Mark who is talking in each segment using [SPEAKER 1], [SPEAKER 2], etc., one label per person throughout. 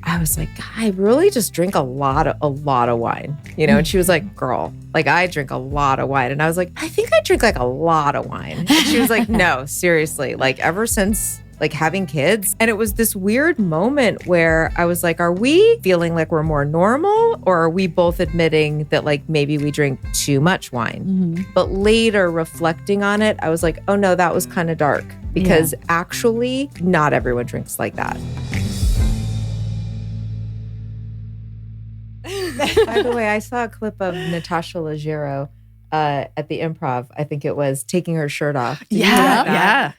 [SPEAKER 1] I was like, I really just drink a lot of wine, you know? And she was like, girl, like I drink a lot of wine. And I was like, I think I drink like a lot of wine. And she was like, no, seriously, like ever since like having kids. And it was this weird moment where I was like, are we feeling like we're more normal, or are we both admitting that like maybe we drink too much wine? Mm-hmm. But later reflecting on it, I was like, oh no, that was kind of dark, because actually not everyone drinks like that. By the way, I saw a clip of Natasha Leggero at the Improv. I think it was taking her shirt off. Did you hear that?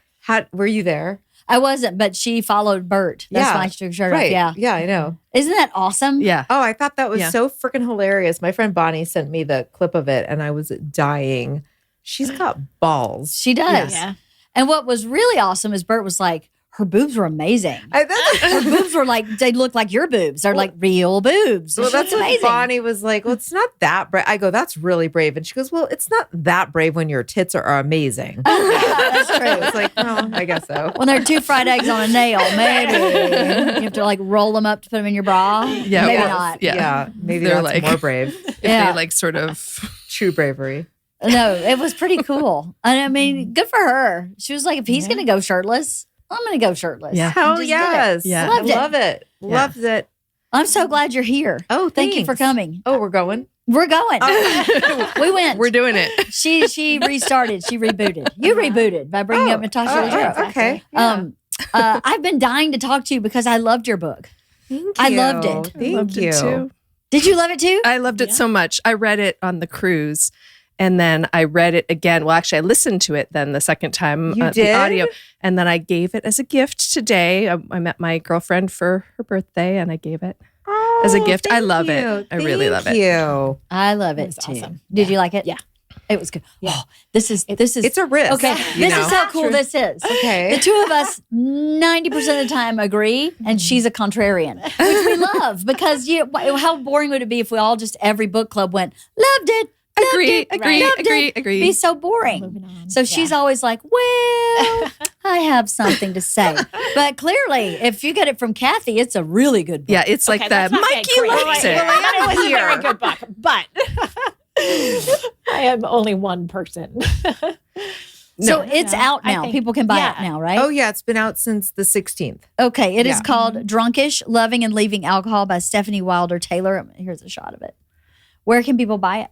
[SPEAKER 1] Were you there?
[SPEAKER 2] I wasn't, but she followed Bert. That's why she took her shirt off. Yeah.
[SPEAKER 1] Yeah, I know.
[SPEAKER 2] Isn't that awesome?
[SPEAKER 3] Yeah.
[SPEAKER 1] Oh, I thought that was so freaking hilarious. My friend Bonnie sent me the clip of it and I was dying. She's got balls.
[SPEAKER 2] She does. Yeah. And what was really awesome is Bert was like, her boobs were amazing. Her boobs were like, they look like your boobs. They're like real boobs.
[SPEAKER 1] Well, that's amazing. What Bonnie was like, well, it's not that brave. I go, that's really brave. And she goes, well, it's not that brave when your tits are amazing.
[SPEAKER 2] That's true.
[SPEAKER 1] It's like, oh, I guess so.
[SPEAKER 2] When there are 2 fried eggs on a nail, maybe. You have to like roll them up to put them in your bra.
[SPEAKER 3] Yeah,
[SPEAKER 2] maybe not.
[SPEAKER 1] Yeah, maybe they're that's like, more brave.
[SPEAKER 3] If they like sort of...
[SPEAKER 1] True bravery.
[SPEAKER 2] No, it was pretty cool. And I mean, good for her. She was like, if he's going to go shirtless, I'm going to go shirtless.
[SPEAKER 1] Yeah. Hell yes.
[SPEAKER 2] Yeah.
[SPEAKER 1] Love it. Loved it.
[SPEAKER 2] I'm so glad you're here.
[SPEAKER 1] Oh,
[SPEAKER 2] thank you for coming.
[SPEAKER 1] Oh, we're going?
[SPEAKER 2] We're going. We went.
[SPEAKER 3] We're doing it.
[SPEAKER 2] She restarted. She rebooted. You rebooted by bringing up Natasha Leggero.
[SPEAKER 1] Okay. Yeah.
[SPEAKER 2] I've been dying to talk to you because I loved your book.
[SPEAKER 1] Thank you.
[SPEAKER 2] I loved it.
[SPEAKER 1] Thank you.
[SPEAKER 3] Too.
[SPEAKER 2] Did you love it too?
[SPEAKER 3] I loved it so much. I read it on the cruise. And then I read it again. Well, actually, I listened to it then the second time, the audio. And then I gave it as a gift today. I met my girlfriend for her birthday and I gave it as a gift. I love it. I really love it.
[SPEAKER 1] Thank you.
[SPEAKER 2] I love it too. Awesome. Did you like it?
[SPEAKER 4] Yeah.
[SPEAKER 2] It was good.
[SPEAKER 4] Yeah.
[SPEAKER 2] Oh, this is
[SPEAKER 1] it's a risk.
[SPEAKER 2] Okay. This is how cool this is.
[SPEAKER 1] Okay.
[SPEAKER 2] The two of us 90% of the time agree, and she's a contrarian, which we love because how boring would it be if we all just every book club went, loved it.
[SPEAKER 3] Agree.
[SPEAKER 2] Be so boring. So she's always like, well, I have something to say. But clearly, if you get it from Cathy, it's a really good book.
[SPEAKER 3] Yeah, it's like that. Mikey likes it.
[SPEAKER 4] Well, it was a very good book, but I am only one person.
[SPEAKER 2] So it's out now. People can buy it now, right?
[SPEAKER 1] Oh, yeah. It's been out since the 16th.
[SPEAKER 2] Okay. It is called Drunkish, Loving and Leaving Alcohol by Stefanie Wilder-Taylor. Here's a shot of it. Where can people buy it?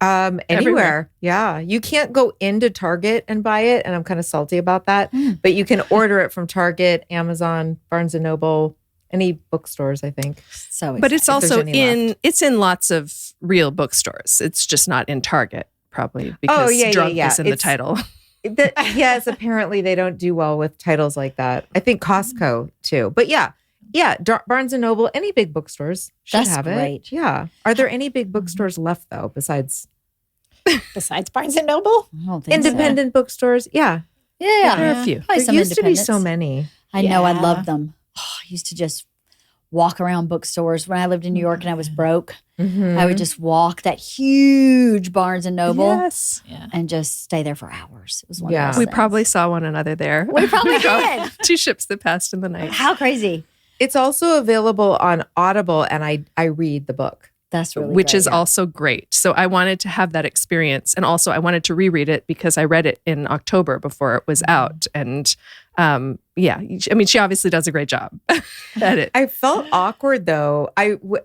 [SPEAKER 1] Anywhere.
[SPEAKER 3] Everywhere.
[SPEAKER 1] Yeah. You can't go into Target and buy it, and I'm kind of salty about that. But you can order it from Target, Amazon, Barnes & Noble, any bookstores, I think.
[SPEAKER 2] So
[SPEAKER 3] but it's also in lots of real bookstores. It's just not in Target, probably, because drunk is in the title.
[SPEAKER 1] Yes, apparently they don't do well with titles like that. I think Costco too. But yeah, Barnes & Noble, any big bookstores should have it.
[SPEAKER 2] Great.
[SPEAKER 1] Yeah. Are there any big bookstores left though, besides
[SPEAKER 4] Barnes & Noble?
[SPEAKER 2] I don't think
[SPEAKER 1] independent bookstores? Yeah.
[SPEAKER 2] Yeah.
[SPEAKER 3] There are a few.
[SPEAKER 2] Probably
[SPEAKER 1] There used to be so many.
[SPEAKER 2] I know. I loved them. Oh, I used to just walk around bookstores. When I lived in New York and I was broke, I would just walk that huge Barnes & Noble and just stay there for hours. It was one of those
[SPEAKER 3] We
[SPEAKER 2] things.
[SPEAKER 3] probably saw one another there.
[SPEAKER 2] We probably did.
[SPEAKER 3] 2 ships that passed in the night.
[SPEAKER 2] How crazy.
[SPEAKER 1] It's also available on Audible, and I read the book.
[SPEAKER 2] That's really
[SPEAKER 3] which
[SPEAKER 2] great.
[SPEAKER 3] is also great. So I wanted to have that experience. And also I wanted to reread it because I read it in October before it was out. And I mean, she obviously does a great job at it.
[SPEAKER 1] I felt awkward though.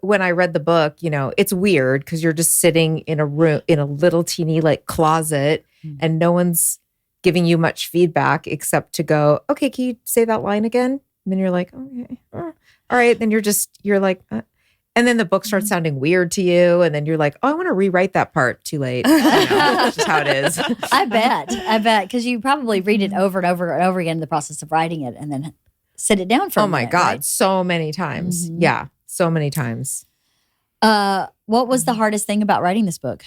[SPEAKER 1] When I read the book, it's weird because you're just sitting in a room, in a little teeny like closet, and no one's giving you much feedback except to go, okay, can you say that line again? And then you're like, okay, all right. Then you're like, and then the book starts sounding weird to you. And then you're like, oh, I want to rewrite that part. Too late. That's just how it is.
[SPEAKER 2] I bet. Because you probably read it over and over and over again in the process of writing it and then sit it down for a minute.
[SPEAKER 1] Oh my God.
[SPEAKER 2] Right?
[SPEAKER 1] So many times. Yeah. So many times.
[SPEAKER 2] What was the hardest thing about writing this book?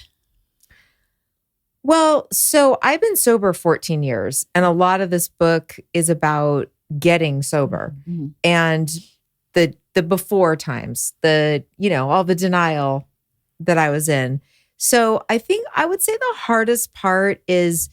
[SPEAKER 1] Well, so I've been sober 14 years. And a lot of this book is about getting sober and the before times, all the denial that I was in. So I think I would say the hardest part is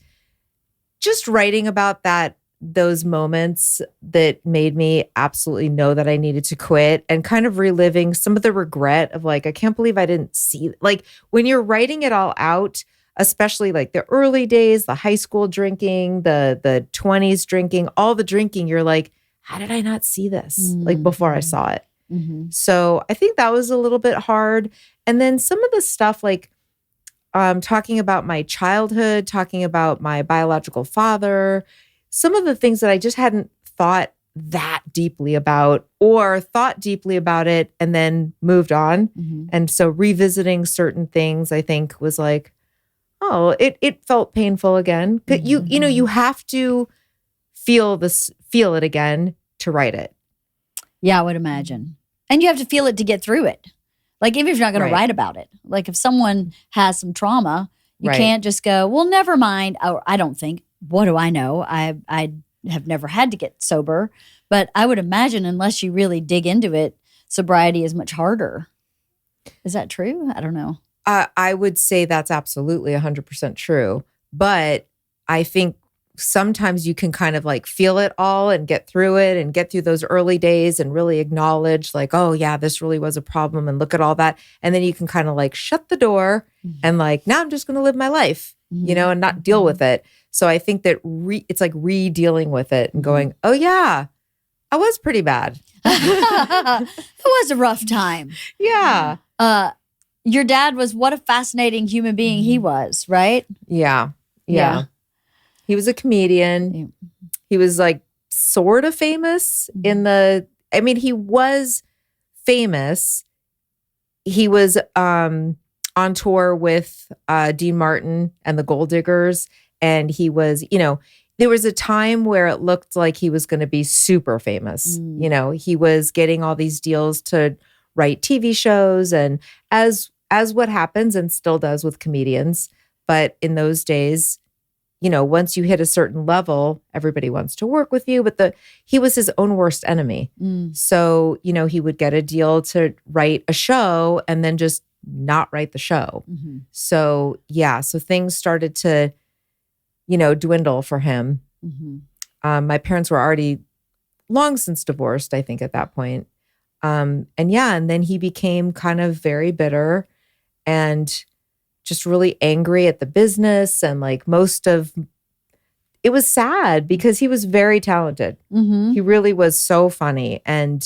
[SPEAKER 1] just writing about that those moments that made me absolutely know that I needed to quit, and kind of reliving some of the regret of like, I can't believe I didn't see, like when you're writing it all out, especially like the early days, the high school drinking, the 20s drinking, all the drinking, you're like, how did I not see this like before I saw it? Mm-hmm. So I think that was a little bit hard. And then some of the stuff like talking about my childhood, talking about my biological father, some of the things that I just hadn't thought that deeply about, or thought deeply about it and then moved on. Mm-hmm. And so revisiting certain things, I think was like, oh, it felt painful again. Mm-hmm. You know, you have to feel it again to write it.
[SPEAKER 2] Yeah, I would imagine. And you have to feel it to get through it. Like even if you're not going to write about it. Like if someone has some trauma, you can't just go, well, never mind. Or I don't think, what do I know? I have never had to get sober. But I would imagine unless you really dig into it, sobriety is much harder. Is that true? I don't know.
[SPEAKER 1] I would say that's absolutely 100% true. But I think sometimes you can kind of like feel it all and get through it and get through those early days and really acknowledge like, oh yeah, this really was a problem and look at all that. And then you can kind of like shut the door and like, now I'm just going to live my life, you know, and not deal with it. So I think that it's like re-dealing with it and going, oh yeah, I was pretty bad.
[SPEAKER 2] It was a rough time.
[SPEAKER 1] Yeah.
[SPEAKER 2] Your dad was, what a fascinating human being he was, right?
[SPEAKER 1] Yeah. He was a comedian. Yeah. He was like sort of famous he was famous. He was on tour with Dean Martin and the Gold Diggers. And he was, you know, there was a time where it looked like he was going to be super famous. You know, he was getting all these deals to write TV shows, and as what happens and still does with comedians. But in those days, you know, once you hit a certain level, everybody wants to work with you. But he was his own worst enemy. So, you know, he would get a deal to write a show and then just not write the show. Mm-hmm. So, yeah. So things started to, you know, dwindle for him. Mm-hmm. My parents were already long since divorced, I think, at that point. And then he became kind of very bitter and just really angry at the business. And like it was sad because he was very talented. Mm-hmm. He really was so funny. And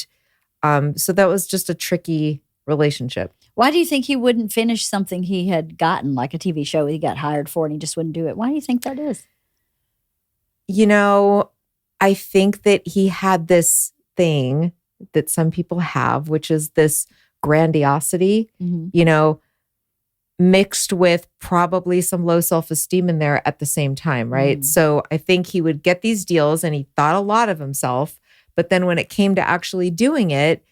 [SPEAKER 1] so that was just a tricky relationship.
[SPEAKER 2] Why do you think he wouldn't finish something he had gotten, like a TV show he got hired for, and he just wouldn't do it? Why do you think that is?
[SPEAKER 1] You know, I think that he had this thing that some people have, which is this grandiosity, you know, mixed with probably some low self-esteem in there at the same time, right? So I think he would get these deals and he thought a lot of himself, but then when it came to actually doing it,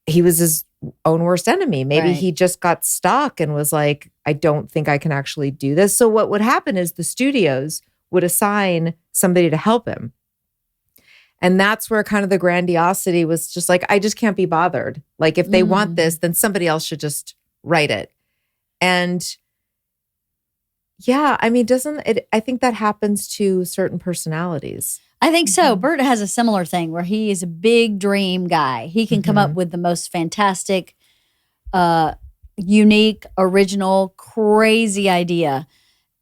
[SPEAKER 1] he was his own worst enemy. Maybe he just got stuck and was like, I don't think I can actually do this. So what would happen is the studios would assign somebody to help him. And that's where kind of the grandiosity was just like, I just can't be bothered. Like if they want this, then somebody else should just write it. And yeah, I mean, I think that happens to certain personalities.
[SPEAKER 2] I think so. Bert has a similar thing where he is a big dream guy. He can come up with the most fantastic, unique, original, crazy idea.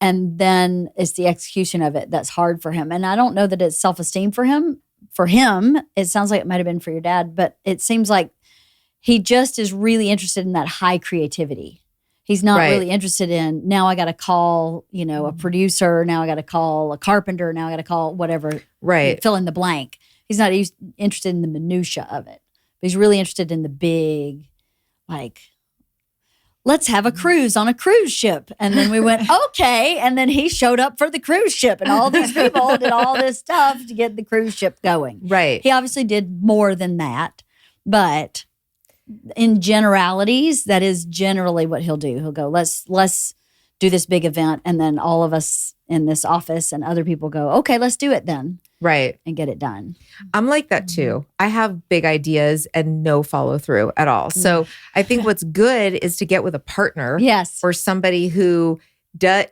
[SPEAKER 2] And then it's the execution of it that's hard for him. And I don't know that it's self-esteem for him. For him, it sounds like it might have been for your dad, but it seems like he just is really interested in that high creativity. He's not really interested in, now I got to call, you know, a producer. Now I got to call a carpenter. Now I got to call whatever. Right. Fill in the blank. He's not interested in the minutia of it. But he's really interested in the big, like, let's have a cruise on a cruise ship. And then we went, okay. And then he showed up for the cruise ship. And all these people did all this stuff to get the cruise ship going.
[SPEAKER 1] Right.
[SPEAKER 2] He obviously did more than that. But in generalities, that is generally what he'll do. He'll go, let's do this big event. And then all of us in this office and other people go, okay, let's do it then.
[SPEAKER 1] Right.
[SPEAKER 2] And get it done.
[SPEAKER 1] I'm like that too. I have big ideas and no follow through at all. So I think what's good is to get with a partner.
[SPEAKER 2] Yes.
[SPEAKER 1] Or somebody who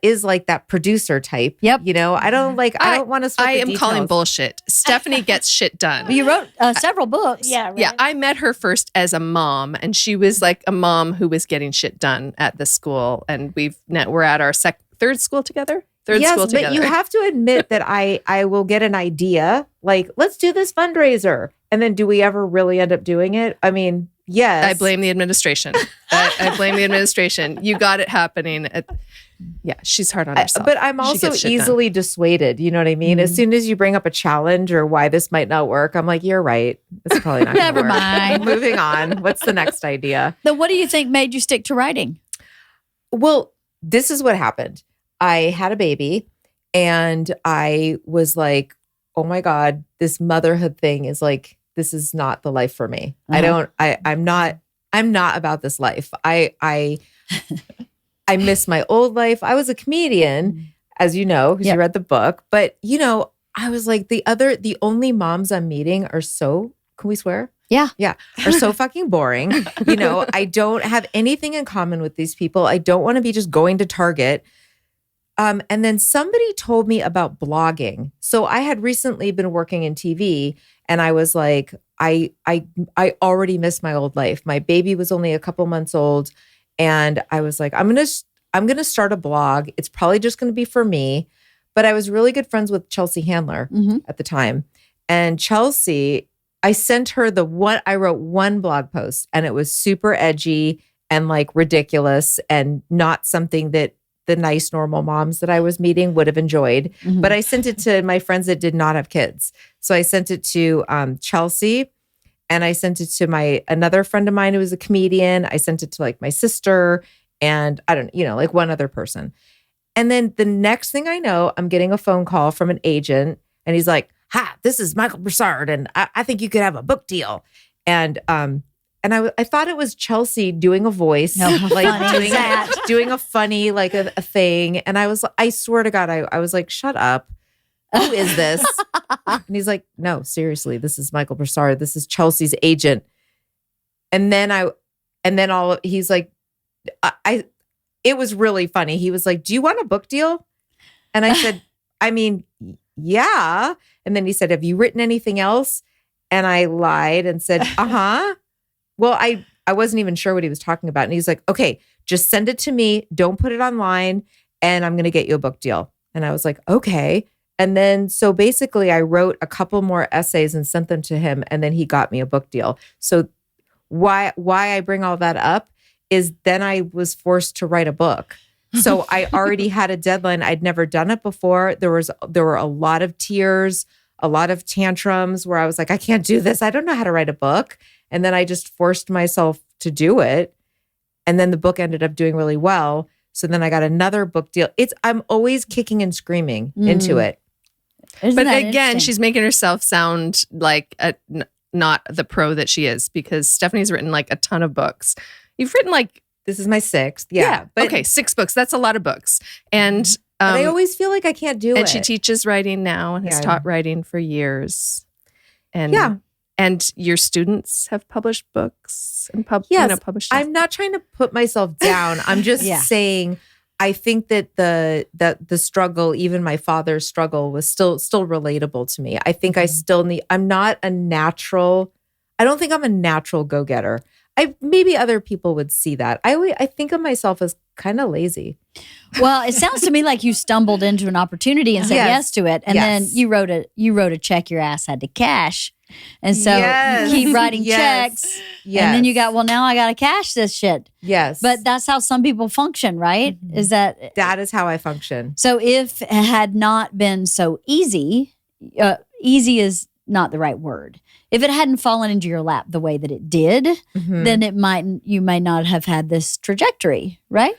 [SPEAKER 1] is like that producer type.
[SPEAKER 2] Yep.
[SPEAKER 1] You know, I don't want to.
[SPEAKER 3] I am calling bullshit. Stefanie gets shit done.
[SPEAKER 2] You wrote several books.
[SPEAKER 4] Yeah. Right?
[SPEAKER 3] Yeah. I met her first as a mom, and she was like a mom who was getting shit done at the school. And we're at our third school together.
[SPEAKER 1] But you have to admit that I will get an idea like, let's do this fundraiser. And then do we ever really end up doing it? I mean, yes.
[SPEAKER 3] I blame the administration. I blame the administration. You got it happening. Yeah, she's hard on herself.
[SPEAKER 1] But I'm also easily dissuaded. You know what I mean? As soon as you bring up a challenge or why this might not work, I'm like, you're right. It's probably not going to work.
[SPEAKER 2] Never mind.
[SPEAKER 1] Moving on. What's the next idea?
[SPEAKER 2] So what do you think made you stick to writing?
[SPEAKER 1] Well, this is what happened. I had a baby and I was like, oh my God, this motherhood thing is like, this is not the life for me. I'm not about this life. I miss my old life. I was a comedian, as you know, because you read the book. But, you know, I was like, the only moms I'm meeting are so, can we swear?
[SPEAKER 2] Yeah.
[SPEAKER 1] Yeah. Are so fucking boring. You know, I don't have anything in common with these people. I don't want to be just going to Target. And then somebody told me about blogging. So I had recently been working in TV and I was like, I already miss my old life. My baby was only a couple months old. And I was like, I'm going to start a blog. It's probably just going to be for me. But I was really good friends with Chelsea Handler at the time. And Chelsea, I sent her I wrote one blog post and it was super edgy and like ridiculous and not something that the nice normal moms that I was meeting would have enjoyed. But I sent it to my friends that did not have kids. So I sent it to Chelsea and I sent it to another friend of mine who was a comedian. I sent it to like my sister and like one other person. And then the next thing I know, I'm getting a phone call from an agent and he's like, hi, this is Michael Broussard and I think you could have a book deal. And I thought it was Chelsea doing a voice, doing a funny, like a thing. And I swear to God, I was like, shut up. Who is this? And he's like, no, seriously, this is Michael Broussard. This is Chelsea's agent. And then he's like, it was really funny. He was like, do you want a book deal? And I said, I mean, yeah. And then he said, have you written anything else? And I lied and said, uh-huh. Well, I wasn't even sure what he was talking about. And he's like, okay, just send it to me. Don't put it online. And I'm going to get you a book deal. And I was like, okay. And then, so basically I wrote a couple more essays and sent them to him. And then he got me a book deal. So why I bring all that up is then I was forced to write a book. So I already had a deadline. I'd never done it before. There were a lot of tears, a lot of tantrums where I was like, I can't do this. I don't know how to write a book. And then I just forced myself to do it. And then the book ended up doing really well. So then I got another book deal. I'm always kicking and screaming into it.
[SPEAKER 2] But
[SPEAKER 3] again, she's making herself sound like not the pro that she is because Stefanie's written like a ton of books. You've written like...
[SPEAKER 1] This is my sixth. Yeah.
[SPEAKER 3] But, okay, 6 books. That's a lot of books. And
[SPEAKER 1] but I always feel like I can't do it.
[SPEAKER 3] And she teaches writing now and has taught writing for years. And And your students have published books and published stuff.
[SPEAKER 1] I'm not trying to put myself down. I'm just saying I think that the struggle, even my father's struggle, was still relatable to me. I think I still need. I don't think I'm a natural go-getter. Maybe other people would see that. I think of myself as kind of lazy.
[SPEAKER 2] Well, it sounds to me like you stumbled into an opportunity and said yes to it, and then you wrote a check your ass had to cash. And so you keep writing checks. Yes. And then you got, now I got to cash this shit.
[SPEAKER 1] Yes.
[SPEAKER 2] But that's how some people function, right?
[SPEAKER 1] Mm-hmm. That is how I function.
[SPEAKER 2] So if it had not been so easy, easy is not the right word. If it hadn't fallen into your lap the way that it did, then you might not have had this trajectory, right?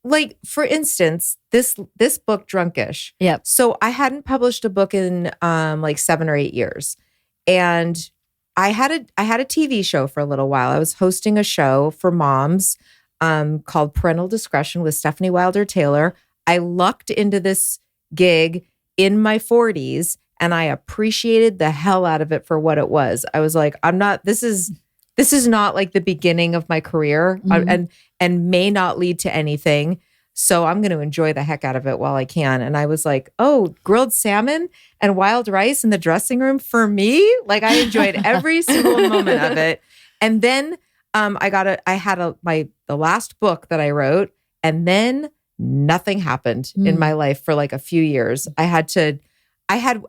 [SPEAKER 1] Like, for instance, this book, Drunkish.
[SPEAKER 2] Yep.
[SPEAKER 1] So I hadn't published a book in like 7 or 8 years. And I had a TV show for a little while. I was hosting a show for moms called Parental Discretion with Stefanie Wilder-Taylor. I lucked into this gig in my 40s and I appreciated the hell out of it for what it was. I was like, this is not like the beginning of my career and may not lead to anything. So I'm going to enjoy the heck out of it while I can. And I was like, oh, grilled salmon and wild rice in the dressing room for me? Like I enjoyed every single moment of it. And then the last book that I wrote, and then nothing happened in my life for like a few years. I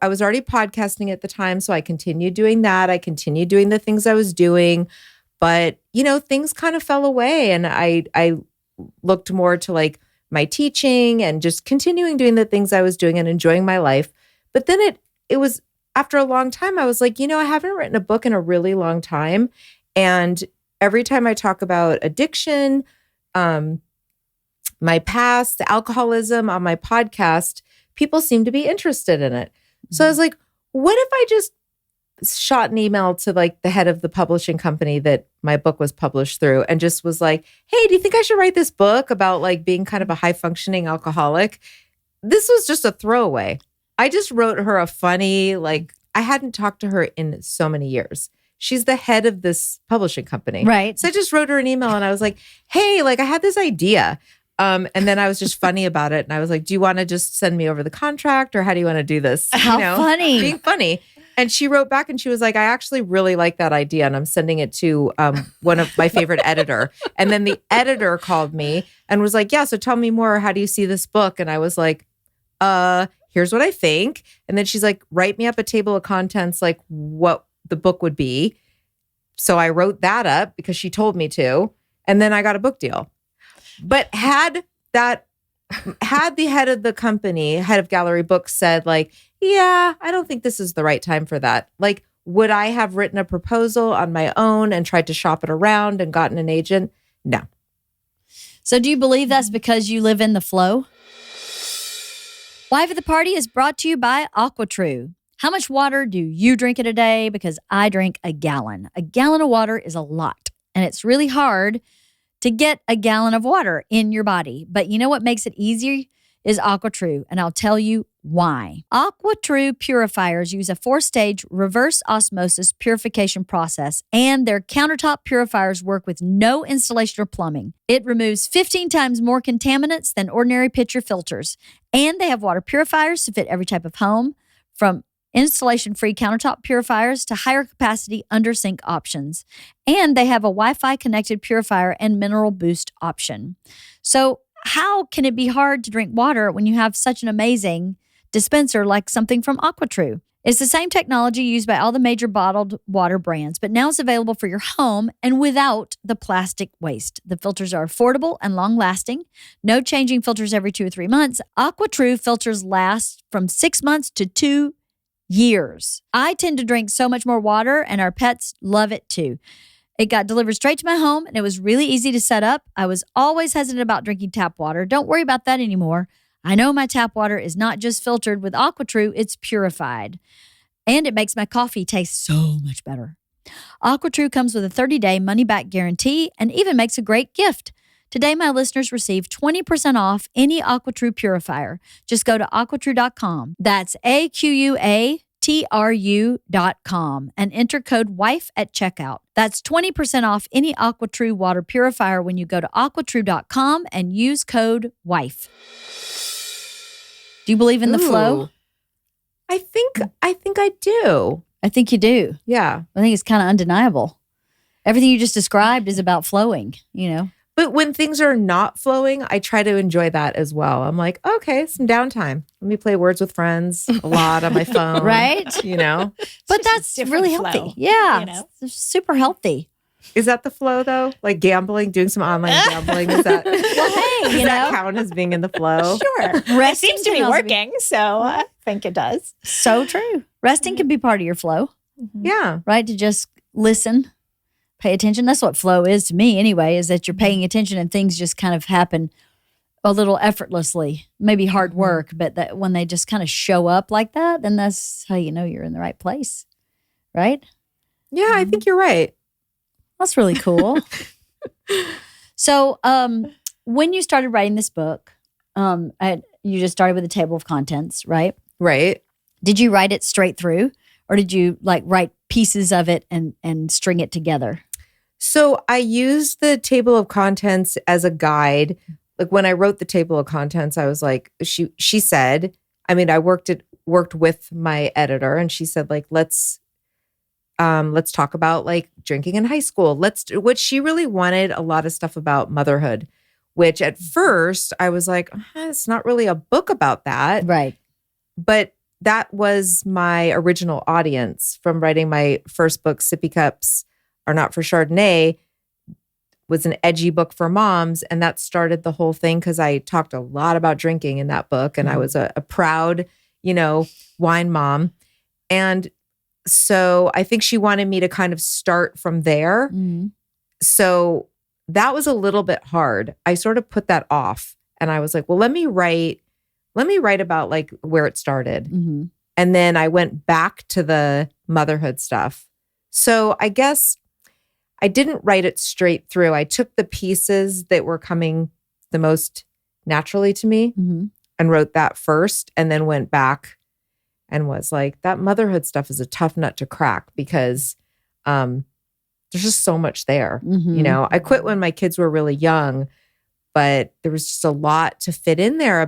[SPEAKER 1] was already podcasting at the time. So I continued doing that. I continued doing the things I was doing, but things kind of fell away. And I looked more to like my teaching and just continuing doing the things I was doing and enjoying my life. But then it was after a long time, I was like, I haven't written a book in a really long time. And every time I talk about addiction, my past, the alcoholism on my podcast, people seem to be interested in it. So I was like, what if I just shot an email to like the head of the publishing company that my book was published through and just was like, hey, do you think I should write this book about like being kind of a high functioning alcoholic? This was just a throwaway. I just wrote her a funny, like I hadn't talked to her in so many years. She's the head of this publishing company.
[SPEAKER 2] Right.
[SPEAKER 1] So I just wrote her an email and I was like, hey, like I had this idea. And then I was just funny about it. And I was like, do you want to just send me over the contract or how do you want to do this?
[SPEAKER 2] How funny.
[SPEAKER 1] Being funny. And she wrote back and she was like, I actually really like that idea. And I'm sending it to one of my favorite editor. And then the editor called me and was like, yeah, so tell me more. How do you see this book? And I was like, here's what I think. And then she's like, write me up a table of contents, like what the book would be. So I wrote that up because she told me to. And then I got a book deal. But had the head of the company, head of Gallery Books said like, yeah, I don't think this is the right time for that. Like, would I have written a proposal on my own and tried to shop it around and gotten an agent? No.
[SPEAKER 2] So do you believe that's because you live in the flow? Wife of the Party is brought to you by AquaTrue. How much water do you drink in a day? Because I drink a gallon. A gallon of water is a lot, and it's really hard to get a gallon of water in your body. But you know what makes it easier is AquaTrue, and I'll tell you why. AquaTrue purifiers use a 4-stage reverse osmosis purification process, and their countertop purifiers work with no installation or plumbing. It removes 15 times more contaminants than ordinary pitcher filters, and they have water purifiers to fit every type of home, from installation-free countertop purifiers to higher capacity under-sink options. And they have a Wi-Fi connected purifier and mineral boost option. So how can it be hard to drink water when you have such an amazing dispenser like something from AquaTrue? It's the same technology used by all the major bottled water brands, but now it's available for your home and without the plastic waste. The filters are affordable and long-lasting. No changing filters every 2 or 3 months. AquaTrue filters last from 6 months to 2 years. I tend to drink so much more water, and our pets love it too. It got delivered straight to my home, and it was really easy to set up. I was always hesitant about drinking tap water. Don't worry about that anymore. I know my tap water is not just filtered with AquaTrue, it's purified. And it makes my coffee taste so much better. AquaTrue comes with a 30-day money-back guarantee and even makes a great gift. Today, my listeners receive 20% off any AquaTrue purifier. Just go to aquatrue.com. That's AquaTrue.com and enter code WIFE at checkout. That's 20% off any AquaTrue water purifier when you go to aquatrue.com and use code WIFE. Do you believe in the flow?
[SPEAKER 1] I think I do.
[SPEAKER 2] I think you do.
[SPEAKER 1] Yeah.
[SPEAKER 2] I think it's kind of undeniable. Everything you just described is about flowing,
[SPEAKER 1] But when things are not flowing, I try to enjoy that as well. I'm like, okay, some downtime. Let me play Words with Friends a lot on my phone.
[SPEAKER 2] Right?
[SPEAKER 1] But
[SPEAKER 2] that's really healthy.
[SPEAKER 4] Flow,
[SPEAKER 2] yeah. It's super healthy.
[SPEAKER 1] Is that the flow though? Like gambling, doing some online gambling? Is that,
[SPEAKER 2] hey,
[SPEAKER 1] that count as being in the flow?
[SPEAKER 4] Sure. It seems to be working, so I think it does.
[SPEAKER 2] So true. Resting can be part of your flow.
[SPEAKER 1] Yeah.
[SPEAKER 2] Right? To just listen. Pay attention. That's what flow is to me anyway, is that you're paying attention and things just kind of happen a little effortlessly. Maybe hard work, but that when they just kind of show up like that, then that's how you know you're in the right place. Right?
[SPEAKER 1] Yeah, I think you're right.
[SPEAKER 2] That's really cool. So when you started writing this book, you just started with a table of contents, right?
[SPEAKER 1] Right.
[SPEAKER 2] Did you write it straight through, or did you write pieces of it and string it together?
[SPEAKER 1] So I used the table of contents as a guide like when I wrote the table of contents, I was like, she said, I mean, I worked with my editor, and she said, like, let's talk about like drinking in high school. What she really wanted a lot of stuff about motherhood, which at first I was like, it's not really a book about that.
[SPEAKER 2] Right.
[SPEAKER 1] But that was my original audience from writing my first book, Sippy Cups Are Not for Chardonnay, was an edgy book for moms. And that started the whole thing because I talked a lot about drinking in that book. And I was a proud, wine mom. And so I think she wanted me to kind of start from there. Mm-hmm. So that was a little bit hard. I sort of put that off. And I was like, well, let me write about like where it started. Mm-hmm. And then I went back to the motherhood stuff. So I guess I didn't write it straight through. I took the pieces that were coming the most naturally to me and wrote that first, and then went back and was like, that motherhood stuff is a tough nut to crack because there's just so much there. Mm-hmm. I quit when my kids were really young, but there was just a lot to fit in there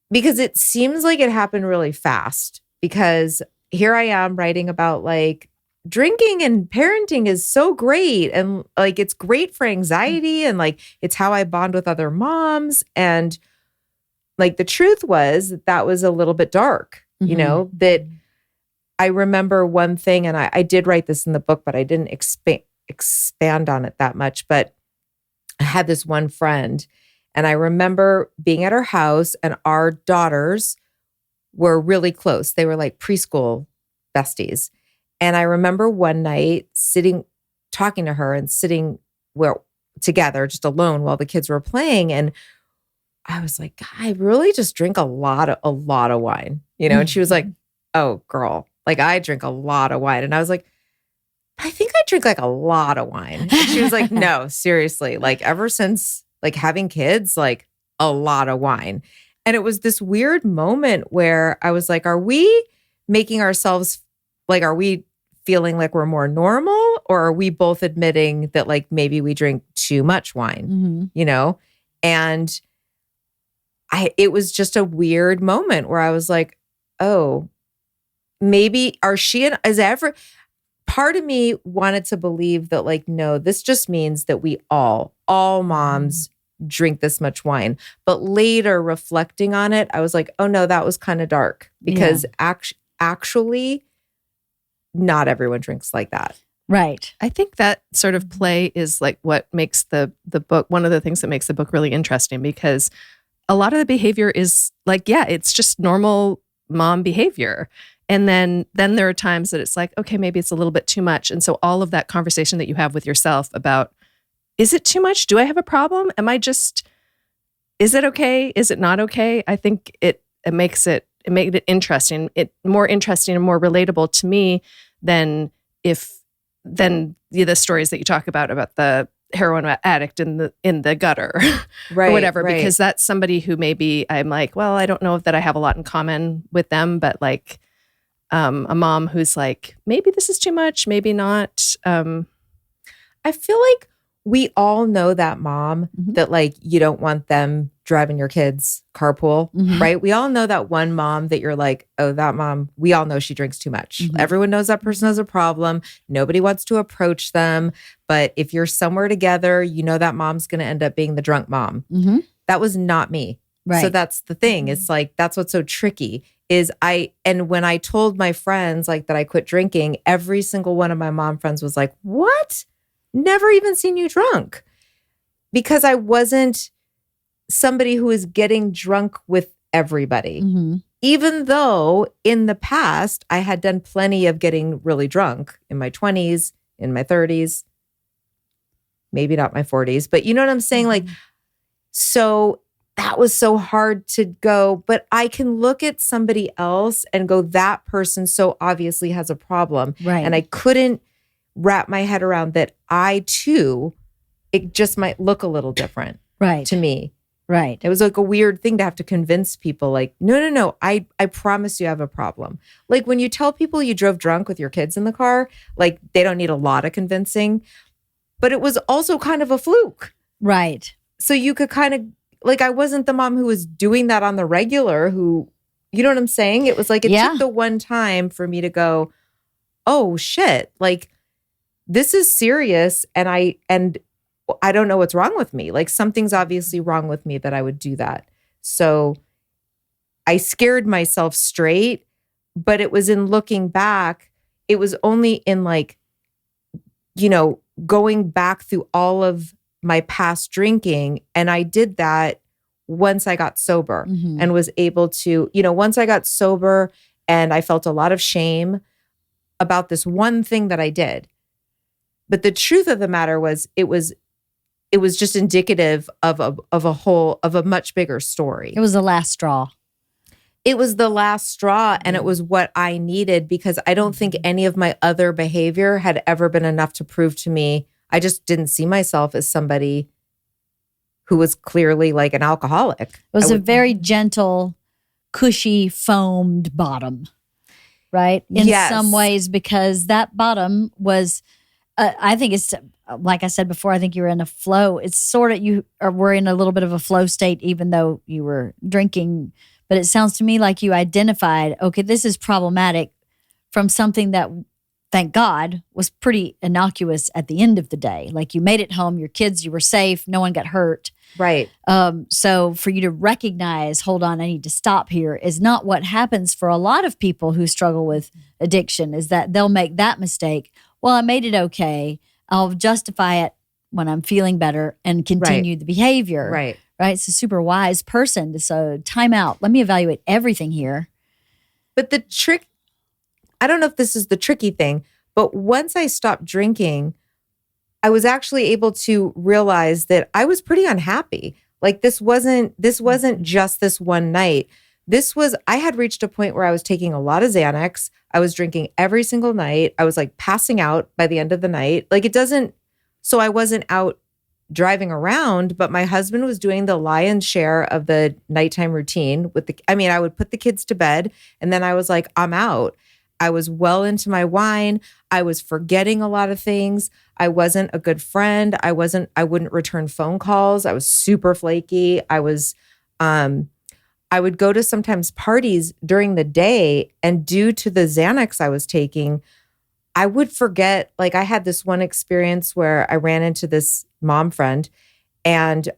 [SPEAKER 1] because it seems like it happened really fast, because here I am writing about like drinking and parenting is so great. And like, it's great for anxiety. And like, it's how I bond with other moms. And like, the truth was that was a little bit dark, that I remember one thing, and I did write this in the book, but I didn't expand on it that much. But I had this one friend, and I remember being at her house, and our daughters were really close. They were like preschool besties. And I remember one night talking to her and sitting together just alone while the kids were playing. And I was like, I really just drink a lot of wine, And she was like, oh, girl, like I drink a lot of wine. And I was like, I think I drink like a lot of wine. And she was like, no, seriously, like ever since like having kids, like a lot of wine. And it was this weird moment where I was like, are we making ourselves like, are we feeling like we're more normal, or are we both admitting that like maybe we drink too much wine, And it was just a weird moment where I was like, oh, maybe part of me wanted to believe that like, no, this just means that we all moms drink this much wine. But later reflecting on it, I was like, oh no, that was kind of dark, because actually not everyone drinks like that.
[SPEAKER 2] Right.
[SPEAKER 3] I think that sort of play is like what makes the book, one of the things that makes the book really interesting, because a lot of the behavior is like, it's just normal mom behavior. And then there are times that it's like, okay, maybe it's a little bit too much. And so all of that conversation that you have with yourself about, is it too much? Do I have a problem? Is it okay? Is it not okay? I think it made it interesting. More interesting and more relatable to me than the stories that you talk about the heroin addict in the gutter,
[SPEAKER 1] right,
[SPEAKER 3] or whatever.
[SPEAKER 1] Right.
[SPEAKER 3] Because that's somebody who maybe I'm like, well, I don't know that I have a lot in common with them, but like a mom who's like, maybe this is too much, maybe not.
[SPEAKER 1] I feel like we all know that mom that like you don't want them driving your kids carpool, right? We all know that one mom that you're like, oh, that mom, we all know she drinks too much. Everyone knows that person has a problem. Nobody wants to approach them. But if you're somewhere together, that mom's going to end up being the drunk mom. That was not me. Right. So that's the thing. It's like, that's what's so tricky and when I told my friends like that I quit drinking, every single one of my mom friends was like, what? Never even seen you drunk. Because I wasn't somebody who was getting drunk with everybody. Even though in the past, I had done plenty of getting really drunk in my 20s, in my 30s, maybe not my 40s, but you know what I'm saying? Like, so that was so hard to go, but I can look at somebody else and go, that person so obviously has a problem.
[SPEAKER 2] Right.
[SPEAKER 1] And I couldn't wrap my head around that I too, it just might look a little different to me.
[SPEAKER 2] Right.
[SPEAKER 1] It was like a weird thing to have to convince people like, no, I promise you have a problem. Like when you tell people you drove drunk with your kids in the car, like they don't need a lot of convincing, but it was also kind of a fluke.
[SPEAKER 2] Right.
[SPEAKER 1] so you could kind of like, I wasn't the mom who was doing that on the regular, who, you know what I'm saying? It was like, it took the one time for me to go, oh shit, like this is serious. And I don't know what's wrong with me. Like something's obviously wrong with me that I would do that. So I scared myself straight, but it was in looking back, it was only in like, you know, going back through all of my past drinking. And I did that once I got sober and was able to, you know, once I got sober and I felt a lot of shame about this one thing that I did. But the truth of the matter was it was just indicative of a much bigger story.
[SPEAKER 2] It was the last straw.
[SPEAKER 1] It was the last straw, and it was what I needed, because I don't think any of my other behavior had ever been enough to prove to me. I just didn't see myself as somebody who was clearly like an alcoholic.
[SPEAKER 2] It was a very gentle, cushy, foamed bottom, right? In some ways, because that bottom was, I think it's, like I said before, I think you were in a flow. It's sort of, were in a little bit of a flow state, even though you were drinking. But it sounds to me like you identified, okay, this is problematic from something that, thank God, was pretty innocuous at the end of the day. Like you made it home, your kids, you were safe, no one got hurt.
[SPEAKER 1] Right.
[SPEAKER 2] So for you to recognize, hold on, I need to stop here, is not what happens for a lot of people who struggle with addiction, is that they'll make that mistake. Well, I made it okay. I'll justify it when I'm feeling better and continue the behavior.
[SPEAKER 1] Right.
[SPEAKER 2] Right. It's a super wise person. So time out. Let me evaluate everything here.
[SPEAKER 1] But the trick, I don't know if this is the tricky thing, but once I stopped drinking, I was actually able to realize that I was pretty unhappy. Like this wasn't just this one night. I had reached a point where I was taking a lot of Xanax. I was drinking every single night. I was like passing out by the end of the night. Like so I wasn't out driving around, but my husband was doing the lion's share of the nighttime routine I would put the kids to bed and then I was like, I'm out. I was well into my wine. I was forgetting a lot of things. I wasn't a good friend. I wouldn't return phone calls. I was super flaky. I would go to sometimes parties during the day, and due to the Xanax I was taking, I would forget. Like I had this one experience where I ran into this mom friend and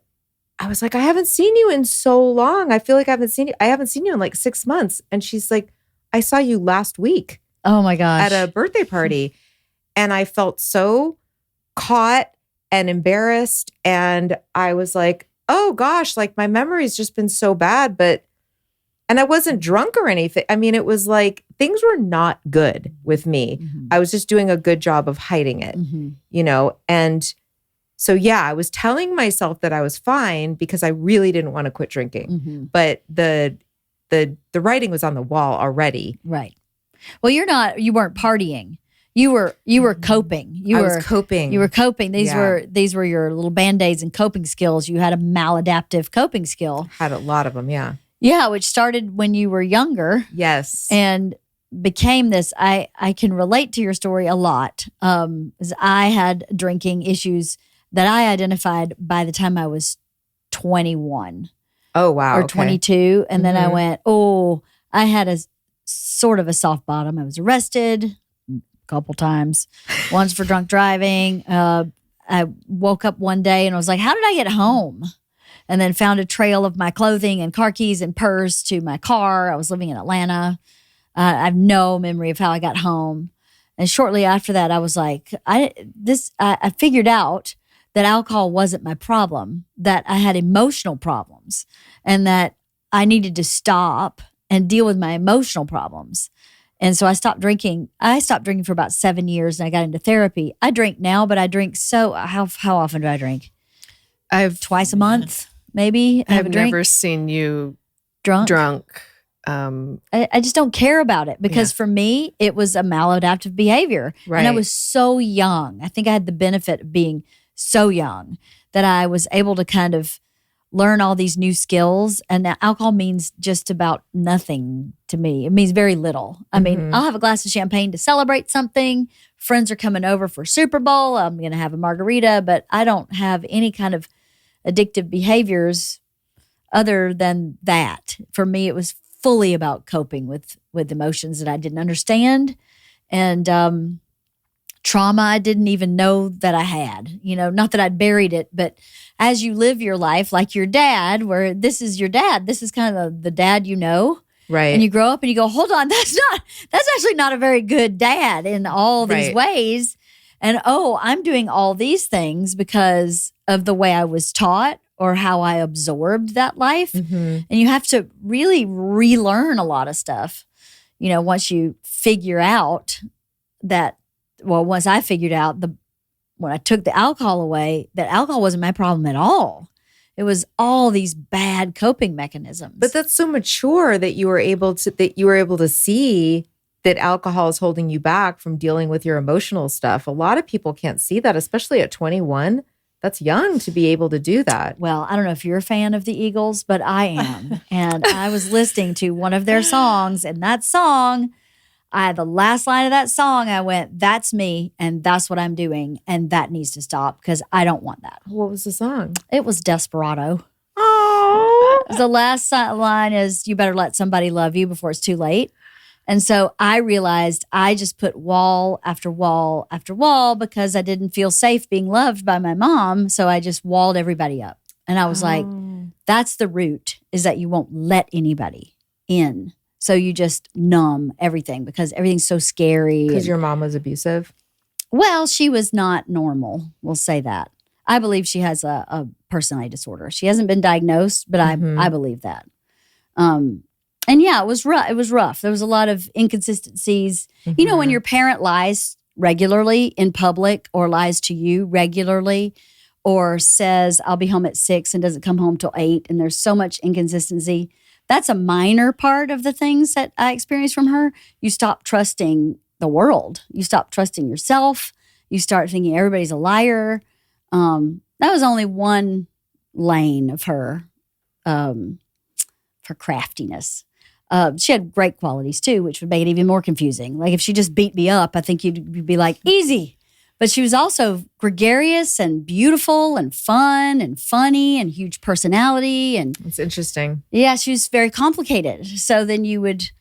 [SPEAKER 1] I was like, I haven't seen you in so long. I feel like I haven't seen you in like 6 months. And she's like, I saw you last week.
[SPEAKER 2] Oh my gosh.
[SPEAKER 1] At a birthday party. And I felt so caught and embarrassed. And I was like, oh gosh, like my memory's just been so bad. And I wasn't drunk or anything. I mean, it was like things were not good with me. Mm-hmm. I was just doing a good job of hiding it, you know? And so, yeah, I was telling myself that I was fine because I really didn't want to quit drinking. Mm-hmm. But the writing was on the wall already.
[SPEAKER 2] Right. Well, you weren't partying. You were coping. I was coping. You were coping. These were your little Band-Aids and coping skills. You had a maladaptive coping skill.
[SPEAKER 1] Had a lot of them, yeah.
[SPEAKER 2] Yeah, which started when you were younger.
[SPEAKER 1] Yes.
[SPEAKER 2] And became this. I can relate to your story a lot. As I had drinking issues that I identified by the time I was 21.
[SPEAKER 1] Oh, wow.
[SPEAKER 2] Or 22. And then I went, I had a sort of a soft bottom. I was arrested a couple times, once for drunk driving. I woke up one day and I was like, how did I get home? And then found a trail of my clothing and car keys and purse to my car. I was living in Atlanta. I have no memory of how I got home. And shortly after that, I was like, I figured out that alcohol wasn't my problem, that I had emotional problems and that I needed to stop and deal with my emotional problems. And so I stopped drinking. I stopped drinking for about 7 years and I got into therapy. I drink now, but I drink how often do I drink? Twice a month, maybe.
[SPEAKER 3] I've never seen you drunk.
[SPEAKER 2] I just don't care about it because for me, it was a maladaptive behavior. Right. And I was so young. I think I had the benefit of being so young that I was able to kind of learn all these new skills. And alcohol means just about nothing to me. It means very little. I mean, I'll have a glass of champagne to celebrate something. Friends are coming over for Super Bowl. I'm going to have a margarita, but I don't have any kind of addictive behaviors other than that. For me, it was fully about coping with emotions that I didn't understand and trauma I didn't even know that I had. Not that I'd buried it, but as you live your life like your dad, where this is your dad, this is kind of the dad
[SPEAKER 1] Right.
[SPEAKER 2] And you grow up and you go, hold on, that's actually not a very good dad in all these ways. And I'm doing all these things because of the way I was taught or how I absorbed that life. And you have to really relearn a lot of stuff, once you figure out that, once I figured out when I took the alcohol away, that alcohol wasn't my problem at all. It was all these bad coping mechanisms.
[SPEAKER 1] But that's so mature that you were able to see that alcohol is holding you back from dealing with your emotional stuff. A lot of people can't see that, especially at 21. That's young to be able to do that.
[SPEAKER 2] Well, I don't know if you're a fan of the Eagles, but I am. And I was listening to one of their songs, and that song, the last line of that song, I went, that's me, and that's what I'm doing, and that needs to stop because I don't want that.
[SPEAKER 1] What was the song?
[SPEAKER 2] It was Desperado.
[SPEAKER 1] Oh.
[SPEAKER 2] The last line is, you better let somebody love you before it's too late. And so I realized I just put wall after wall after wall because I didn't feel safe being loved by my mom. So I just walled everybody up. And I was like, that's the root, is that you won't let anybody in. So you just numb everything because everything's so scary.
[SPEAKER 1] Because your mom was abusive?
[SPEAKER 2] Well, she was not normal. We'll say that. I believe she has a personality disorder. She hasn't been diagnosed, but I believe that. And yeah, it was rough. It was rough. There was a lot of inconsistencies. When your parent lies regularly in public or lies to you regularly or says, I'll be home at 6 and doesn't come home till 8, and there's so much inconsistency. That's a minor part of the things that I experienced from her. You stop trusting the world. You stop trusting yourself. You start thinking everybody's a liar. That was only one lane of her craftiness. She had great qualities too, which would make it even more confusing. Like if she just beat me up, I think you'd be like, easy. But she was also gregarious and beautiful and fun and funny and huge personality. And
[SPEAKER 1] it's interesting.
[SPEAKER 2] Yeah, she was very complicated. So then you would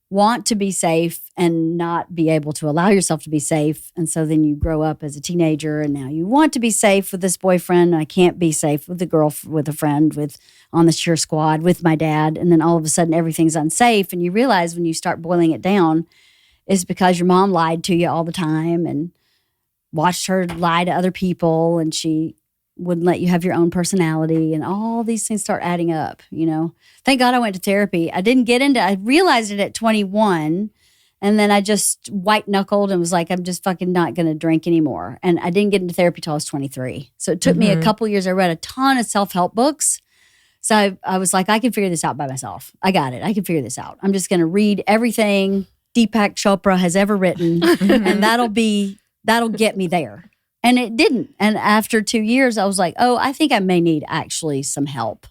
[SPEAKER 2] want to be safe and not be able to allow yourself to be safe. And so then you grow up as a teenager and now you want to be safe with this boyfriend. And I can't be safe with with a friend, on the cheer squad, with my dad. And then all of a sudden everything's unsafe. And you realize when you start boiling it down, it's because your mom lied to you all the time and watched her lie to other people, and she wouldn't let you have your own personality, and all these things start adding up, Thank God I went to therapy. I realized it at 21, and then I just white knuckled and was like, I'm just fucking not going to drink anymore. And I didn't get into therapy till I was 23. So it took me a couple years. I read a ton of self-help books. So I was like, I can figure this out by myself. I got it. I can figure this out. I'm just going to read everything Deepak Chopra has ever written, and that'll get me there. And it didn't. And after 2 years, I was like, I think I may need actually some help.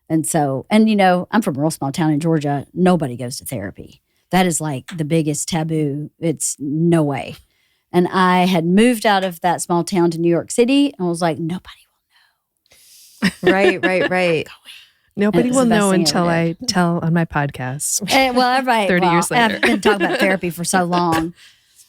[SPEAKER 2] And so, I'm from a real small town in Georgia. Nobody goes to therapy. That is like the biggest taboo. It's no way. And I had moved out of that small town to New York City. And I was like, nobody will know.
[SPEAKER 1] Right.
[SPEAKER 3] Nobody will know until I tell on my podcast. 30 years later.
[SPEAKER 2] I've been talking about therapy for so long.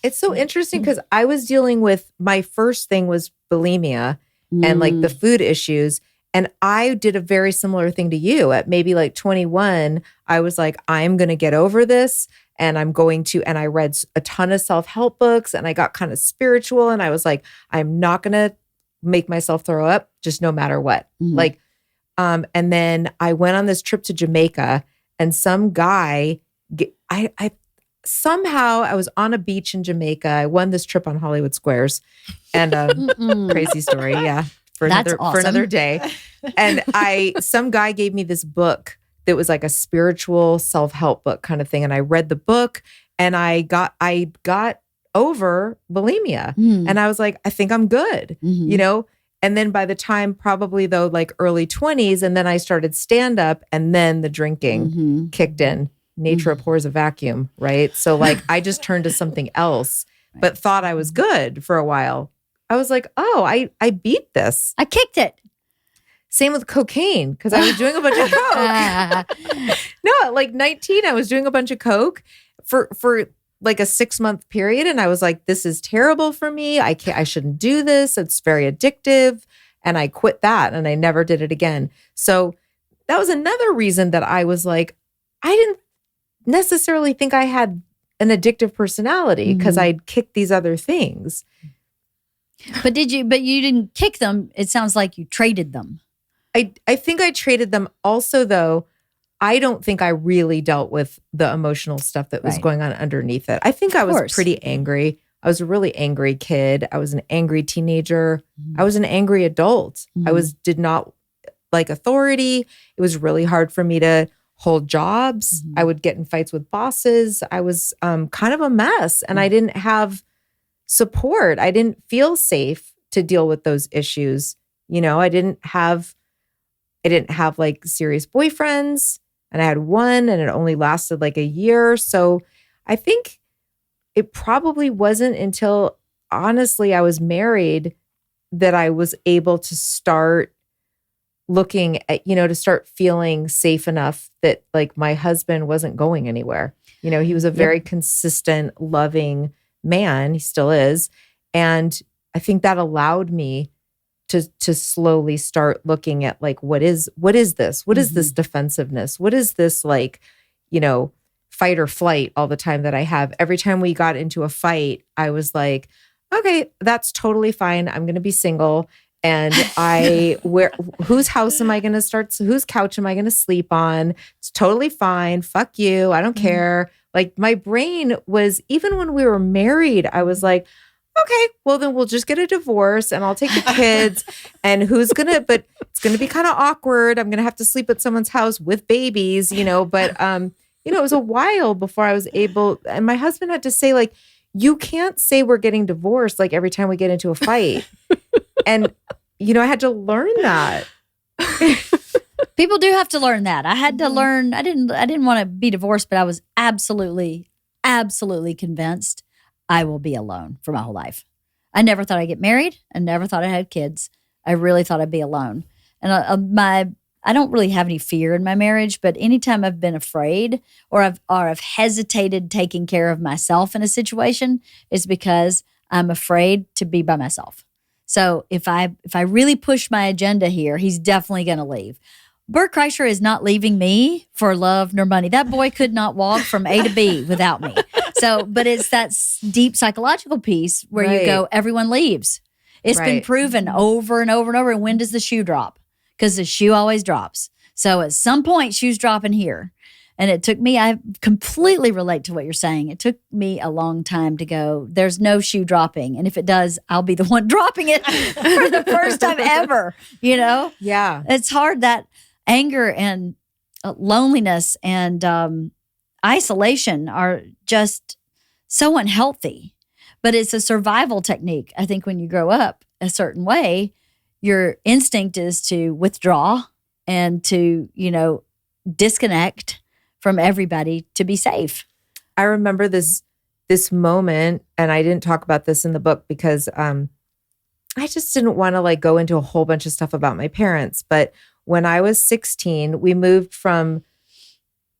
[SPEAKER 1] It's so interesting because I was dealing with, my first thing was bulimia and like the food issues. And I did a very similar thing to you. At maybe like 21, I was like, I'm going to get over this. And and I read a ton of self-help books and I got kind of spiritual. And I was like, I'm not going to make myself throw up just no matter what. And then I went on this trip to Jamaica, and some guy, somehow I was on a beach in Jamaica. I won this trip on Hollywood Squares, and crazy story. Yeah. For another day. And some guy gave me this book that was like a spiritual self-help book kind of thing. And I read the book and I got over bulimia. And I was like, I think I'm good, And then by the time probably though, like early 20s, and then I started stand up, and then the drinking kicked in. Nature abhors a vacuum, right? So like I just turned to something else, but thought I was good for a while. I was like, I beat this.
[SPEAKER 2] I kicked it.
[SPEAKER 1] Same with cocaine, because I was doing a bunch of coke. No, like 19, I was doing a bunch of coke for like a 6-month period. And I was like, this is terrible for me. I shouldn't do this. It's very addictive. And I quit that and I never did it again. So that was another reason that I was like, I didn't necessarily think I had an addictive personality because I'd kicked these other things.
[SPEAKER 2] But you didn't kick them. It sounds like you traded them.
[SPEAKER 1] I think I traded them. Also, though, I don't think I really dealt with the emotional stuff that was going on underneath it. I think I was pretty angry. I was a really angry kid. I was an angry teenager. I was an angry adult. I did not like authority. It was really hard for me to hold jobs. I would get in fights with bosses. I was kind of a mess, and I didn't have support. I didn't feel safe to deal with those issues. You know, I didn't have like serious boyfriends. And I had one, and it only lasted like a year. So I think it probably wasn't until, honestly, I was married that I was able to start looking at, to start feeling safe enough that like my husband wasn't going anywhere. You know, he was a very consistent, loving man. He still is. And I think that allowed me to slowly start looking at like, what is this? What is this defensiveness? What is this like, fight or flight all the time that I have? Every time we got into a fight, I was like, okay, that's totally fine. I'm going to be single. And whose house am I going to start? Whose couch am I going to sleep on? It's totally fine. Fuck you. I don't care. Like my brain was, even when we were married, I was like, okay, well then we'll just get a divorce and I'll take the kids and but it's going to be kind of awkward. I'm going to have to sleep at someone's house with babies, but, it was a while before I was able, and my husband had to say like, you can't say we're getting divorced like every time we get into a fight. And, I had to learn that.
[SPEAKER 2] People do have to learn that. I had to learn, I didn't want to be divorced, but I was absolutely, absolutely convinced I will be alone for my whole life. I never thought I'd get married. I never thought I had kids. I really thought I'd be alone. And I don't really have any fear in my marriage, but anytime I've been afraid or I've hesitated taking care of myself in a situation, it's because I'm afraid to be by myself. So if I really push my agenda here, he's definitely going to leave. Bert Kreischer is not leaving me for love nor money. That boy could not walk from A to B without me. So, but it's that deep psychological piece where you go, everyone leaves. It's been proven over and over and over. And when does the shoe drop? Because the shoe always drops. So at some point, shoes dropping here. And it took me, I completely relate to what you're saying. It took me a long time to go, there's no shoe dropping. And if it does, I'll be the one dropping it for the first time ever, Yeah. It's hard, that anger and loneliness and isolation are just so unhealthy. But it's a survival technique. I think when you grow up a certain way, your instinct is to withdraw and to, disconnect from everybody to be safe.
[SPEAKER 1] I remember this moment, and I didn't talk about this in the book because I just didn't want to like go into a whole bunch of stuff about my parents. But when I was 16, we moved from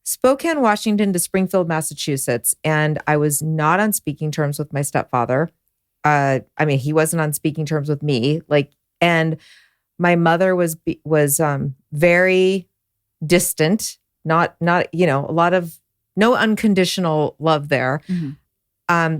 [SPEAKER 1] Spokane, Washington to Springfield, Massachusetts. And I was not on speaking terms with my stepfather. He wasn't on speaking terms with me. And my mother was very distant, not, a lot of no unconditional love there.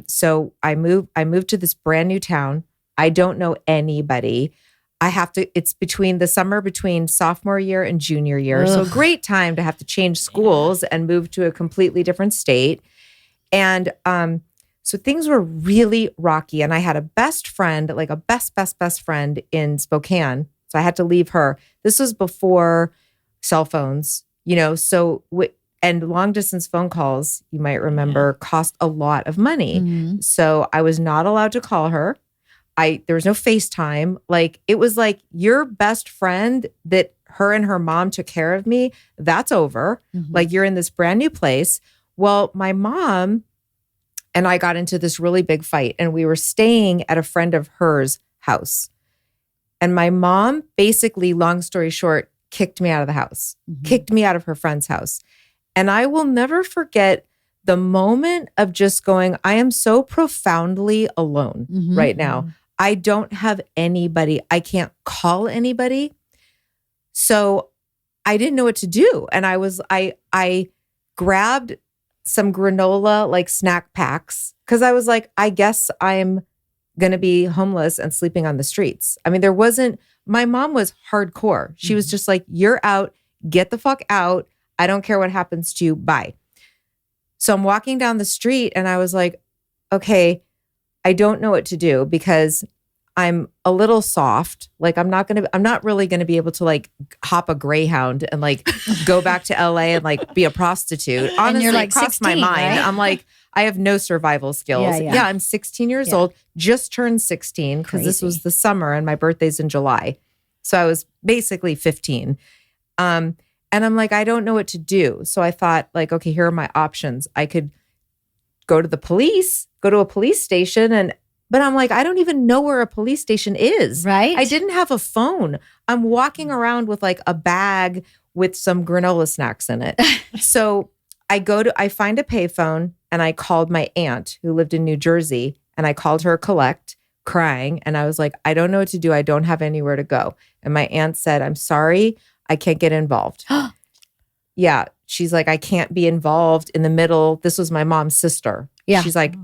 [SPEAKER 1] So I moved to this brand new town. I don't know anybody. It's between the summer between sophomore year and junior year. Ugh. So a great time to have to change schools and move to a completely different state. And so things were really rocky. And I had a best friend, like a best friend in Spokane. So I had to leave her. This was before cell phones, and long distance phone calls, you might remember, cost a lot of money. Mm-hmm. So I was not allowed to call her. There was no FaceTime. Like, it was like your best friend that her and her mom took care of me. That's over. Mm-hmm. Like, you're in this brand new place. Well, my mom and I got into this really big fight, and we were staying at a friend of hers house. And my mom basically, long story short, kicked me out of the house, kicked me out of her friend's house. And I will never forget the moment of just going, I am so profoundly alone right now. I don't have anybody. I can't call anybody. So I didn't know what to do. And I grabbed some granola, like snack packs, because I was like, I guess I'm going to be homeless and sleeping on the streets. I mean, my mom was hardcore. She was just like, you're out, get the fuck out. I don't care what happens to you. Bye. So I'm walking down the street and I was like, okay, I don't know what to do because I'm a little soft. Like I'm not really going to be able to like hop a Greyhound and like go back to LA and like be a prostitute. Honestly,
[SPEAKER 2] you're like
[SPEAKER 1] it crossed
[SPEAKER 2] 16,
[SPEAKER 1] my mind.
[SPEAKER 2] right?
[SPEAKER 1] I'm like, I have no survival skills.
[SPEAKER 2] Yeah.
[SPEAKER 1] I'm 16 years old, just turned 16 because this was the summer and my birthday's in July. So I was basically 15. And I'm like, I don't know what to do. So I thought like, okay, here are my options. I could go to a police station but I'm like, I don't even know where a police station is.
[SPEAKER 2] Right.
[SPEAKER 1] I didn't have a phone. I'm walking around with like a bag with some granola snacks in it. So I find a payphone and I called my aunt who lived in New Jersey and I called her collect crying. And I was like, I don't know what to do. I don't have anywhere to go. And my aunt said, I'm sorry, I can't get involved. Yeah. She's like, I can't be involved in the middle. This was my mom's sister.
[SPEAKER 2] Yeah.
[SPEAKER 1] She's like,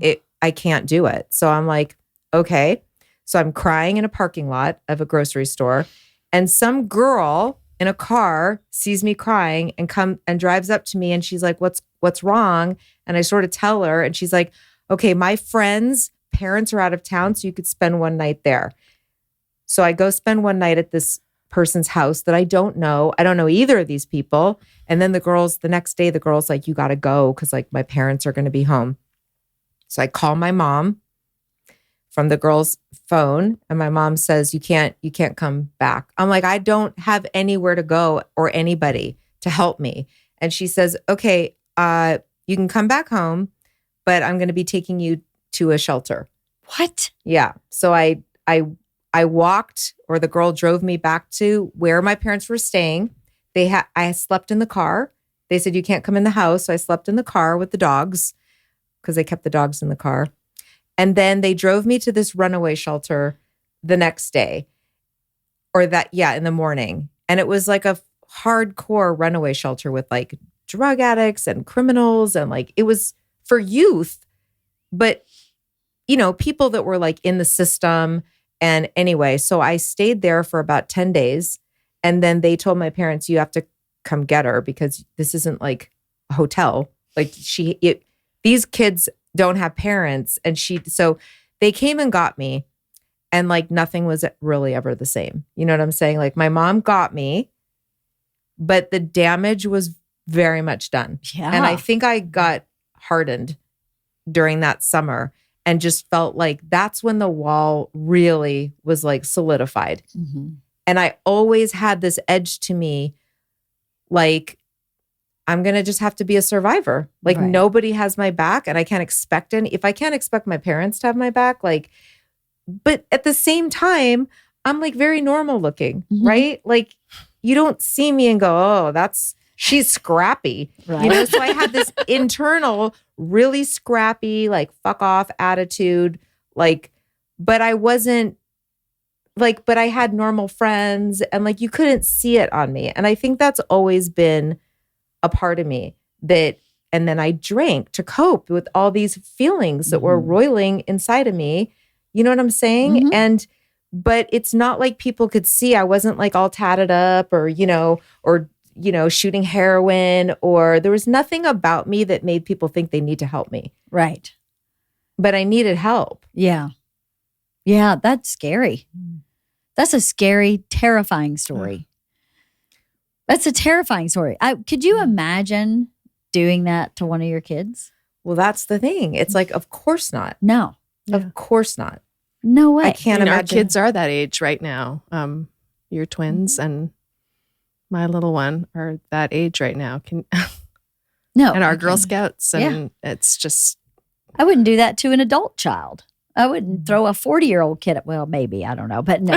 [SPEAKER 1] I can't do it. So I'm like, okay. So I'm crying in a parking lot of a grocery store. And some girl in a car sees me crying and drives up to me. And she's like, what's wrong? And I sort of tell her, and she's like, okay, my friend's parents are out of town, so you could spend one night there. So I go spend one night at this person's house that I don't know. I don't know either of these people. And then the next day, the girl's like, you got to go because like my parents are going to be home. So I call my mom from the girl's phone and my mom says, you can't come back. I'm like, I don't have anywhere to go or anybody to help me. And she says, okay, you can come back home, but I'm going to be taking you to a shelter.
[SPEAKER 2] What?
[SPEAKER 1] Yeah. So I walked, or the girl drove me back to where my parents were staying. I slept in the car. They said, you can't come in the house. So I slept in the car with the dogs because they kept the dogs in the car. And then they drove me to this runaway shelter the next day in the morning. And it was like a hardcore runaway shelter with like drug addicts and criminals. And like, it was for youth, but people that were like in the system. And anyway, so I stayed there for about 10 days. And then they told my parents, you have to come get her because this isn't like a hotel. Like these kids don't have parents. And so they came and got me and like nothing was really ever the same. You know what I'm saying? Like my mom got me, but the damage was very much done.
[SPEAKER 2] Yeah.
[SPEAKER 1] And I think I got hardened during that summer and just felt like that's when the wall really was like solidified.
[SPEAKER 2] Mm-hmm.
[SPEAKER 1] And I always had this edge to me, like, I'm going to just have to be a survivor. Like nobody has my back and I can't expect if I can't expect my parents to have my back, like, but at the same time, I'm like very normal looking, right? Like you don't see me and go, oh, she's scrappy. Right. So I had this internal, really scrappy, like fuck off attitude. Like, but I wasn't like, but I had normal friends and like, you couldn't see it on me. And I think that's always been a part of me and then I drank to cope with all these feelings that were roiling inside of me. You know what I'm saying? But it's not like people could see. I wasn't like all tatted up or shooting heroin, or there was nothing about me that made people think they need to help me.
[SPEAKER 2] Right.
[SPEAKER 1] But I needed help.
[SPEAKER 2] Yeah. Yeah, that's scary. That's a scary, terrifying story. That's a terrifying story. Could you imagine doing that to one of your kids?
[SPEAKER 1] Well, that's the thing. It's like, of course not.
[SPEAKER 2] No.
[SPEAKER 1] Of course not.
[SPEAKER 2] No way.
[SPEAKER 1] I can't imagine.
[SPEAKER 3] Our kids are that age right now. Your twins and my little one are that age right now.
[SPEAKER 2] No.
[SPEAKER 3] And our Girl Scouts. And it's just.
[SPEAKER 2] I wouldn't do that to an adult child. I wouldn't throw a 40-year-old kid. Well, maybe, I don't know, but no.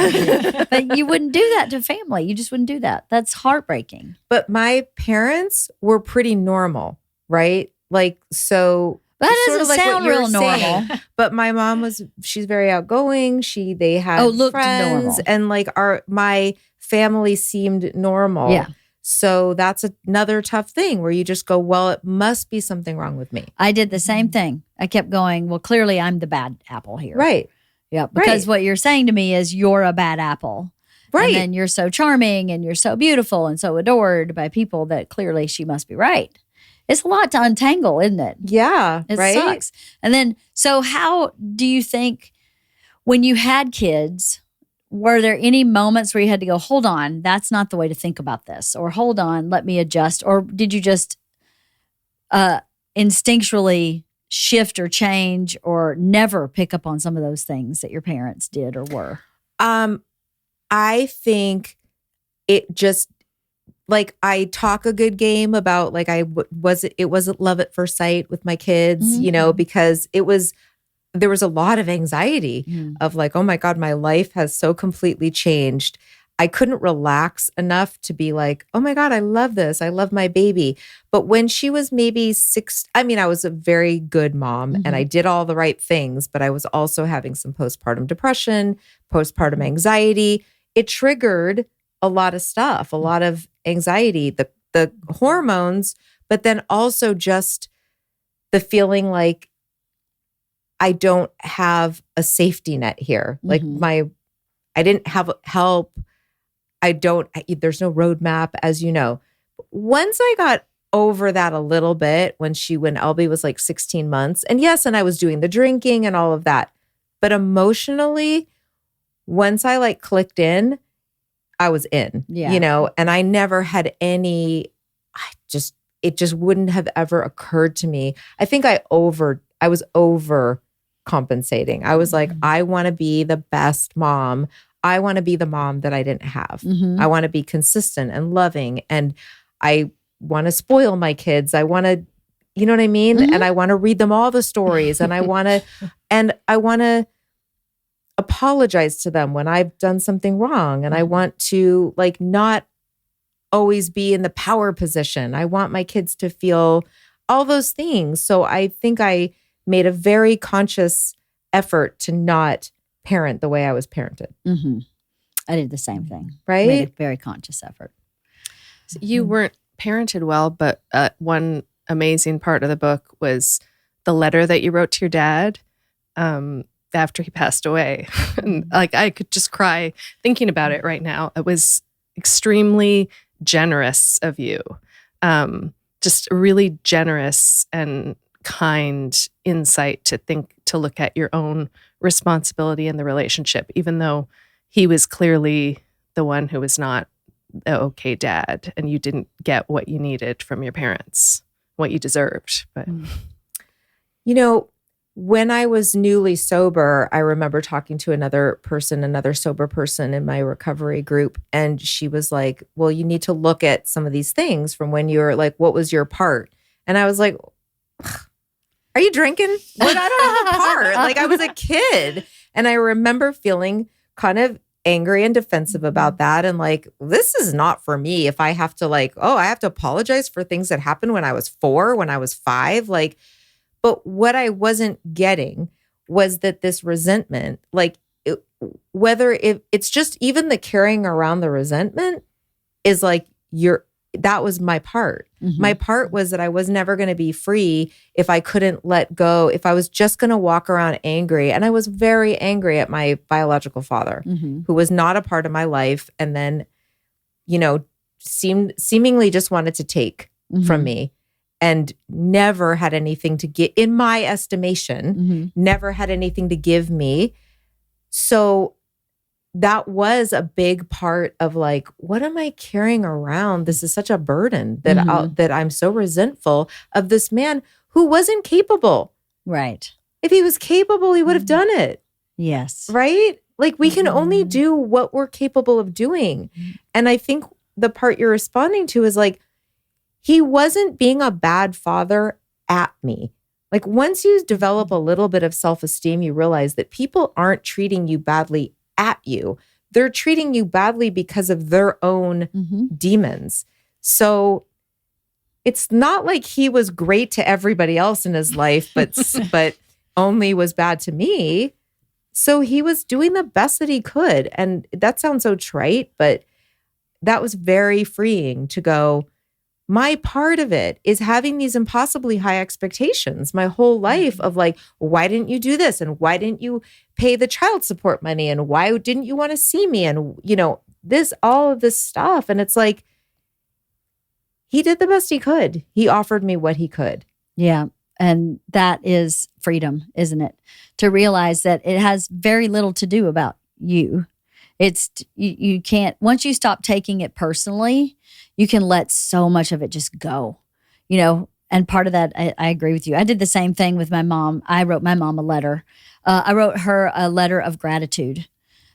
[SPEAKER 2] But you wouldn't do that to family. You just wouldn't do that. That's heartbreaking.
[SPEAKER 1] But my parents were pretty normal, right? Like, so
[SPEAKER 2] that doesn't sound real normal.
[SPEAKER 1] But my mom she's very outgoing. They had friends
[SPEAKER 2] normal.
[SPEAKER 1] and like my family seemed normal.
[SPEAKER 2] Yeah.
[SPEAKER 1] So that's another tough thing where you just go, well, it must be something wrong with me.
[SPEAKER 2] I did the same thing. I kept going, well, clearly I'm the bad apple here.
[SPEAKER 1] Right.
[SPEAKER 2] Yeah. Because what you're saying to me is you're a bad apple.
[SPEAKER 1] Right.
[SPEAKER 2] And then you're so charming and you're so beautiful and so adored by people that clearly she must be right. It's a lot to untangle, isn't it?
[SPEAKER 1] Yeah.
[SPEAKER 2] It sucks. And then, so how do you think when you had kids, were there any moments where you had to go, hold on, that's not the way to think about this? Or hold on, let me adjust? Or did you just instinctually shift or change or never pick up on some of those things that your parents did or were?
[SPEAKER 1] I think it just, like, I talk a good game about, like, it wasn't love at first sight with my kids, because there was a lot of anxiety of like, oh my God, my life has so completely changed. I couldn't relax enough to be like, oh my God, I love this. I love my baby. But when she was maybe 6, I was a very good mom and I did all the right things, but I was also having some postpartum depression, postpartum anxiety. It triggered a lot of stuff, a lot of anxiety, the hormones, but then also just the feeling like I don't have a safety net here. Like I didn't have help. There's no roadmap, as you know. Once I got over that a little bit, when Elby was like 16 months, and I was doing the drinking and all of that. But emotionally, once I like clicked in, I was in, and I never had it just wouldn't have ever occurred to me. I think I was overcompensating. I was like, I want to be the best mom. I want to be the mom that I didn't have. I want to be consistent and loving. And I want to spoil my kids. I want to, you know what I mean? And I want to read them all the stories. And I want to apologize to them when I've done something wrong. And I want to like not always be in the power position. I want my kids to feel all those things. So I think I made a very conscious effort to not parent the way I was parented.
[SPEAKER 2] I did the same thing.
[SPEAKER 1] Right?
[SPEAKER 2] Made a very conscious effort.
[SPEAKER 3] So you weren't parented well, but one amazing part of the book was the letter that you wrote to your dad after he passed away. And like I could just cry thinking about it right now. It was extremely generous of you. Just really generous and kind insight to look at your own responsibility in the relationship, even though he was clearly the one who was not the okay dad and you didn't get what you needed from your parents, what you deserved. But
[SPEAKER 1] when I was newly sober, I remember talking to another sober person in my recovery group. And she was like, well, you need to look at some of these things from when you were like, what was your part? And I was like, are you drinking? Like, I don't have a part. Like, I was a kid. And I remember feeling kind of angry and defensive about that. And like, this is not for me. If I have to I have to apologize for things that happened when I was 4, when I was 5, like, but what I wasn't getting was that this resentment, it's just even the carrying around the resentment is like, that was my part. My part was that I was never going to be free if I couldn't let go, if I was just going to walk around angry. And I was very angry at my biological father, who was not a part of my life. And then, seemingly just wanted to take from me and never had anything to get, in my estimation, never had anything to give me. So that was a big part of like, what am I carrying around? This is such a burden that I'm so resentful of this man who wasn't capable.
[SPEAKER 2] Right.
[SPEAKER 1] If he was capable, he would have done it.
[SPEAKER 2] Yes.
[SPEAKER 1] Right? Like we can only do what we're capable of doing. And I think the part you're responding to is like, he wasn't being a bad father at me. Like once you develop a little bit of self-esteem, you realize that people aren't treating you badly at you. They're treating you badly because of their own demons. So it's not like he was great to everybody else in his life, but only was bad to me. So he was doing the best that he could. And that sounds so trite, but that was very freeing to go, my part of it is having these impossibly high expectations my whole life of like, why didn't you do this? And why didn't you pay the child support money? And why didn't you want to see me? And, all of this stuff. And it's like, he did the best he could. He offered me what he could.
[SPEAKER 2] Yeah. And that is freedom, isn't it? To realize that it has very little to do about you. It's you can't, once you stop taking it personally, you can let so much of it just go, and part of that, I agree with you. I did the same thing with my mom. I wrote my mom a letter. I wrote her a letter of gratitude.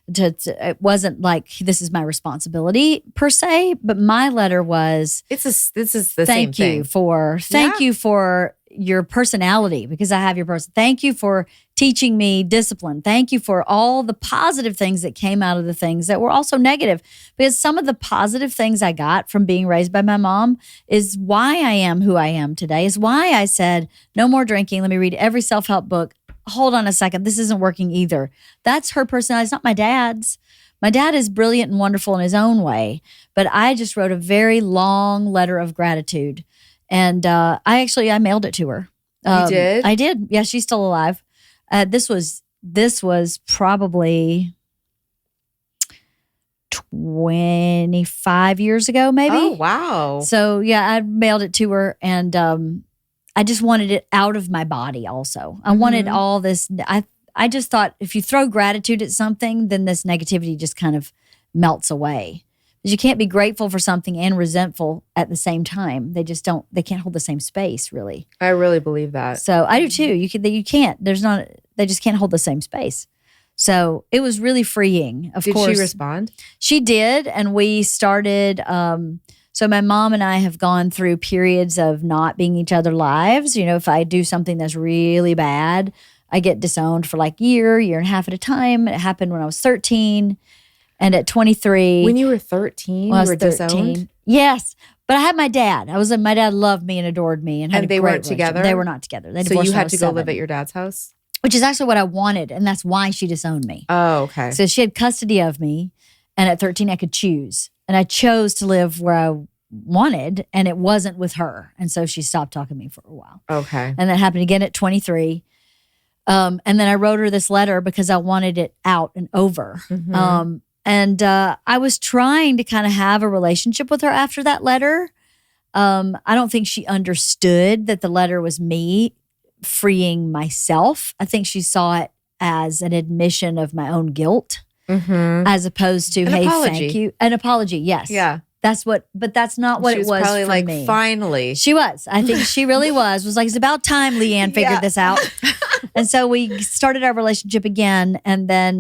[SPEAKER 2] It wasn't like, this is my responsibility per se, but my letter was,
[SPEAKER 1] this is the same thing.
[SPEAKER 2] Thank you for your personality, because I have your person. Thank you for teaching me discipline. Thank you for all the positive things that came out of the things that were also negative, because some of the positive things I got from being raised by my mom is why I am who I am today, is why I said, no more drinking. Let me read every self-help book. Hold on a second. This isn't working either. That's her personality. It's not my dad's. My dad is brilliant and wonderful in his own way, but I just wrote a very long letter of gratitude. And I mailed it to her.
[SPEAKER 1] You did?
[SPEAKER 2] I did. Yeah, she's still alive. This was probably 25 years ago, maybe.
[SPEAKER 1] Oh, wow.
[SPEAKER 2] So yeah, I mailed it to her, and I just wanted it out of my body also. I wanted all this. I just thought if you throw gratitude at something, then this negativity just kind of melts away. Because you can't be grateful for something and resentful at the same time. They can't hold the same space, really.
[SPEAKER 1] I really believe that.
[SPEAKER 2] So I do too. You can't. They just can't hold the same space. So it was really freeing, of course.
[SPEAKER 1] Did she respond?
[SPEAKER 2] She did. And we started, so my mom and I have gone through periods of not being each other's lives. If I do something that's really bad, I get disowned for like year and a half at a time. It happened when I was 13. And at 23.
[SPEAKER 1] When you were 13, you were disowned?
[SPEAKER 2] Yes. But I had my dad. My dad loved me and adored me. And
[SPEAKER 1] they weren't together?
[SPEAKER 2] They were not together. They
[SPEAKER 1] so you had to go
[SPEAKER 2] 7.
[SPEAKER 1] live at your dad's house?
[SPEAKER 2] Which is actually what I wanted. And that's why she disowned me.
[SPEAKER 1] Oh, okay.
[SPEAKER 2] So she had custody of me. And at 13, I could choose. And I chose to live where I wanted. And it wasn't with her. And so she stopped talking to me for a while.
[SPEAKER 1] Okay.
[SPEAKER 2] And that happened again at 23. And then I wrote her this letter because I wanted it out and over. And I was trying to kind of have a relationship with her after that letter. I don't think she understood that the letter was me freeing myself. I think she saw it as an admission of my own guilt, as opposed to, thank you. An apology, yes.
[SPEAKER 1] Yeah.
[SPEAKER 2] But that's not what it was
[SPEAKER 1] probably
[SPEAKER 2] for
[SPEAKER 1] like,
[SPEAKER 2] me.
[SPEAKER 1] Finally.
[SPEAKER 2] She was. I think she really was like, it's about time LeeAnn figured this out. And so we started our relationship again, and then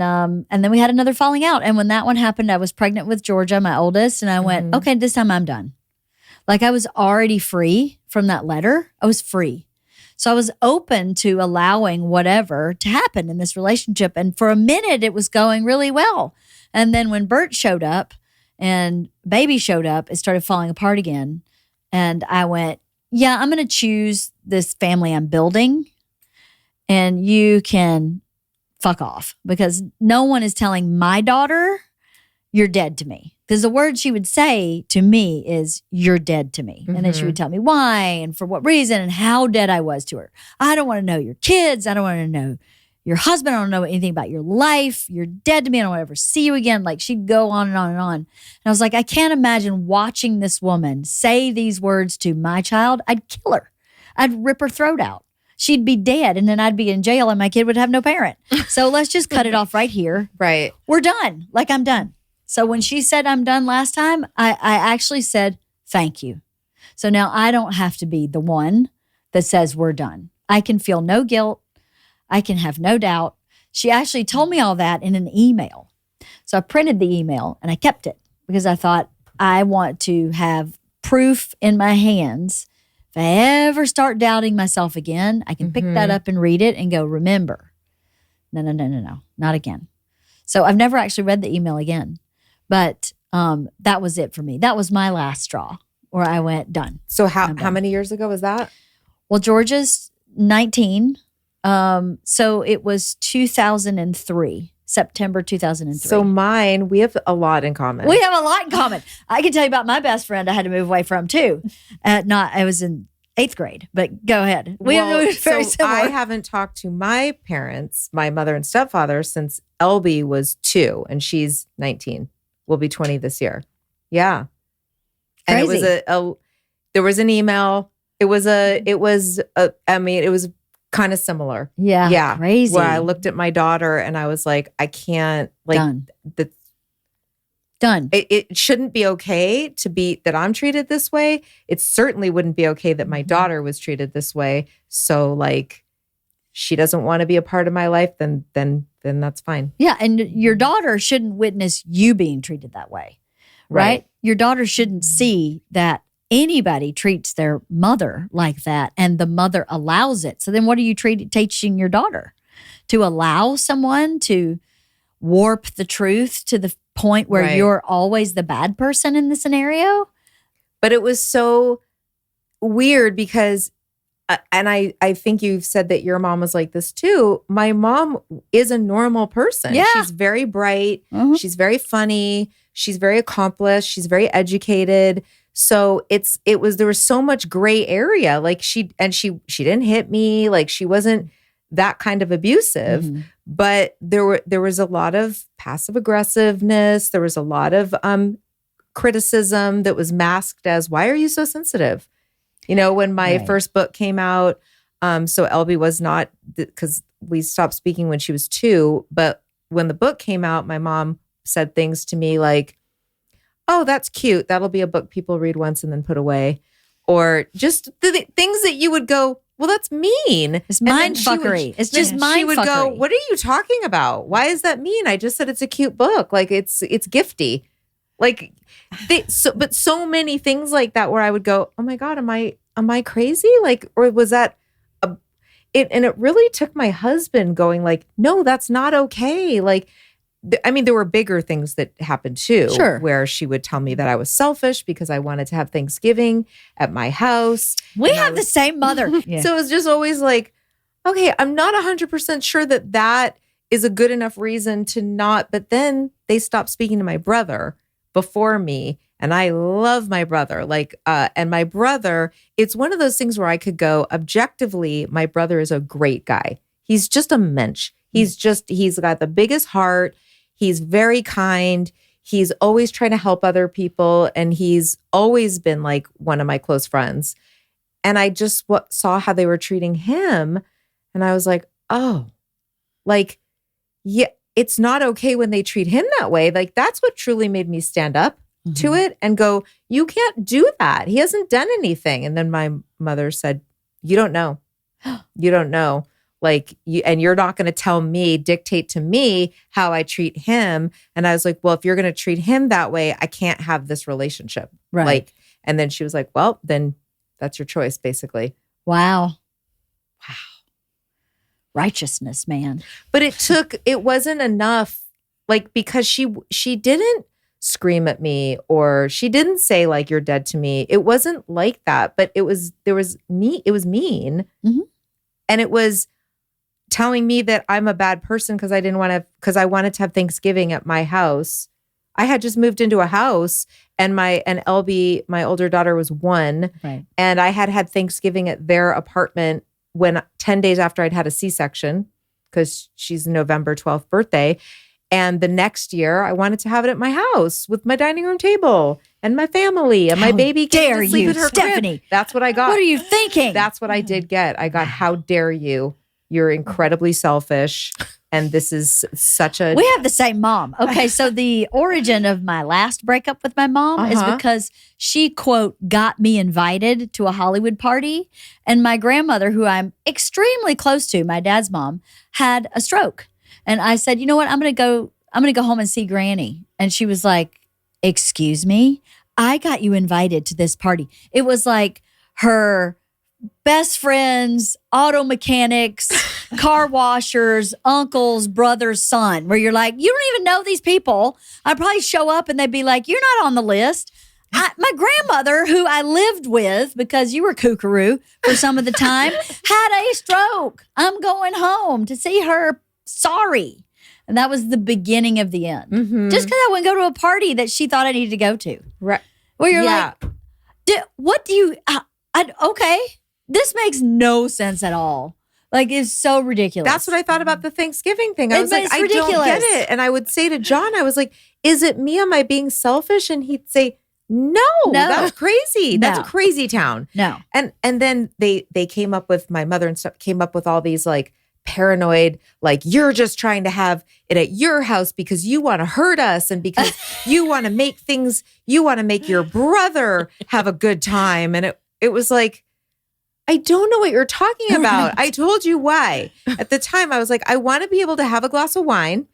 [SPEAKER 2] we had another falling out. And when that one happened, I was pregnant with Georgia, my oldest, and I went, okay, this time I'm done. Like I was already free from that letter. I was free. So I was open to allowing whatever to happen in this relationship. And for a minute, it was going really well. And then when Bert showed up and baby showed up, it started falling apart again. And I went, yeah, I'm going to choose this family I'm building. And you can fuck off, because no one is telling my daughter, you're dead to me. Because the word she would say to me is, you're dead to me. And then she would tell me why and for what reason and how dead I was to her. I don't want to know your kids. I don't want to know your husband. I don't know anything about your life. You're dead to me. I don't want to ever see you again. Like she'd go on and on and on. And I was like, I can't imagine watching this woman say these words to my child. I'd kill her. I'd rip her throat out. She'd be dead, and then I'd be in jail, and my kid would have no parent. So let's just cut it off right here.
[SPEAKER 1] Right.
[SPEAKER 2] We're done. Like I'm done. So when she said I'm done last time, I actually said, thank you. So now I don't have to be the one that says we're done. I can feel no guilt. I can have no doubt. She actually told me all that in an email. So I printed the email, and I kept it because I thought I want to have proof in my hands. If I ever start doubting myself again, I can pick that up and read it and go, remember, no, not again. So I've never actually read the email again, but that was it for me. That was my last straw where I went, done.
[SPEAKER 1] So how many years ago was that?
[SPEAKER 2] Well, Georgia's 19. So it was 2003. September 2003.
[SPEAKER 1] So mine, we have a lot in common.
[SPEAKER 2] We have a lot in common. I can tell you about my best friend I had to move away from too. I was in 8th grade, but go ahead. We have very similar.
[SPEAKER 1] I haven't talked to my parents, my mother and stepfather, since Elby was 2 and she's 19. Will be 20 this year. Yeah. And
[SPEAKER 2] Crazy.
[SPEAKER 1] it was there was an email. It was kind of similar.
[SPEAKER 2] Yeah.
[SPEAKER 1] Yeah.
[SPEAKER 2] Crazy.
[SPEAKER 1] Where I looked at my daughter and I was like, I can't, like,
[SPEAKER 2] Done.
[SPEAKER 1] It shouldn't be okay that I'm treated this way. It certainly wouldn't be okay that my daughter was treated this way. So, like, she doesn't want to be a part of my life, then that's fine.
[SPEAKER 2] Yeah. And your daughter shouldn't witness you being treated that way. Right? Your daughter shouldn't see that anybody treats their mother like that and the mother allows it. So then what are you teaching your daughter? To allow someone to warp the truth to the point where you're always the bad person in the scenario?
[SPEAKER 1] But it was so weird because, and I think you've said that your mom was like this too. My mom is a normal person.
[SPEAKER 2] Yeah.
[SPEAKER 1] She's very bright. She's very funny. She's very accomplished. She's very educated. So there was so much gray area. Like she didn't hit me. Like she wasn't that kind of abusive, but there was a lot of passive aggressiveness. There was a lot of criticism that was masked as, why are you so sensitive? You know, when my first book came out, so Elby was not, because we stopped speaking when she was 2, but when the book came out, my mom said things to me like, oh, that's cute. That'll be a book people read once and then put away. Or just the things that you would go, well, that's mean.
[SPEAKER 2] It's mind fuckery. It's just mind fuckery. She would go,
[SPEAKER 1] what are you talking about? Why is that mean? I just said it's a cute book. Like it's gifty. Like but so many things like that where I would go, oh my God, am I crazy? Like, or was that and it really took my husband going like, no, that's not okay. Like, I mean, there were bigger things that happened too, where she would tell me that I was selfish because I wanted to have Thanksgiving at my house.
[SPEAKER 2] We have the same mother.
[SPEAKER 1] Yeah. So it was just always like, okay, I'm not 100% sure that is a good enough reason to not, but then they stopped speaking to my brother before me. And I love my brother. Like, and my brother, it's one of those things where I could go, objectively, my brother is a great guy. He's just a mensch. He's got the biggest heart. He's very kind. He's always trying to help other people. And he's always been like one of my close friends. And I just saw how they were treating him. And I was like, oh, like, yeah, it's not okay when they treat him that way. Like, that's what truly made me stand up to it and go, you can't do that. He hasn't done anything. And then my mother said, you don't know. You don't know. Like, you're not going to dictate to me how I treat him. And I was like, well, if you're going to treat him that way, I can't have this relationship.
[SPEAKER 2] Right.
[SPEAKER 1] Like, and then she was like, well, then that's your choice, basically.
[SPEAKER 2] Wow. Righteousness, man.
[SPEAKER 1] But it wasn't enough, like, because she didn't scream at me or she didn't say like, you're dead to me. It wasn't like that, but it was mean. And it was telling me that I'm a bad person because I wanted to have Thanksgiving at my house. I had just moved into a house and Elby, my older daughter, was 1.
[SPEAKER 2] Right.
[SPEAKER 1] And I had Thanksgiving at their apartment 10 days after I'd had a C-section because she's November 12th birthday. And the next year I wanted to have it at my house with my dining room table and my family and my baby getting to sleep in her
[SPEAKER 2] Stephanie.
[SPEAKER 1] crib. That's what I got.
[SPEAKER 2] What are you thinking?
[SPEAKER 1] That's what I did get. I got, how dare you? You're incredibly selfish. And this is such a...
[SPEAKER 2] We have the same mom. Okay, so the origin of my last breakup with my mom is because she, quote, got me invited to a Hollywood party. And my grandmother, who I'm extremely close to, my dad's mom, had a stroke. And I said, you know what? I'm going to go home and see Granny. And she was like, excuse me? I got you invited to this party. It was like her best friends, auto mechanics, car washers, uncles, brother's son, where you're like, you don't even know these people. I'd probably show up and they'd be like, you're not on the list. My grandmother, who I lived with because you were kookaroo for some of the time, had a stroke. I'm going home to see her. Sorry. And that was the beginning of the end. Mm-hmm. Just because I wouldn't go to a party that she thought I needed to go to.
[SPEAKER 1] Right.
[SPEAKER 2] Where you're like, what do you, okay, this makes no sense at all. Like, it's so ridiculous.
[SPEAKER 1] That's what I thought about the Thanksgiving thing. I was like, I don't get it. And I would say to John, I was like, is it me? Am I being selfish? And he'd say, no, that's crazy. That's a crazy town.
[SPEAKER 2] No.
[SPEAKER 1] And then they came up with, my mother and stuff came up with all these like paranoid, like, you're just trying to have it at your house because you want to hurt us and because you want to make things, you want to make your brother have a good time. And it was like, I don't know what you're talking about. Right. I told you why. At the time, I was like, I want to be able to have a glass of wine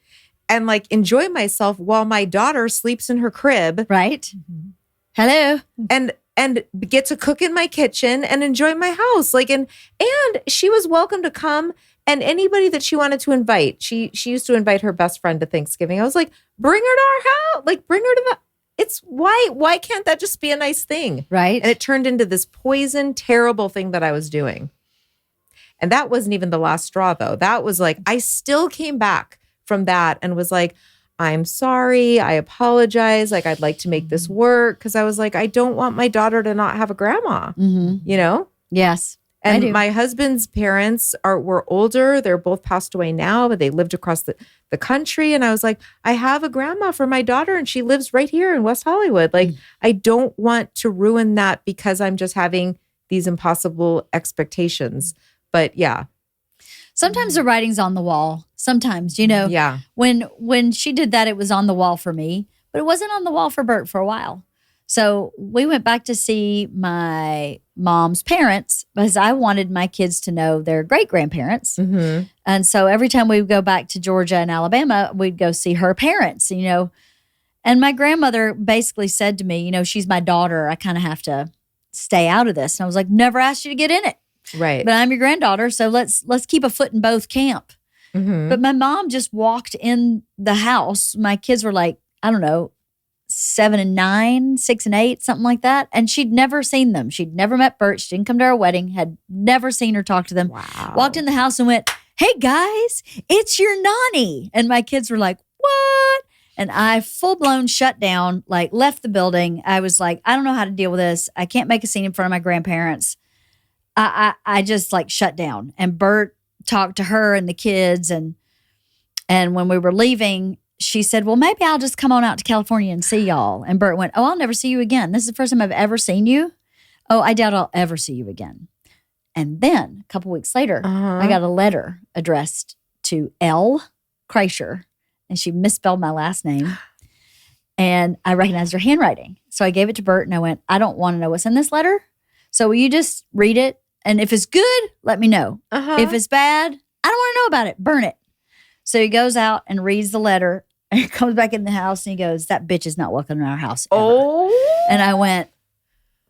[SPEAKER 1] and like enjoy myself while my daughter sleeps in her crib.
[SPEAKER 2] Right. Mm-hmm. Hello.
[SPEAKER 1] And get to cook in my kitchen and enjoy my house. Like, and she was welcome to come, and anybody that she wanted to invite. She used to invite her best friend to Thanksgiving. I was like, bring her to our house. Like, bring her to the, it's why can't that just be a nice thing?
[SPEAKER 2] Right.
[SPEAKER 1] And it turned into this poison, terrible thing that I was doing. And that wasn't even the last straw though. That was like, I still came back from that and was like, I'm sorry. I apologize. Like, I'd like to make this work. Cause I was like, I don't want my daughter to not have a grandma, you know?
[SPEAKER 2] Yes.
[SPEAKER 1] And my husband's parents were older. They're both passed away now, but they lived across the country. And I was like, I have a grandma for my daughter and she lives right here in West Hollywood. Like, I don't want to ruin that because I'm just having these impossible expectations. But yeah.
[SPEAKER 2] Sometimes the writing's on the wall. Sometimes, you know.
[SPEAKER 1] Yeah.
[SPEAKER 2] When she did that, it was on the wall for me, but it wasn't on the wall for Bert for a while. So we went back to see my mom's parents because I wanted my kids to know their great-grandparents. Mm-hmm. And so every time we would go back to Georgia and Alabama, we'd go see her parents, you know. And my grandmother basically said to me, you know, she's my daughter. I kind of have to stay out of this. And I was like, never asked you to get in it.
[SPEAKER 1] Right.
[SPEAKER 2] But I'm your granddaughter, so let's keep a foot in both camp. Mm-hmm. But my mom just walked in the house. My kids were like, I don't know, 7 and 9, 6 and 8, something like that. And she'd never seen them. She'd never met Bert. She didn't come to our wedding, had never seen her talk to them.
[SPEAKER 1] Wow.
[SPEAKER 2] Walked in the house and went, hey guys, it's your nanny. And my kids were like, what? And I full blown shut down, like left the building. I was like, I don't know how to deal with this. I can't make a scene in front of my grandparents. I just like shut down. And Bert talked to her and the kids. And when we were leaving, she said, well, maybe I'll just come on out to California and see y'all. And Bert went, oh, I'll never see you again. This is the first time I've ever seen you. Oh, I doubt I'll ever see you again. And then a couple weeks later, I got a letter addressed to L. Kreischer, and she misspelled my last name. And I recognized her handwriting. So I gave it to Bert and I went, I don't want to know what's in this letter. So will you just read it? And if it's good, let me know. If it's bad, I don't want to know about it. Burn it. So he goes out and reads the letter and he comes back in the house and he goes, that bitch is not welcome in our house ever. Oh. And I went,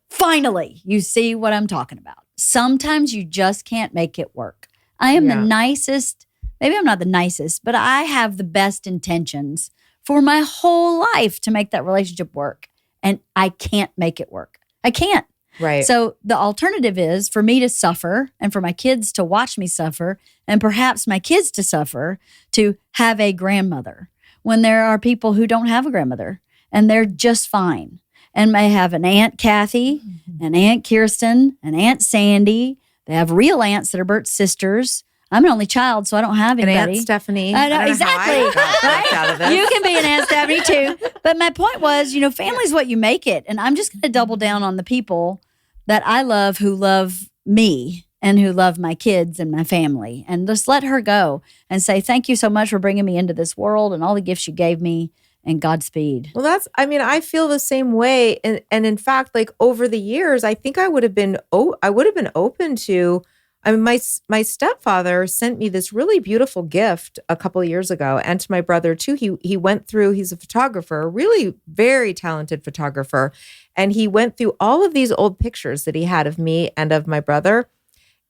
[SPEAKER 2] finally, you see what I'm talking about. Sometimes you just can't make it work. I am the nicest, maybe I'm not the nicest, but I have the best intentions for my whole life to make that relationship work. And I can't make it work. I can't.
[SPEAKER 1] Right.
[SPEAKER 2] So the alternative is for me to suffer and for my kids to watch me suffer and perhaps my kids to suffer to have a grandmother when there are people who don't have a grandmother and they're just fine and may have an Aunt Cathy, an Aunt Kirsten, an Aunt Sandy. They have real aunts that are Bert's sisters. I'm an only child, so I don't have anybody.
[SPEAKER 1] An Aunt Stefanie.
[SPEAKER 2] I know, exactly. Right? You can be an Aunt Stefanie too. But my point was, you know, family's what you make it. And I'm just going to double down on the people that I love who love me and who love my kids and my family. And just let her go and say, thank you so much for bringing me into this world and all the gifts you gave me, and Godspeed.
[SPEAKER 1] Well, I feel the same way. And in fact, like over the years, I think I would have been open to, I mean, my stepfather sent me this really beautiful gift a couple of years ago, and to my brother too. He went through. He's a photographer, a really very talented photographer, and he went through all of these old pictures that he had of me and of my brother,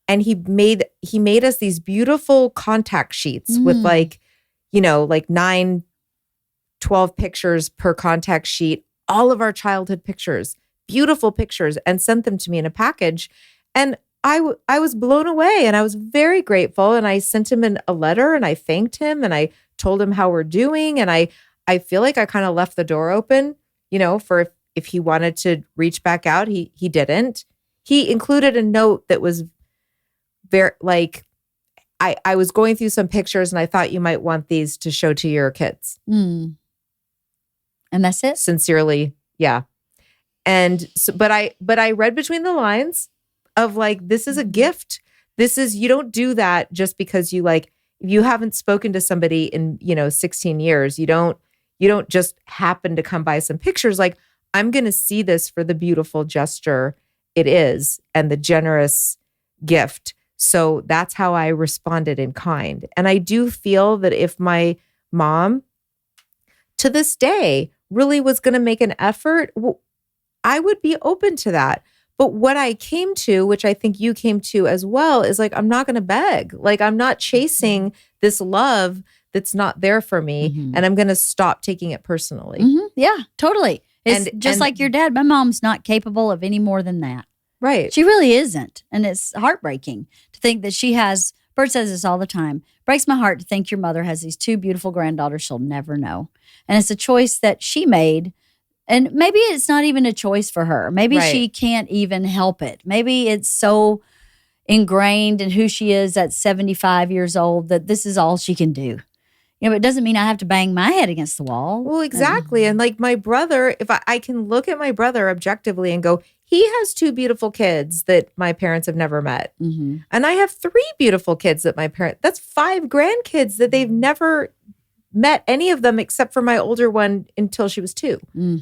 [SPEAKER 1] and he made us these beautiful contact sheets with like 9, 12 pictures per contact sheet, all of our childhood pictures, beautiful pictures, and sent them to me in a package, and I was blown away, and I was very grateful, and I sent him a letter, and I thanked him, and I told him how we're doing, and I feel like I kind of left the door open, for if he wanted to reach back out. He didn't. He included a note that was very like, I was going through some pictures, and I thought you might want these to show to your kids.
[SPEAKER 2] And that's it?
[SPEAKER 1] Sincerely, yeah. And so, but I read between the lines of like, this is a gift. You don't do that just because you haven't spoken to somebody in, 16 years. You don't just happen to come by some pictures. Like, I'm going to see this for the beautiful gesture it is and the generous gift. So that's how I responded in kind. And I do feel that if my mom to this day really was going to make an effort, I would be open to that. But what I came to, which I think you came to as well, is like, I'm not going to beg. Like, I'm not chasing this love that's not there for me. And I'm going to stop taking it personally.
[SPEAKER 2] Yeah, totally. It's just like your dad. My mom's not capable of any more than that.
[SPEAKER 1] Right.
[SPEAKER 2] She really isn't. And it's heartbreaking to think that she has, Bert says this all the time, breaks my heart to think your mother has these 2 beautiful granddaughters she'll never know. And it's a choice that she made. And maybe it's not even a choice for her. Maybe she can't even help it. Maybe it's so ingrained in who she is at 75 years old that this is all she can do. It doesn't mean I have to bang my head against the wall.
[SPEAKER 1] Well, exactly. And like my brother, if I can look at my brother objectively and go, he has 2 beautiful kids that my parents have never met. And I have 3 beautiful kids that that's 5 grandkids that they've never met any of them except for my older one until she was 2.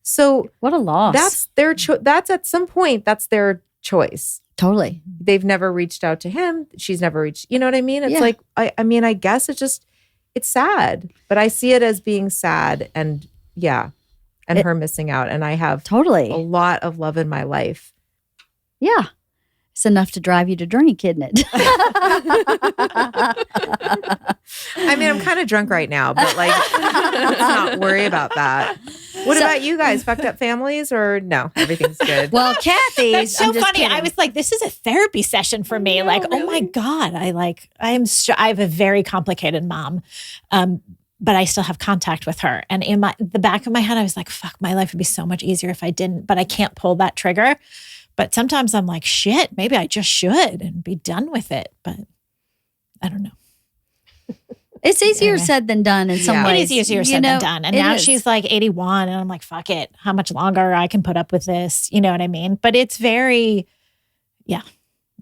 [SPEAKER 1] So
[SPEAKER 2] what a loss.
[SPEAKER 1] That's their that's at some point, that's their choice.
[SPEAKER 2] Totally.
[SPEAKER 1] They've never reached out to him. She's never reached, you know what I mean? It's like, I mean, I guess it's sad, but I see it as being sad and her missing out. And I have a lot of love in my life.
[SPEAKER 2] Yeah. It's enough to drive you to drink, isn't it?
[SPEAKER 1] I mean, I'm kind of drunk right now, but like, let's not worry about that. What about you guys? Fucked up families or no? Everything's good.
[SPEAKER 2] Well, Cathy,
[SPEAKER 4] that's so funny. Kidding. I was like, this is a therapy session for me. Like, really? Oh my God, I have a very complicated mom, but I still have contact with her. And in the back of my head, I was like, fuck, my life would be so much easier if I didn't. But I can't pull that trigger. But sometimes I'm like, shit, maybe I just should and be done with it. But I don't know.
[SPEAKER 2] It's easier said than done in some ways.
[SPEAKER 4] It is easier said than done. And now she's like 81 and I'm like, fuck it. How much longer I can put up with this? You know what I mean? But it's very,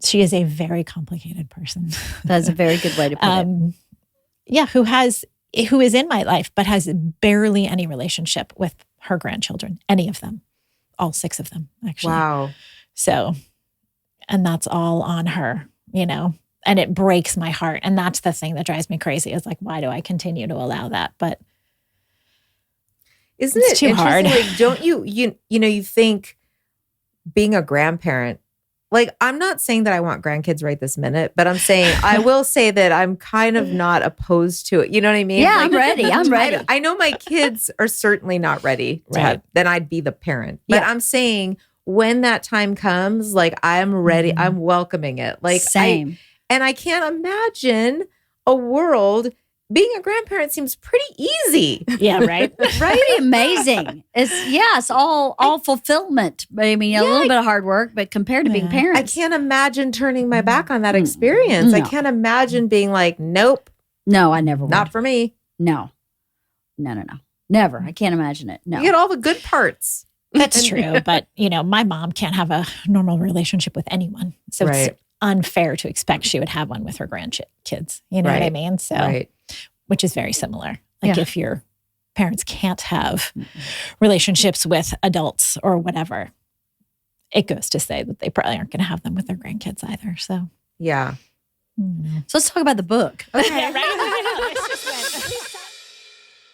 [SPEAKER 4] she is a very complicated person.
[SPEAKER 2] That's a very good way to put it.
[SPEAKER 4] Yeah, who is in my life, but has barely any relationship with her grandchildren, any of them. All 6 of them, actually.
[SPEAKER 1] Wow.
[SPEAKER 4] So, and that's all on her, and it breaks my heart. And that's the thing that drives me crazy is like, why do I continue to allow that? But
[SPEAKER 1] isn't it too hard? Like, don't you think being a grandparent, like, I'm not saying that I want grandkids right this minute, but I'm saying, I will say that I'm kind of not opposed to it. You know what I mean?
[SPEAKER 2] Yeah,
[SPEAKER 1] like,
[SPEAKER 2] I'm ready.
[SPEAKER 1] I know my kids are certainly not ready to have, then I'd be the parent. But I'm saying when that time comes, like, I'm ready. I'm welcoming it. Like,
[SPEAKER 2] same.
[SPEAKER 1] And I can't imagine a world. Being a grandparent seems pretty easy.
[SPEAKER 4] Yeah, right.
[SPEAKER 2] Right? Pretty amazing. It's all fulfillment. I mean, a little bit of hard work, but compared to being parents.
[SPEAKER 1] I can't imagine turning my back on that experience. No. I can't imagine being like, nope.
[SPEAKER 2] No, I never would.
[SPEAKER 1] Not for me.
[SPEAKER 2] No. Never. I can't imagine it. No.
[SPEAKER 1] You get all the good parts.
[SPEAKER 4] That's true. But, my mom can't have a normal relationship with anyone. So it's unfair to expect she would have one with her grandkids. You know what I mean? So, which is very similar. Like if your parents can't have relationships with adults or whatever, it goes to say that they probably aren't going to have them with their grandkids either. So
[SPEAKER 1] Yeah.
[SPEAKER 2] So let's talk about the book.
[SPEAKER 4] Okay, right?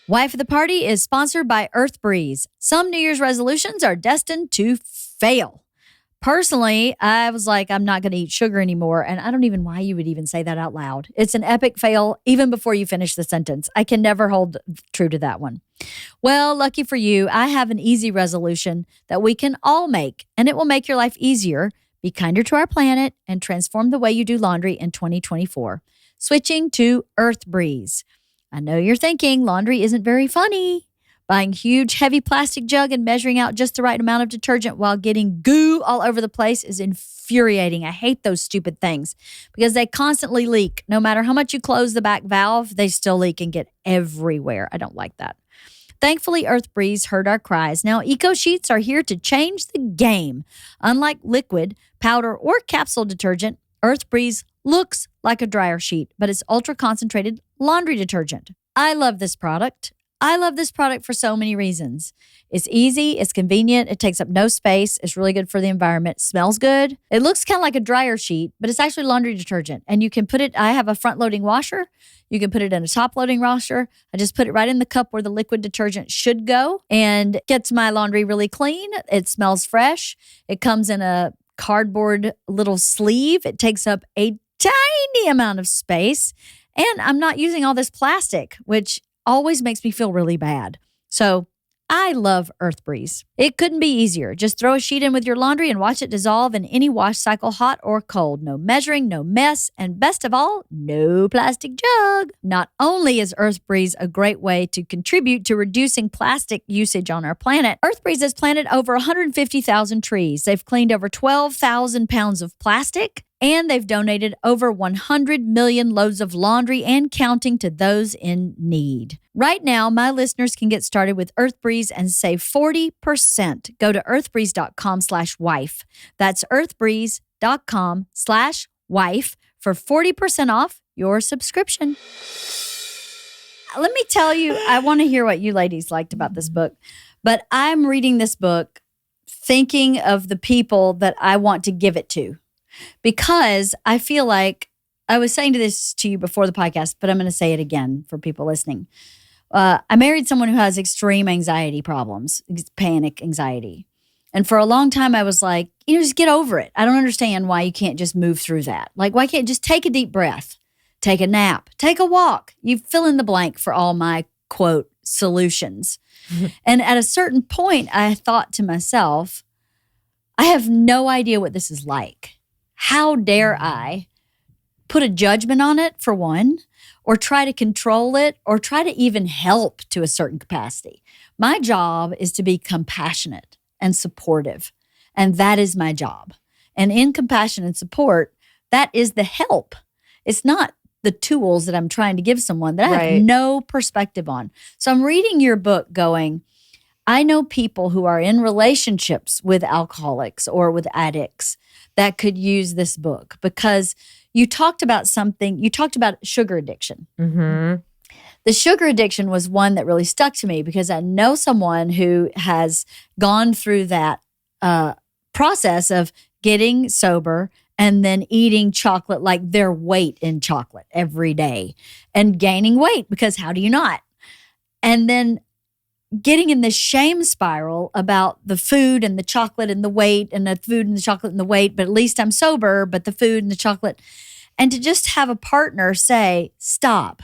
[SPEAKER 2] Wife of the Party is sponsored by Earth Breeze. Some New Year's resolutions are destined to fail. Personally, I was like, I'm not going to eat sugar anymore. And I don't even why you would even say that out loud. It's an epic fail even before you finish the sentence. I can never hold true to that one. Well, lucky for you, I have an easy resolution that we can all make, and it will make your life easier, be kinder to our planet, and transform the way you do laundry in 2024. Switching to Earth Breeze. I know you're thinking laundry isn't very funny. Buying huge, heavy plastic jug and measuring out just the right amount of detergent while getting goo all over the place is infuriating. I hate those stupid things because they constantly leak. No matter how much you close the back valve, they still leak and get everywhere. I don't like that. Thankfully, Earth Breeze heard our cries. Now, Eco Sheets are here to change the game. Unlike liquid, powder, or capsule detergent, Earth Breeze looks like a dryer sheet, but it's ultra-concentrated laundry detergent. I love this product. I love this product for so many reasons. It's easy, it's convenient, it takes up no space, it's really good for the environment, smells good. It looks kind of like a dryer sheet, but it's actually laundry detergent. And you can put it, I have a front-loading washer. You can put it in a top-loading washer. I just put it right in the cup where the liquid detergent should go and gets my laundry really clean. It smells fresh. It comes in a cardboard little sleeve. It takes up a tiny amount of space. And I'm not using all this plastic, which always makes me feel really bad. So I love Earth Breeze. It couldn't be easier. Just throw a sheet in with your laundry and watch it dissolve in any wash cycle, hot or cold. No measuring, no mess, and best of all, no plastic jug. Not only is Earth Breeze a great way to contribute to reducing plastic usage on our planet, Earth Breeze has planted over 150,000 trees. They've cleaned over 12,000 pounds of plastic, and they've donated over 100 million loads of laundry and counting to those in need. Right now, my listeners can get started with Earth Breeze and save 40%. Go to earthbreeze.com/wife. That's earthbreeze.com/wife for 40% off your subscription. Let me tell you, I want to hear what you ladies liked about this book, but I'm reading this book thinking of the people that I want to give it to. Because I feel like, I was saying this to you before the podcast, but I'm going to say it again for people listening. I married someone who has extreme anxiety problems, panic anxiety. And for a long time, I was like, just get over it. I don't understand why you can't just move through that. Like, why can't you just take a deep breath, take a nap, take a walk? You fill in the blank for all my, quote, solutions. And at a certain point, I thought to myself, I have no idea what this is like. How dare I put a judgment on it, for one, or try to control it, or try to even help to a certain capacity? My job is to be compassionate and supportive, and that is my job. And in compassion and support, that is the help. It's not the tools that I'm trying to give someone that I have no perspective on. So I'm reading your book going, I know people who are in relationships with alcoholics or with addicts that could use this book, because you talked about sugar addiction. Mm-hmm. The sugar addiction was one that really stuck to me because I know someone who has gone through that process of getting sober and then eating chocolate like their weight in chocolate every day and gaining weight, because how do you not? And then getting in this shame spiral about the food and the chocolate and the weight and the food and the chocolate and the weight, but at least I'm sober, but the food and the chocolate. And to just have a partner say, stop.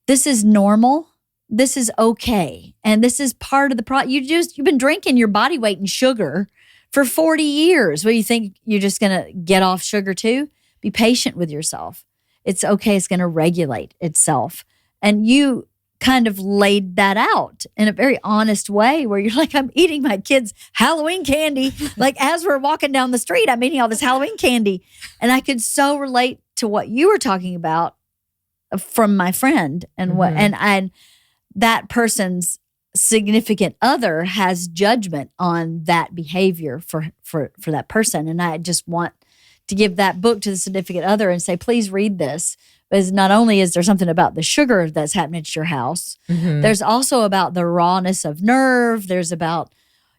[SPEAKER 2] This is normal. This is okay. And this is part of the you've been drinking your body weight in sugar for 40 years. What do you think, you're just going to get off sugar too? Be patient with yourself. It's okay. It's going to regulate itself. And you kind of laid that out in a very honest way where you're like, I'm eating my kids' Halloween candy. Like as we're walking down the street, I'm eating all this Halloween candy. And I could so relate to what you were talking about from my friend and what, and that person's significant other has judgment on that behavior for that person. And I just want to give that book to the significant other and say, please read this. Because not only is there something about the sugar that's happening at your house, there's also about the rawness of nerve. There's about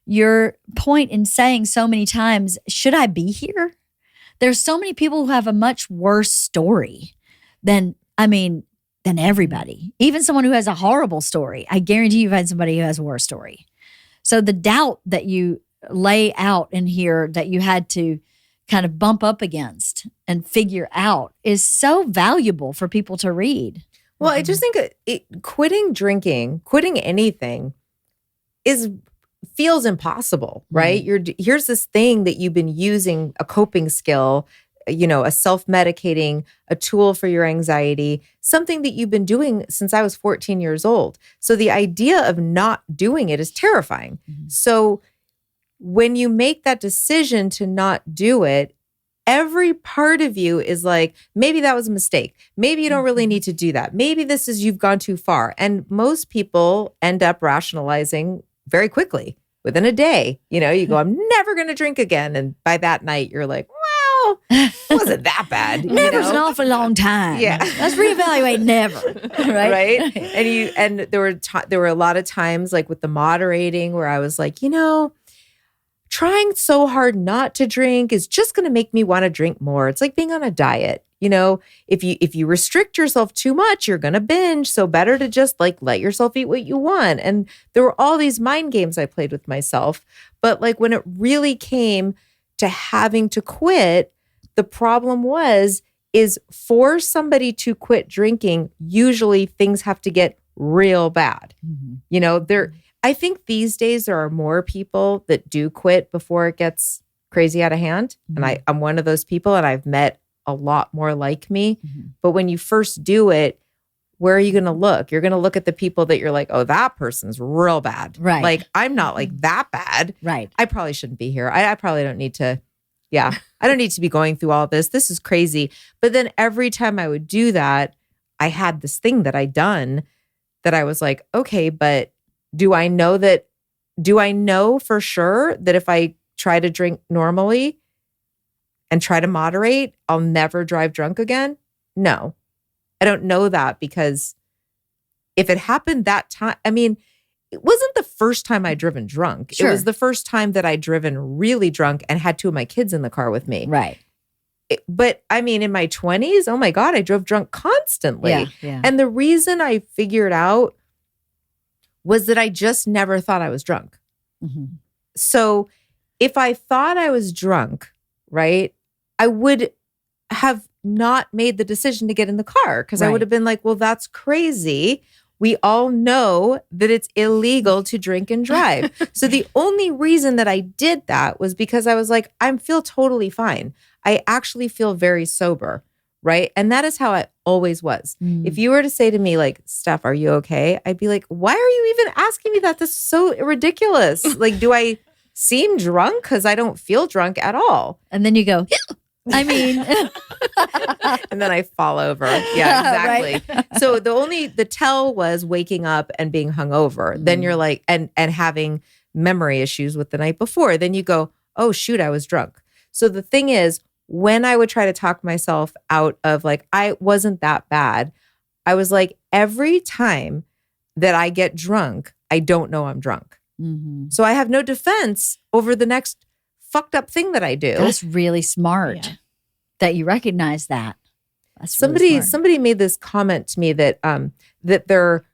[SPEAKER 2] your point in saying so many times, should I be here? there's so many people who have a much worse story than everybody. Even someone who has a horrible story. I guarantee you've had somebody who has a worse story. So the doubt that you lay out in here that you had to kind of bump up against and figure out is so valuable for people to read.
[SPEAKER 1] Well, I just think quitting drinking, quitting anything feels impossible, right? Here's this thing that you've been using, a coping skill, a self-medicating, a tool for your anxiety, something that you've been doing since I was 14 years old. So the idea of not doing it is terrifying. So when you make that decision to not do it, every part of you is like, maybe that was a mistake. Maybe you don't really need to do that. Maybe you've gone too far. And most people end up rationalizing very quickly within a day. You go, I'm never going to drink again. And by that night, you're like, well, it wasn't that bad.
[SPEAKER 2] Never's an awful long time.
[SPEAKER 1] Yeah.
[SPEAKER 2] Let's reevaluate never. Right.
[SPEAKER 1] And there were a lot of times like with the moderating where I was like, trying so hard not to drink is just going to make me want to drink more. It's like being on a diet. If you restrict yourself too much, you're going to binge. So better to just like let yourself eat what you want. And there were all these mind games I played with myself. But like when it really came to having to quit, the problem is for somebody to quit drinking, usually things have to get real bad. I think these days there are more people that do quit before it gets crazy out of hand. And I'm one of those people, and I've met a lot more like me. But when you first do it, where are you going to look? You're going to look at the people that you're like, oh, that person's real bad.
[SPEAKER 2] Right.
[SPEAKER 1] Like, I'm not like that bad.
[SPEAKER 2] Right.
[SPEAKER 1] I probably shouldn't be here. I probably don't need to. Yeah. I don't need to be going through all this. This is crazy. But then every time I would do that, I had this thing that I'd done that I was like, okay, but do I know for sure that if I try to drink normally and try to moderate, I'll never drive drunk again? No, I don't know that, because if it happened that time, it wasn't the first time I'd driven drunk.
[SPEAKER 2] Sure.
[SPEAKER 1] It was the first time that I'd driven really drunk and had two of my kids in the car with me.
[SPEAKER 2] Right.
[SPEAKER 1] But in my 20s, oh my God, I drove drunk constantly.
[SPEAKER 2] Yeah.
[SPEAKER 1] And the reason I figured out was that I just never thought I was drunk. So if I thought I was drunk, right, I would have not made the decision to get in the car, because I would have been like, well, that's crazy. We all know that it's illegal to drink and drive. So the only reason that I did that was because I was like, I feel totally fine. I actually feel very sober. Right. And that is how I always was. If you were to say to me, like, Steph, are you okay? I'd be like, why are you even asking me that? This is so ridiculous. Like, do I seem drunk? Because I don't feel drunk at all.
[SPEAKER 2] And then you go,
[SPEAKER 1] and then I fall over. Yeah, exactly. So the tell was waking up and being hungover. Then you're like, and having memory issues with the night before. Then you go, oh, shoot, I was drunk. So the thing is, when I would try to talk myself out of like, I wasn't that bad, I was like, every time that I get drunk, I don't know I'm drunk. So I have no defense over the next fucked up thing that I do.
[SPEAKER 2] That's really smart that you recognize that. That's
[SPEAKER 1] somebody made this comment to me that that their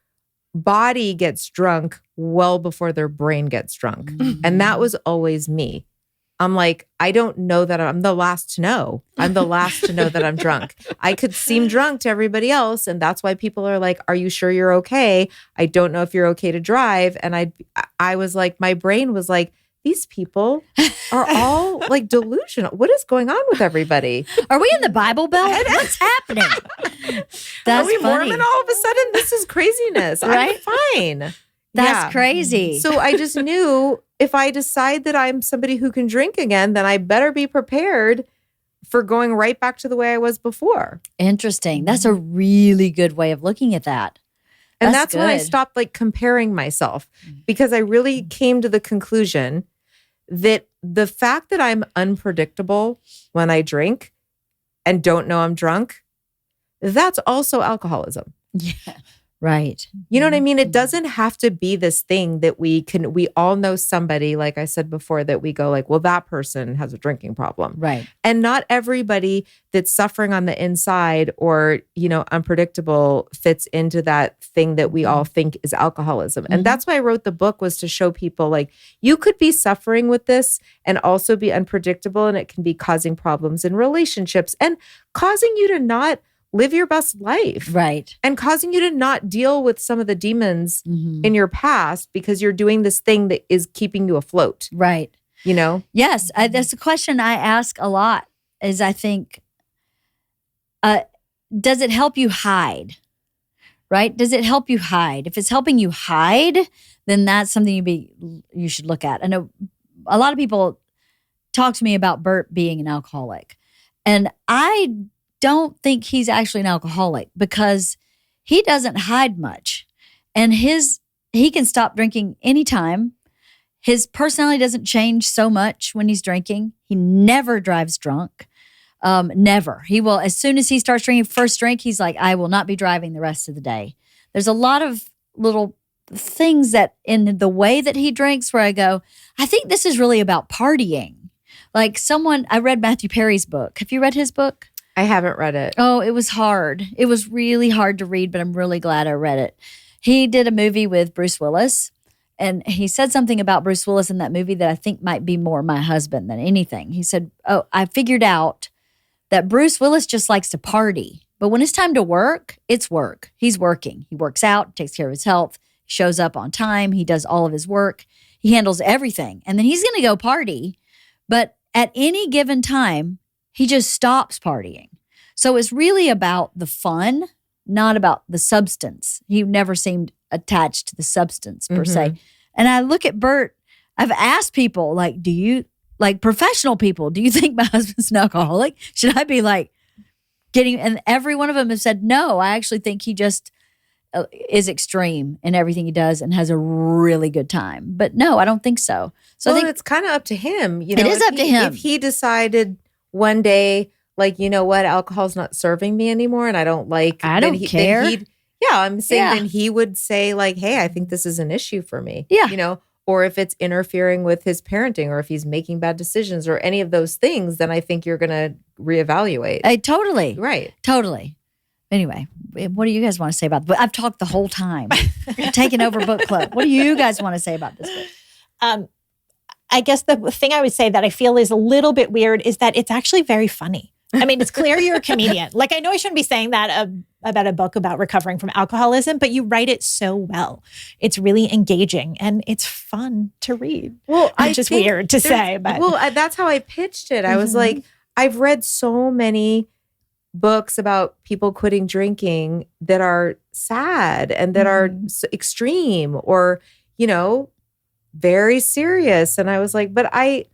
[SPEAKER 1] body gets drunk well before their brain gets drunk. And that was always me. I'm like, I don't know that I'm the last to know. I'm the last to know that I'm drunk. I could seem drunk to everybody else. And that's why people are like, are you sure you're okay? I don't know if you're okay to drive. And I was like, my brain was like, these people are all like delusional. What is going on with everybody?
[SPEAKER 2] Are we in the Bible Belt? What's happening? That's
[SPEAKER 1] are we
[SPEAKER 2] funny.
[SPEAKER 1] Mormon all of a sudden? This is craziness.
[SPEAKER 2] Right?
[SPEAKER 1] I'm fine.
[SPEAKER 2] That's crazy.
[SPEAKER 1] So I just knew if I decide that I'm somebody who can drink again, then I better be prepared for going right back to the way I was before.
[SPEAKER 2] Interesting. That's a really good way of looking at that.
[SPEAKER 1] And that's when I stopped like comparing myself, because I really came to the conclusion that the fact that I'm unpredictable when I drink and don't know I'm drunk, that's also alcoholism.
[SPEAKER 2] Yeah. Right.
[SPEAKER 1] You know what I mean? It doesn't have to be this thing that we all know somebody, like I said before, that we go like, well, that person has a drinking problem.
[SPEAKER 2] Right.
[SPEAKER 1] And not everybody that's suffering on the inside or, unpredictable fits into that thing that we all think is alcoholism. And that's why I wrote the book, was to show people like, you could be suffering with this and also be unpredictable, and it can be causing problems in relationships and causing you to not live your best life.
[SPEAKER 2] Right.
[SPEAKER 1] And causing you to not deal with some of the demons in your past because you're doing this thing that is keeping you afloat.
[SPEAKER 2] Right.
[SPEAKER 1] Yes.
[SPEAKER 2] That's a question I ask a lot, is I think, does it help you hide? Right? Does it help you hide? If it's helping you hide, then that's something you should look at. I know a lot of people talk to me about Bert being an alcoholic, and I don't think he's actually an alcoholic because he doesn't hide much, and he can stop drinking anytime. His personality doesn't change so much when he's drinking. He never drives drunk. Never. He will, as soon as he starts drinking first drink, he's like, I will not be driving the rest of the day. There's a lot of little things that in the way that he drinks where I go, I think this is really about partying. Like I read Matthew Perry's book. Have you read his book?
[SPEAKER 1] I haven't read it.
[SPEAKER 2] Oh, it was hard. It was really hard to read, but I'm really glad I read it. He did a movie with Bruce Willis, and he said something about Bruce Willis in that movie that I think might be more my husband than anything. He said, I figured out that Bruce Willis just likes to party, but when it's time to work, it's work. He's working. He works out, takes care of his health, shows up on time. He does all of his work. He handles everything. And then he's going to go party, but at any given time, he just stops partying. So it's really about the fun, not about the substance. He never seemed attached to the substance per se. And I look at Bert, I've asked people, like, professional people, do you think my husband's an alcoholic? Should I be like and every one of them has said, no, I actually think he just is extreme in everything he does and has a really good time. But no, I don't think so. So I think
[SPEAKER 1] it's kind of up to him.
[SPEAKER 2] It is up to him.
[SPEAKER 1] If he decided one day, like, you know what, alcohol's not serving me anymore and I don't care. I'm saying then he would say like, hey, I think this is an issue for me.
[SPEAKER 2] Yeah.
[SPEAKER 1] Or if it's interfering with his parenting or if he's making bad decisions or any of those things, then I think you're going to reevaluate.
[SPEAKER 2] Totally.
[SPEAKER 1] Right.
[SPEAKER 2] Totally. Anyway, what do you guys want to say about the book? I've talked the whole time. Taking over book club. What do you guys want to say about this book?
[SPEAKER 4] I guess the thing I would say that I feel is a little bit weird is that it's actually very funny. I mean, it's clear you're a comedian. Like, I know I shouldn't be saying that about a book about recovering from alcoholism, but you write it so well. It's really engaging and it's fun to read.
[SPEAKER 1] Well,
[SPEAKER 4] which is weird to say, but
[SPEAKER 1] that's how I pitched it. I was like, I've read so many books about people quitting drinking that are sad and that are extreme or, very serious. And I was like, but I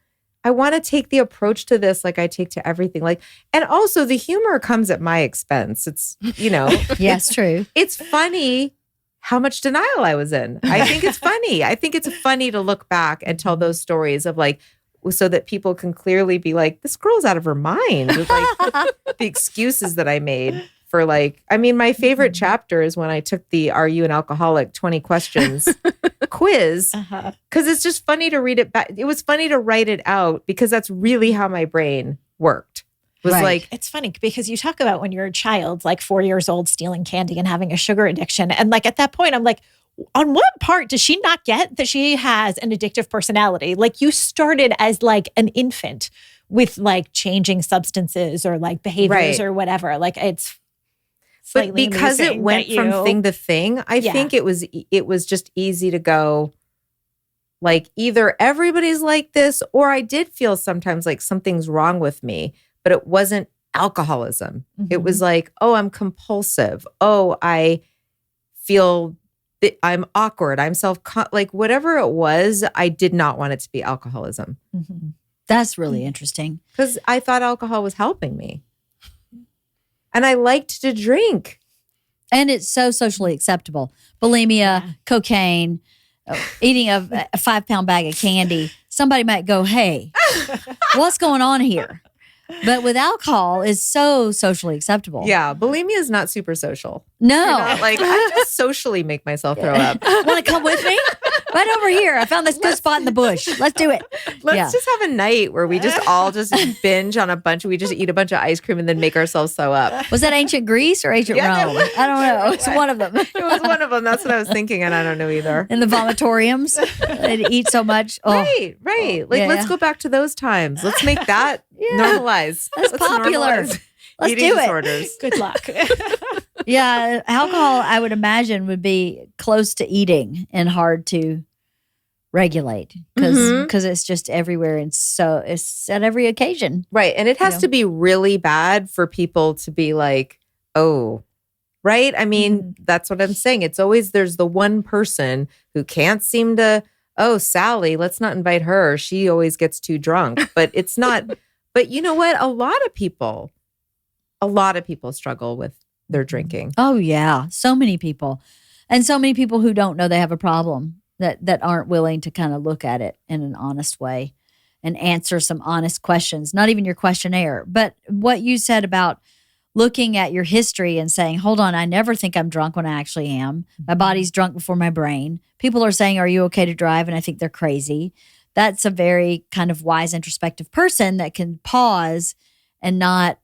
[SPEAKER 1] want to take the approach to this like I take to everything. Like, and also the humor comes at my expense. It's,
[SPEAKER 2] Yes, true.
[SPEAKER 1] It's funny how much denial I was in. I think it's funny. I think it's funny to look back and tell those stories of like, so that people can clearly be like, this girl's out of her mind with like the excuses that I made for like, I mean, my favorite chapter is when I took the Are You an Alcoholic 20 questions quiz, because it's just funny to read it back. It was funny to write it out because that's really how my brain worked. It was like,
[SPEAKER 4] it's funny because you talk about when you're a child, like 4 years old, stealing candy and having a sugar addiction. And like at that point, I'm like, on what part does she not get that she has an addictive personality? Like you started as like an infant with like changing substances or like behaviors or whatever. Like it's
[SPEAKER 1] but because it went from thing to thing, I think it was just easy to go like either everybody's like this or I did feel sometimes like something's wrong with me, but it wasn't alcoholism. It was like, oh, I'm compulsive. Oh, I feel I'm awkward. I'm like whatever it was, I did not want it to be alcoholism.
[SPEAKER 2] That's really interesting.
[SPEAKER 1] Because I thought alcohol was helping me. And I liked to drink.
[SPEAKER 2] And it's so socially acceptable. Bulimia, cocaine, eating a 5-pound bag of candy. Somebody might go, hey, what's going on here? But with alcohol, it's so socially acceptable.
[SPEAKER 1] Yeah, bulimia is not super social.
[SPEAKER 2] No.
[SPEAKER 1] Like, I just socially make myself throw up.
[SPEAKER 2] Want to come with me? Right over here. I found this good spot in the bush. Let's do it.
[SPEAKER 1] Let's just have a night where we just all just binge on we just eat a bunch of ice cream and then make ourselves throw up.
[SPEAKER 2] Was that ancient Greece or ancient Rome? I don't know. It's one of them.
[SPEAKER 1] It was one of them. That's what I was thinking, and I don't know either.
[SPEAKER 2] In the vomitoriums, they'd eat so much. Oh.
[SPEAKER 1] Right. Like, let's go back to those times. Let's make that normalize.
[SPEAKER 2] That's popular. Let's
[SPEAKER 1] eating
[SPEAKER 2] do it.
[SPEAKER 1] Disorders.
[SPEAKER 4] Good luck.
[SPEAKER 2] Yeah, alcohol, I would imagine, would be close to eating and hard to regulate because it's just everywhere, and so it's at every occasion.
[SPEAKER 1] Right, and it has to be really bad for people to be like, oh, right? I mean, that's what I'm saying. It's always there's the one person who can't seem to, oh, Sally, let's not invite her. She always gets too drunk. But it's not, but you know what? A lot of people struggle with their drinking.
[SPEAKER 2] Oh, yeah. So many people. And so many people who don't know they have a problem that aren't willing to kind of look at it in an honest way and answer some honest questions. Not even your questionnaire, but what you said about looking at your history and saying, hold on, I never think I'm drunk when I actually am. My body's drunk before my brain. People are saying, are you okay to drive? And I think they're crazy. That's a very kind of wise, introspective person that can pause and not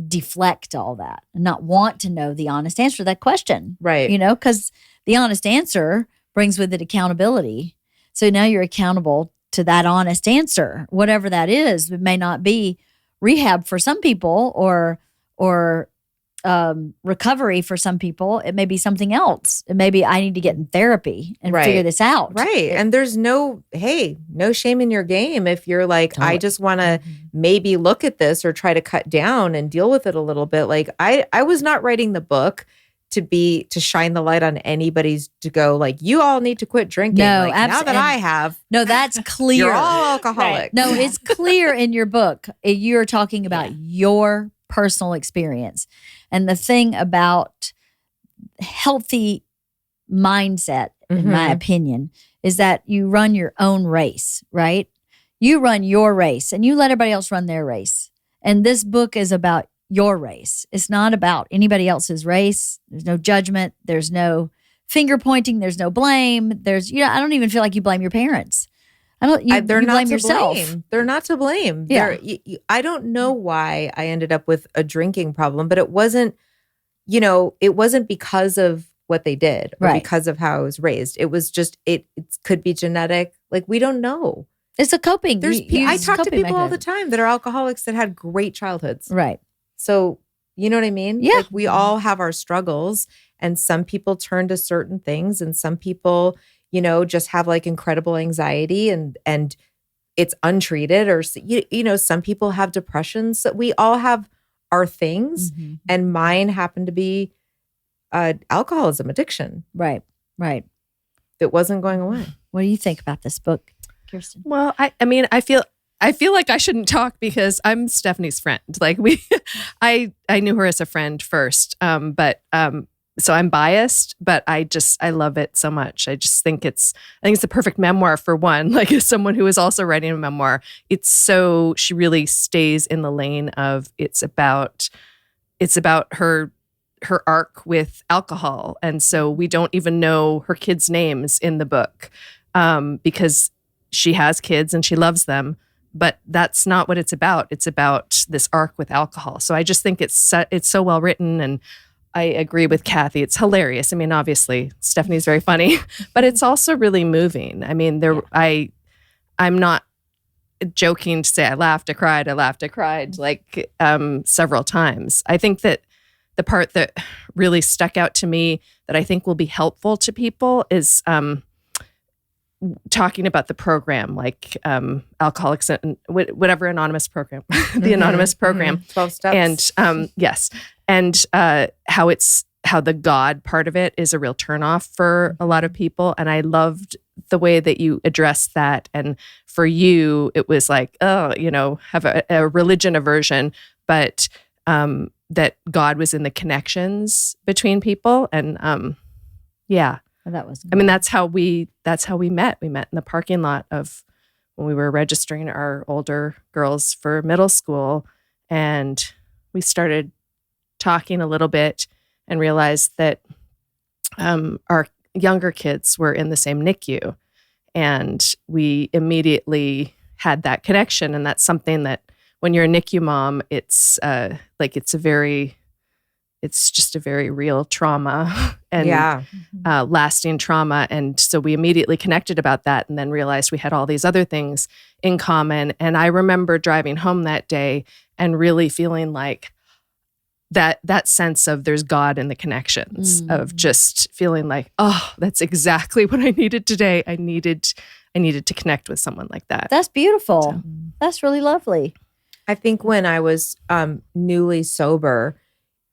[SPEAKER 2] deflect all that and not want to know the honest answer to that question.
[SPEAKER 1] Right.
[SPEAKER 2] You know, because the honest answer brings with it accountability. So now you're accountable to that honest answer, whatever that is. It may not be rehab for some people or recovery for some people. It may be something else. It may be I need to get in therapy and figure this out.
[SPEAKER 1] Right. And there's no shame in your game if you're like, totally. I just want to maybe look at this or try to cut down and deal with it a little bit. Like I was not writing the book to shine the light on anybody's to go like, you all need to quit drinking.
[SPEAKER 2] No,
[SPEAKER 1] like, now that I have.
[SPEAKER 2] No, that's clear.
[SPEAKER 1] You're all alcoholic.
[SPEAKER 4] Right.
[SPEAKER 2] No, it's clear in your book. You're talking about your personal experience. And the thing about healthy mindset, in my opinion, is that you run your own race, right? You run your race and you let everybody else run their race. And this book is about your race. It's not about anybody else's race. There's no judgment. There's no finger pointing. There's no blame. I don't even feel like you blame your parents.
[SPEAKER 1] They're
[SPEAKER 2] you
[SPEAKER 1] not
[SPEAKER 2] blame
[SPEAKER 1] to
[SPEAKER 2] yourself.
[SPEAKER 1] blame. They're not to blame.
[SPEAKER 2] Yeah.
[SPEAKER 1] I don't know why I ended up with a drinking problem, but it wasn't because of what they did or because of how I was raised. It was just, it could be genetic. Like, we don't know.
[SPEAKER 2] It's a coping.
[SPEAKER 1] I talk to people all the time that are alcoholics that had great childhoods.
[SPEAKER 2] Right.
[SPEAKER 1] So, you know what I mean?
[SPEAKER 2] Yeah.
[SPEAKER 1] Like, we all have our struggles, and some people turn to certain things, and some people, just have like incredible anxiety and it's untreated, or, some people have depressions. So we all have our things, and mine happened to be alcoholism, addiction.
[SPEAKER 2] Right.
[SPEAKER 1] It wasn't going away.
[SPEAKER 2] What do you think about this book, Kirsten?
[SPEAKER 3] Well, I feel like I shouldn't talk because I'm Stefanie's friend. Like I knew her as a friend first, but so I'm biased, but I love it so much. I think it's the perfect memoir for one. Like, as someone who is also writing a memoir, she really stays in the lane of it's about her arc with alcohol, and so we don't even know her kids' names in the book because she has kids and she loves them. But that's not what it's about. It's about this arc with alcohol. So I just think it's so well written, and I agree with Cathy. It's hilarious. I mean, obviously, Stefanie's very funny, but it's also really moving. I mean, I'm not joking to say I laughed, I cried like several times. I think that the part that really stuck out to me that I think will be helpful to people is talking about the program, like Alcoholics and whatever anonymous program, the anonymous program,
[SPEAKER 1] 12 steps,
[SPEAKER 3] and yes, and how the God part of it is a real turnoff for a lot of people, and I loved the way that you addressed that. And for you, it was like, have a religion aversion, but that God was in the connections between people, and yeah.
[SPEAKER 2] That was.
[SPEAKER 3] I mean, that's how we met. We met in the parking lot of when we were registering our older girls for middle school, And we started talking a little bit and realized that our younger kids were in the same NICU. And we immediately had that connection. And that's something that when you're a NICU mom, it's just a very real trauma and lasting trauma. And so we immediately connected about that and then realized we had all these other things in common. And I remember driving home that day and really feeling like that sense of there's God in the connections, of just feeling like, oh, that's exactly what I needed today. I needed to connect with someone like that.
[SPEAKER 2] That's beautiful. So. That's really lovely.
[SPEAKER 1] I think when I was newly sober,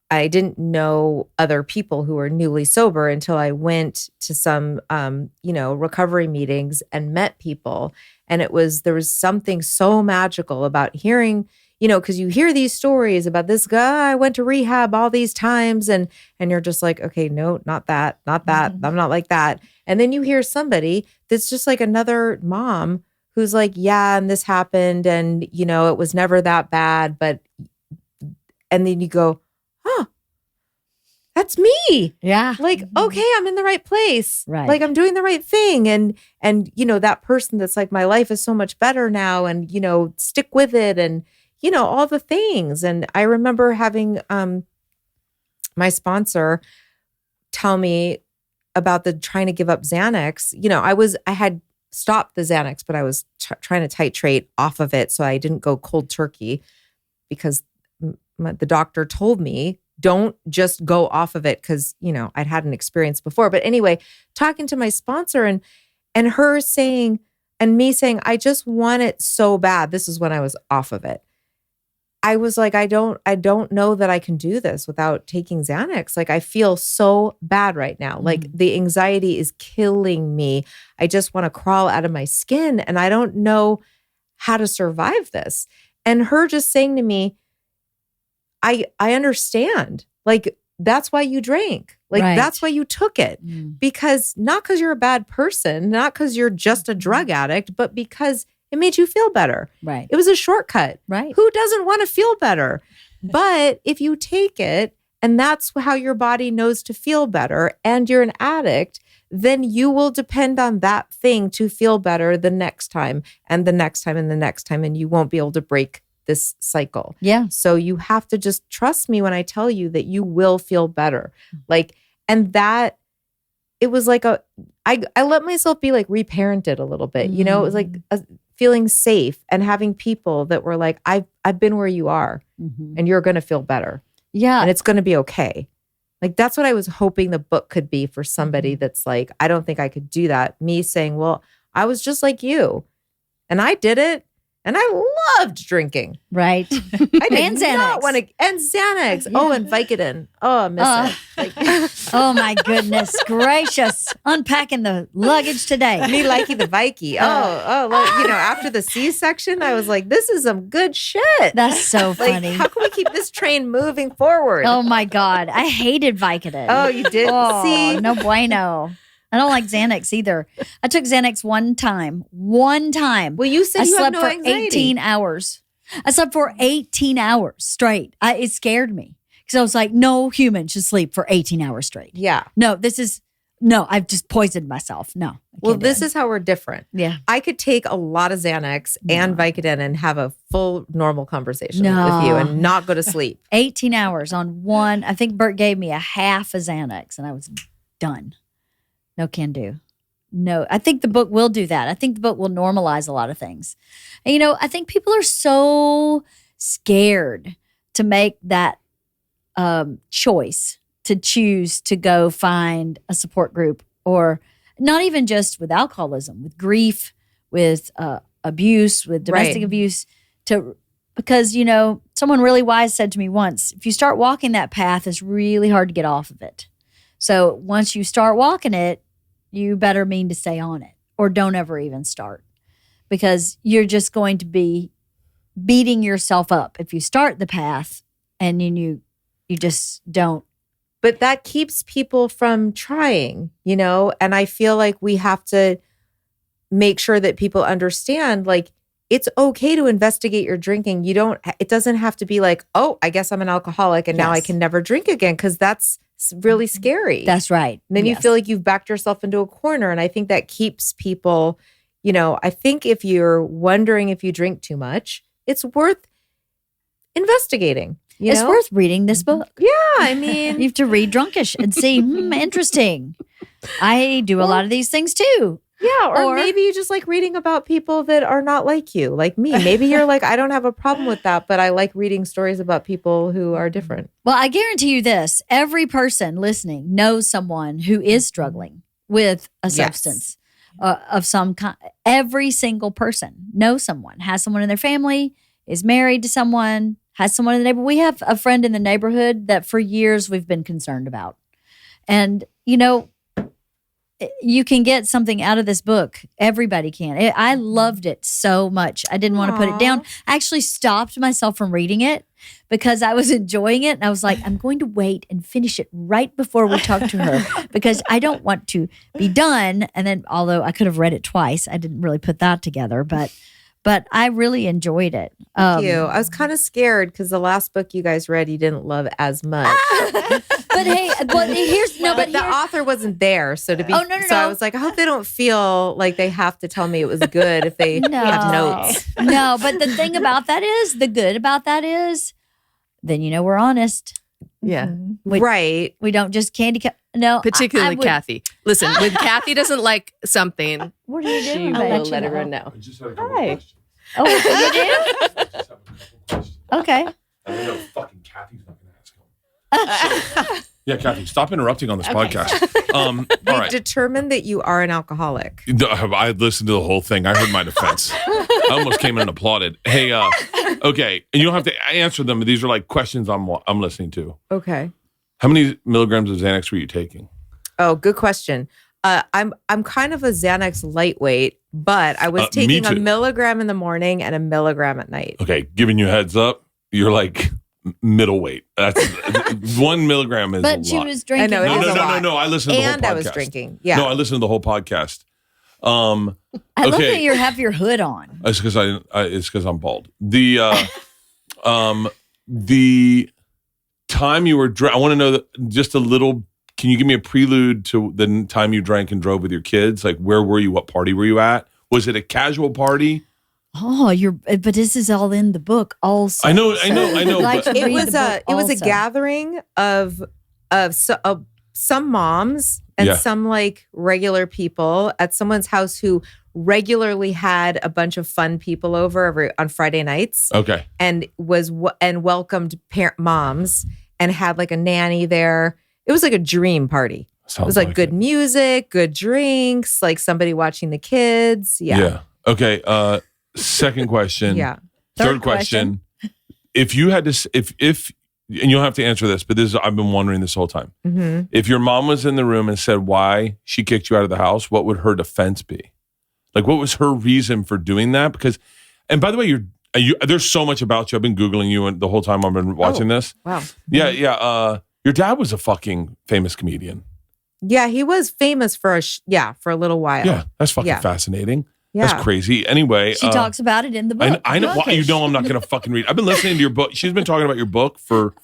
[SPEAKER 1] I didn't know other people who were newly sober until I went to some, recovery meetings and met people. And there was something so magical about hearing, because you hear these stories about this guy, I went to rehab all these times, and you're just like, okay, no, not that. I'm not like that. And then you hear somebody that's just like another mom who's like, yeah, and this happened, and it was never that bad, and then you go, huh, that's me.
[SPEAKER 2] Yeah.
[SPEAKER 1] Like, okay, I'm in the right place.
[SPEAKER 2] Right.
[SPEAKER 1] Like I'm doing the right thing. And that person that's like, my life is so much better now, and, stick with it, and, all the things. And I remember having my sponsor tell me about the trying to give up Xanax. I had stopped the Xanax, but I was trying to titrate off of it so I didn't go cold turkey, because the doctor told me, don't just go off of it, because, I'd had an experience before. But anyway, talking to my sponsor and her saying, and me saying, I just want it so bad. This is when I was off of it. I was like, I don't know that I can do this without taking Xanax. Like, I feel so bad right now. Like the anxiety is killing me. I just want to crawl out of my skin, and I don't know how to survive this. And her just saying to me, I understand. Like, that's why you drank. Like, that's why you took it. Because not because you're a bad person, not because you're just a drug addict, but because it made you feel better.
[SPEAKER 2] Right.
[SPEAKER 1] It was a shortcut.
[SPEAKER 2] Right.
[SPEAKER 1] Who doesn't want to feel better? But if you take it, and that's how your body knows to feel better, and you're an addict, then you will depend on that thing to feel better the next time, and the next time, and the next time, and you won't be able to break this cycle.
[SPEAKER 2] Yeah.
[SPEAKER 1] So you have to just trust me when I tell you that you will feel better. Like, and that it was like I let myself be like reparented a little bit, it was like feeling safe and having people that were like, I've been where you are, and you're going to feel better.
[SPEAKER 2] Yeah.
[SPEAKER 1] And it's going to be okay. Like, that's what I was hoping the book could be for somebody that's like, I don't think I could do that. Me saying, well, I was just like you, and I did it. And I loved drinking.
[SPEAKER 2] Right.
[SPEAKER 1] I did not want to. And Xanax. Yeah. Oh, and Vicodin. Oh, I miss it. Like,
[SPEAKER 2] oh, my goodness gracious. Unpacking the luggage today.
[SPEAKER 1] Me liking the Vicky. After the C-section, I was like, this is some good shit.
[SPEAKER 2] That's so funny.
[SPEAKER 1] Like, how can we keep this train moving forward?
[SPEAKER 2] Oh, my God. I hated Vicodin.
[SPEAKER 1] Oh, you did?
[SPEAKER 2] Oh,
[SPEAKER 1] see?
[SPEAKER 2] No bueno. I don't like Xanax either. I took Xanax one time.
[SPEAKER 1] Well, you said you have no anxiety.
[SPEAKER 2] I slept for 18 hours. I slept for 18 hours straight. It scared me because I was like, no human should sleep for 18 hours straight.
[SPEAKER 1] Yeah.
[SPEAKER 2] No, I've just poisoned myself. No.
[SPEAKER 1] Well, this is how we're different.
[SPEAKER 2] Yeah.
[SPEAKER 1] I could take a lot of Xanax and Vicodin and have a full normal conversation with you and not go to sleep.
[SPEAKER 2] 18 hours on one. I think Bert gave me a half a Xanax and I was done. No can do. No, I think the book will do that. I think the book will normalize a lot of things. And, I think people are so scared to make that choice to choose to go find a support group, or not even just with alcoholism, with grief, with abuse, with domestic abuse, because, someone really wise said to me once, if you start walking that path, it's really hard to get off of it. So once you start walking it, you better mean to stay on it, or don't ever even start, because you're just going to be beating yourself up if you start the path and you just don't.
[SPEAKER 1] But that keeps people from trying, and I feel like we have to make sure that people understand, like, it's okay to investigate your drinking. It doesn't have to be like, oh, I guess I'm an alcoholic and now I can never drink again, because that's really scary.
[SPEAKER 2] That's right.
[SPEAKER 1] And then you feel like you've backed yourself into a corner. And I think that keeps people, I think if you're wondering if you drink too much, it's worth investigating.
[SPEAKER 2] It's worth reading this book.
[SPEAKER 1] Yeah, I mean.
[SPEAKER 2] You have to read Drunkish and see, interesting. I do a lot of these things too.
[SPEAKER 1] Yeah, or maybe you just like reading about people that are not like you, like me. Maybe you're like, I don't have a problem with that, but I like reading stories about people who are different.
[SPEAKER 2] Well, I guarantee you this. Every person listening knows someone who is struggling with a substance of some kind. Every single person knows someone, has someone in their family, is married to someone, has someone in the neighborhood. We have a friend in the neighborhood that for years we've been concerned about. And, you can get something out of this book. Everybody can. I loved it so much. I didn't want to put it down. I actually stopped myself from reading it because I was enjoying it. And I was like, I'm going to wait and finish it right before we talk to her because I don't want to be done. And then, although I could have read it twice, I didn't really put that together. But I really enjoyed it.
[SPEAKER 1] Thank you. I was kind of scared because the last book you guys read, you didn't love as much.
[SPEAKER 2] But hey, but
[SPEAKER 1] the author wasn't there. So
[SPEAKER 2] no.
[SPEAKER 1] I was like, I hope they don't feel like they have to tell me it was good if they have notes.
[SPEAKER 2] No, but the thing about that is, the good about that is, then we're honest.
[SPEAKER 1] Yeah. Right.
[SPEAKER 2] We don't just candy no.
[SPEAKER 3] Particularly Cathy. Listen, when Cathy doesn't like something,
[SPEAKER 2] what are you doing?
[SPEAKER 3] She will let everyone know.
[SPEAKER 5] I just had a couple questions.
[SPEAKER 2] Oh, you
[SPEAKER 5] I just have a couple questions.
[SPEAKER 2] Okay.
[SPEAKER 5] I know fucking Cathy's not going to ask him. Yeah, Cathy, stop interrupting on this podcast. All right.
[SPEAKER 1] Determined that you are an alcoholic.
[SPEAKER 5] I listened to the whole thing. I heard my defense. I almost came in and applauded. Hey, okay, and you don't have to answer them. These are like questions I'm listening to.
[SPEAKER 1] Okay.
[SPEAKER 5] How many milligrams of Xanax were you taking?
[SPEAKER 1] Oh, good question. I'm kind of a Xanax lightweight, but I was taking a milligram in the morning and a milligram at night.
[SPEAKER 5] Okay, giving you a heads up, you're like middleweight. That's 1 milligram is a lot.
[SPEAKER 2] But she was drinking.
[SPEAKER 1] I know,
[SPEAKER 5] No. I listened to the whole podcast.
[SPEAKER 1] And I was drinking. Yeah.
[SPEAKER 5] No, I listened to the whole podcast.
[SPEAKER 2] I love that you have your hood on.
[SPEAKER 5] It's because I'm bald. The time you were I want to know just a little. Can you give me a prelude to the time you drank and drove with your kids? Like, where were you? What party were you at? Was it a casual party?
[SPEAKER 2] Oh, but this is all in the book also.
[SPEAKER 5] I know.
[SPEAKER 2] Like
[SPEAKER 5] But
[SPEAKER 1] it was a gathering of some moms and some like regular people at someone's house who regularly had a bunch of fun people over on Friday nights.
[SPEAKER 5] Okay.
[SPEAKER 1] And welcomed moms and had like a nanny there. It was like a dream party. It was like good music, good drinks, like somebody watching the kids. Yeah.
[SPEAKER 5] Okay. Second question.
[SPEAKER 1] Yeah.
[SPEAKER 5] Third question. If you had to, if and you'll have to answer this, but I've been wondering this whole time.
[SPEAKER 1] Mm-hmm.
[SPEAKER 5] If your mom was in the room and said why she kicked you out of the house, what would her defense be? Like, what was her reason for doing that? Because, and by the way, there's so much about you. I've been Googling you the whole time I've been watching this.
[SPEAKER 1] Wow.
[SPEAKER 5] Yeah. Your dad was a fucking famous comedian.
[SPEAKER 1] Yeah, he was famous for a little while.
[SPEAKER 5] Yeah, that's fucking fascinating.
[SPEAKER 1] Yeah.
[SPEAKER 5] That's crazy. Anyway.
[SPEAKER 2] She talks about it in the book.
[SPEAKER 5] I know. Well, I'm not going to fucking read. I've been listening to your book. She's been talking about your book for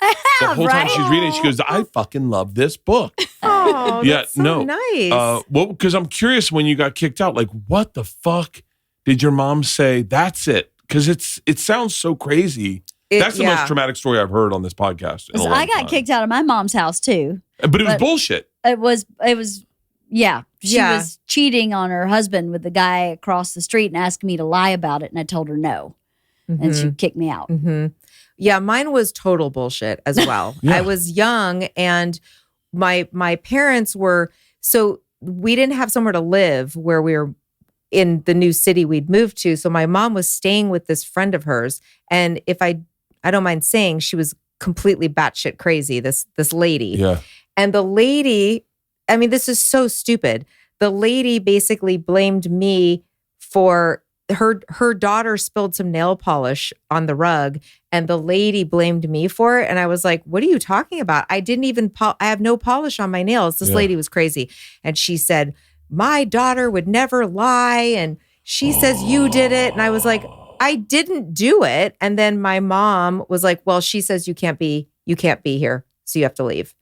[SPEAKER 5] the whole time she's reading. She goes, I fucking love this book.
[SPEAKER 1] Oh, that's so nice.
[SPEAKER 5] Well, because I'm curious when you got kicked out, like, what the fuck did your mom say? That's it. Because it sounds so crazy. That's the most traumatic story I've heard on this podcast.
[SPEAKER 2] I got kicked out of my mom's house too.
[SPEAKER 5] But it was bullshit.
[SPEAKER 2] It was. Yeah. She was cheating on her husband with the guy across the street and asked me to lie about it. And I told her no. Mm-hmm. And she kicked me out.
[SPEAKER 1] Mm-hmm. Yeah, mine was total bullshit as well. I was young and my parents were, so we didn't have somewhere to live where we were in the new city we'd moved to. So my mom was staying with this friend of hers. And if I don't mind saying, she was completely batshit crazy, this lady.
[SPEAKER 5] Yeah.
[SPEAKER 1] And the lady, I mean, this is so stupid. The lady basically blamed me for her daughter spilled some nail polish on the rug and the lady blamed me for it. And I was like, what are you talking about? I didn't even, I have no polish on my nails. This lady was crazy. And she said, my daughter would never lie. And she says you did it. And I was like, I didn't do it. And then my mom was like, well, she says you can't be here. So you have to leave.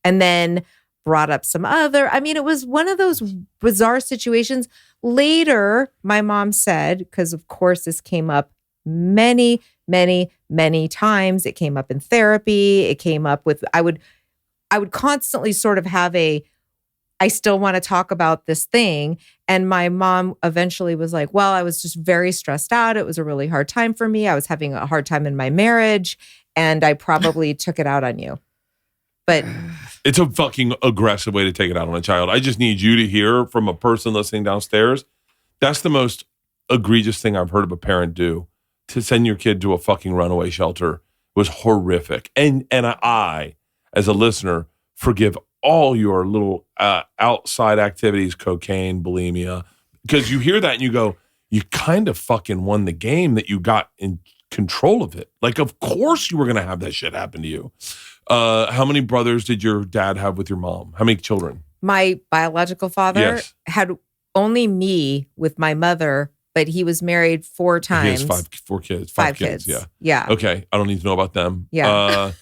[SPEAKER 1] And then brought up some other, it was one of those bizarre situations. Later, my mom said, because of course this came up many, many, many times. It came up in therapy. It came up with, I would constantly sort of have I still want to talk about this thing. And my mom eventually was like, well, I was just very stressed out. It was a really hard time for me. I was having a hard time in my marriage, and I probably took it out on you. But
[SPEAKER 5] it's a fucking aggressive way to take it out on a child. I just need you to hear from a person listening downstairs. That's the most egregious thing I've heard of a parent do. To send your kid to a fucking runaway shelter was horrific. And I, as a listener, forgive all your little outside activities, cocaine, bulimia, because you hear that and you go, you kind of fucking won the game that you got in control of it. Like, of course you were going to have that shit happen to you. How many brothers did your dad have with your mom? How many children?
[SPEAKER 1] My biological father had only me with my mother, but he was married 4 times.
[SPEAKER 5] He has 5 kids.
[SPEAKER 1] 5 kids.
[SPEAKER 5] Yeah.
[SPEAKER 1] Yeah.
[SPEAKER 5] Okay. I don't need to know about them.
[SPEAKER 1] Yeah.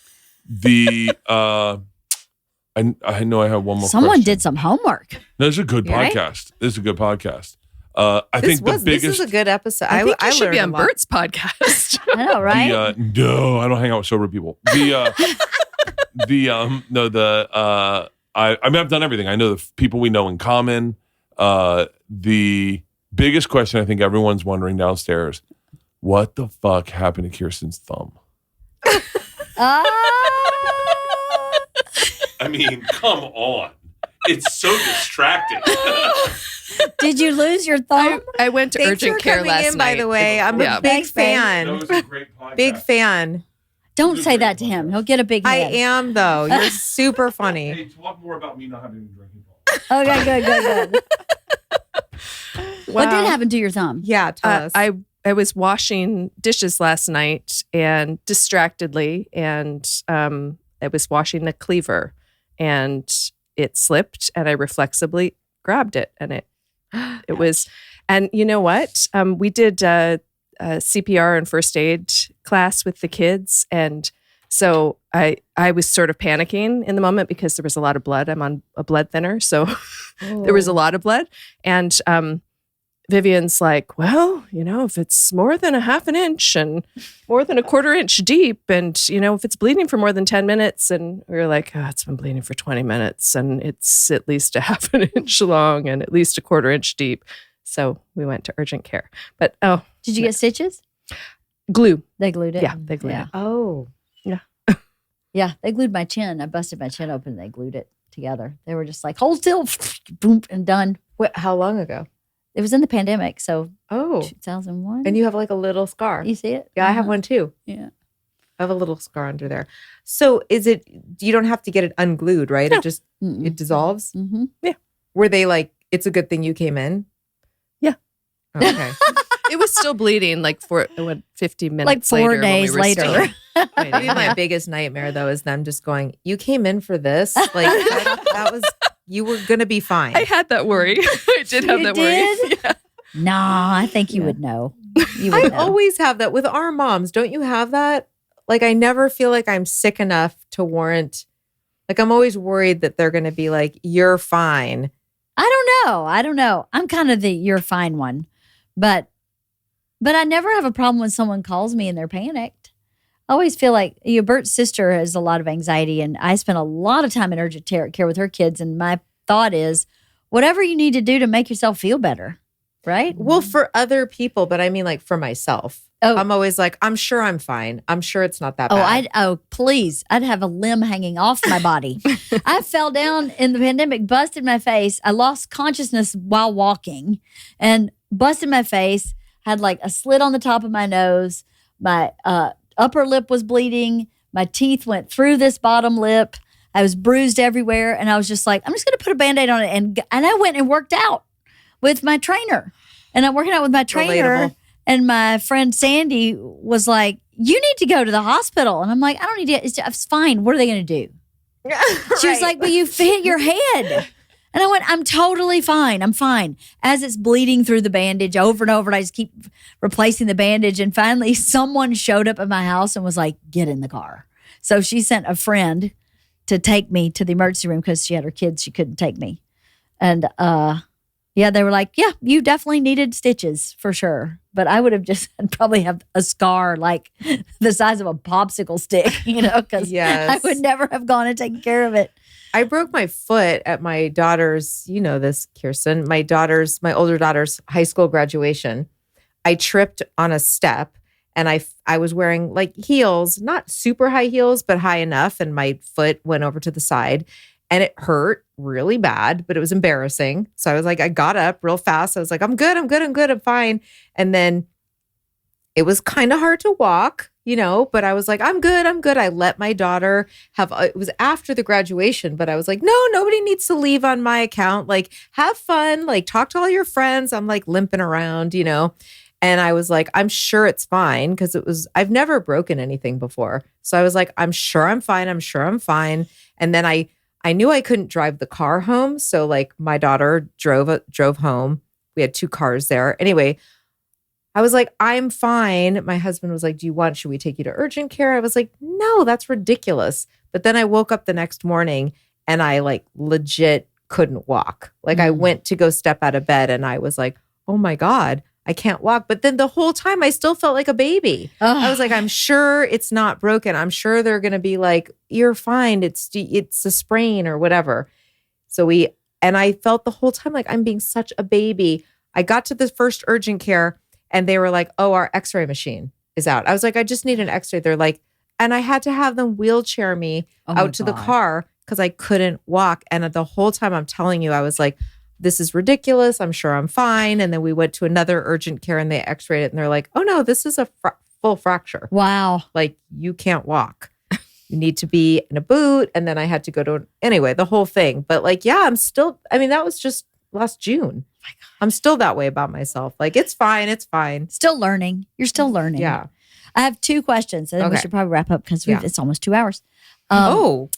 [SPEAKER 5] I know I have one more
[SPEAKER 2] Someone
[SPEAKER 5] question.
[SPEAKER 2] did some homework.
[SPEAKER 5] No, this is a good podcast. This is a good podcast. This is
[SPEAKER 1] a good episode.
[SPEAKER 3] I think you should
[SPEAKER 1] learned
[SPEAKER 3] be
[SPEAKER 1] a
[SPEAKER 3] on
[SPEAKER 1] lot.
[SPEAKER 3] Bert's podcast.
[SPEAKER 2] I know, right?
[SPEAKER 5] No, I don't hang out with sober people. I've done everything. I know the people we know in common. The biggest question I think everyone's wondering downstairs, what the fuck happened to Kirsten's thumb? Come on. It's so distracting.
[SPEAKER 2] Did you lose your thumb?
[SPEAKER 3] I went to
[SPEAKER 1] Thanks
[SPEAKER 3] urgent
[SPEAKER 1] for
[SPEAKER 3] care
[SPEAKER 1] coming
[SPEAKER 3] last
[SPEAKER 1] in,
[SPEAKER 3] night.
[SPEAKER 1] by the way. I'm a big
[SPEAKER 2] Thanks, babe.
[SPEAKER 1] fan.
[SPEAKER 5] That was a great podcast.
[SPEAKER 1] Big fan.
[SPEAKER 2] Don't say that to him. He'll get a big
[SPEAKER 1] I
[SPEAKER 2] head.
[SPEAKER 1] am, though. You're super funny.
[SPEAKER 5] Hey, talk more about me not having a drinking
[SPEAKER 2] Okay, good. What
[SPEAKER 1] Wow.
[SPEAKER 2] did happen to your thumb?
[SPEAKER 1] Yeah, tell us.
[SPEAKER 3] I was washing dishes last night and distractedly, and I was washing the cleaver, and it slipped, and I reflexively grabbed it, and it was, and you know what? We did a CPR and first aid class with the kids, and so I was sort of panicking in the moment because there was a lot of blood. I'm on a blood thinner, so there was a lot of blood, and Vivian's like, well, if it's more than a half an inch and more than a quarter inch deep, and, if it's bleeding for more than 10 minutes, and we were like, oh, it's been bleeding for 20 minutes and it's at least a half an inch long and at least a quarter inch deep. So we went to urgent care. But,
[SPEAKER 2] Did you get stitches?
[SPEAKER 3] Glue.
[SPEAKER 2] They glued it?
[SPEAKER 3] Yeah, they glued it.
[SPEAKER 1] Oh.
[SPEAKER 2] Yeah, they glued my chin. I busted my chin open and they glued it together. They were just like, hold still, boom, and done.
[SPEAKER 1] How long ago?
[SPEAKER 2] It was in the pandemic, so
[SPEAKER 1] Oh.
[SPEAKER 2] 2001.
[SPEAKER 1] And you have like a little scar.
[SPEAKER 2] You see it?
[SPEAKER 1] Yeah, I have one too.
[SPEAKER 2] Yeah.
[SPEAKER 1] I have a little scar under there. So you don't have to get it unglued, right?
[SPEAKER 3] No.
[SPEAKER 1] It just, it dissolves?
[SPEAKER 2] Mm-hmm.
[SPEAKER 1] Were they like, it's a good thing you came in?
[SPEAKER 3] Yeah.
[SPEAKER 1] Okay.
[SPEAKER 3] It was still bleeding like 50 minutes
[SPEAKER 2] Like 4
[SPEAKER 3] later.
[SPEAKER 2] days
[SPEAKER 3] when we were
[SPEAKER 2] later.
[SPEAKER 3] still
[SPEAKER 1] Maybe
[SPEAKER 3] waiting.
[SPEAKER 1] my biggest nightmare though is them just going, you came in for this? Like that was, you were going to be fine.
[SPEAKER 3] I had that worry. I did have
[SPEAKER 2] You
[SPEAKER 3] that
[SPEAKER 2] did?
[SPEAKER 3] worry. Yeah.
[SPEAKER 2] Nah, I think you would know. You would
[SPEAKER 1] I
[SPEAKER 2] know.
[SPEAKER 1] always have that with our moms. Don't you have that? Like, I never feel like I'm sick enough to warrant, like, I'm always worried that they're going to be like, you're fine.
[SPEAKER 2] I don't know. I'm kind of the you're fine one. But I never have a problem when someone calls me and they're panicked. I always feel like Bert's sister has a lot of anxiety, and I spend a lot of time in urgent care with her kids. And my thought is, whatever you need to do to make yourself feel better, right?
[SPEAKER 1] Well, for other people, but I mean, like, for myself.
[SPEAKER 2] Oh.
[SPEAKER 1] I'm always like, I'm sure I'm fine. I'm sure it's not that bad.
[SPEAKER 2] Please. I'd have a limb hanging off my body. I fell down in the pandemic, busted my face. I lost consciousness while walking and busted my face, had like a slit on the top of my nose. My upper lip was bleeding. My teeth went through this bottom lip. I was bruised everywhere. And I was just like, I'm just going to put a Band-Aid on it. And I went and worked out with my trainer. And I'm working out with my trainer.
[SPEAKER 1] Relatable.
[SPEAKER 2] And my friend Sandy was like, you need to go to the hospital. And I'm like, I don't need to. It's fine. What are they going to do? She was like, but you hit your head. And I went, I'm totally fine. I'm fine. As it's bleeding through the bandage over and over, and I just keep replacing the bandage. And finally, someone showed up at my house and was like, get in the car. So she sent a friend to take me to the emergency room because she had her kids. She couldn't take me. And they were like, yeah, you definitely needed stitches for sure. But I would have just probably have a scar like the size of a popsicle stick, because I would never have gone and taken care of it.
[SPEAKER 1] I broke my foot at my daughter's, this, Kirsten, my older daughter's high school graduation. I tripped on a step and I was wearing like heels, not super high heels, but high enough. And my foot went over to the side and it hurt really bad, but it was embarrassing. So I was like, I got up real fast. I was like, I'm good. I'm fine. And then it was kind of hard to walk, but I was like, I'm good. I let my daughter it was after the graduation, but I was like, no, nobody needs to leave on my account. Like, have fun, like talk to all your friends. I'm like limping around, and I was like, I'm sure it's fine. Because I've never broken anything before. So I was like, I'm sure I'm fine. And then I knew I couldn't drive the car home. So like my daughter drove home. We had 2 cars there. Anyway, I was like, I'm fine. My husband was like, should we take you to urgent care? I was like, no, that's ridiculous. But then I woke up the next morning and I like legit couldn't walk. Like I went to go step out of bed and I was like, oh my God, I can't walk. But then the whole time I still felt like a baby. I was like, I'm sure it's not broken. I'm sure they're going to be like, you're fine. It's a sprain or whatever. And I felt the whole time like I'm being such a baby. I got to the first urgent care and they were like, oh, our x-ray machine is out. I was like, I just need an x-ray. They're like, and I had to have them wheelchair me out to the car because I couldn't walk. And the whole time I'm telling you, I was like, this is ridiculous. I'm sure I'm fine. And then we went to another urgent care and they x-rayed it and they're like, oh no, this is a full fracture.
[SPEAKER 2] Wow.
[SPEAKER 1] Like you can't walk. You need to be in a boot. And then I had to go to, anyway, the whole thing. But like, yeah, that was just last June. Oh my God. I'm still that way about myself. Like, it's fine.
[SPEAKER 2] Still learning. You're still learning.
[SPEAKER 1] Yeah.
[SPEAKER 2] I have 2 questions. And we should probably wrap up because it's almost 2 hours.
[SPEAKER 1] How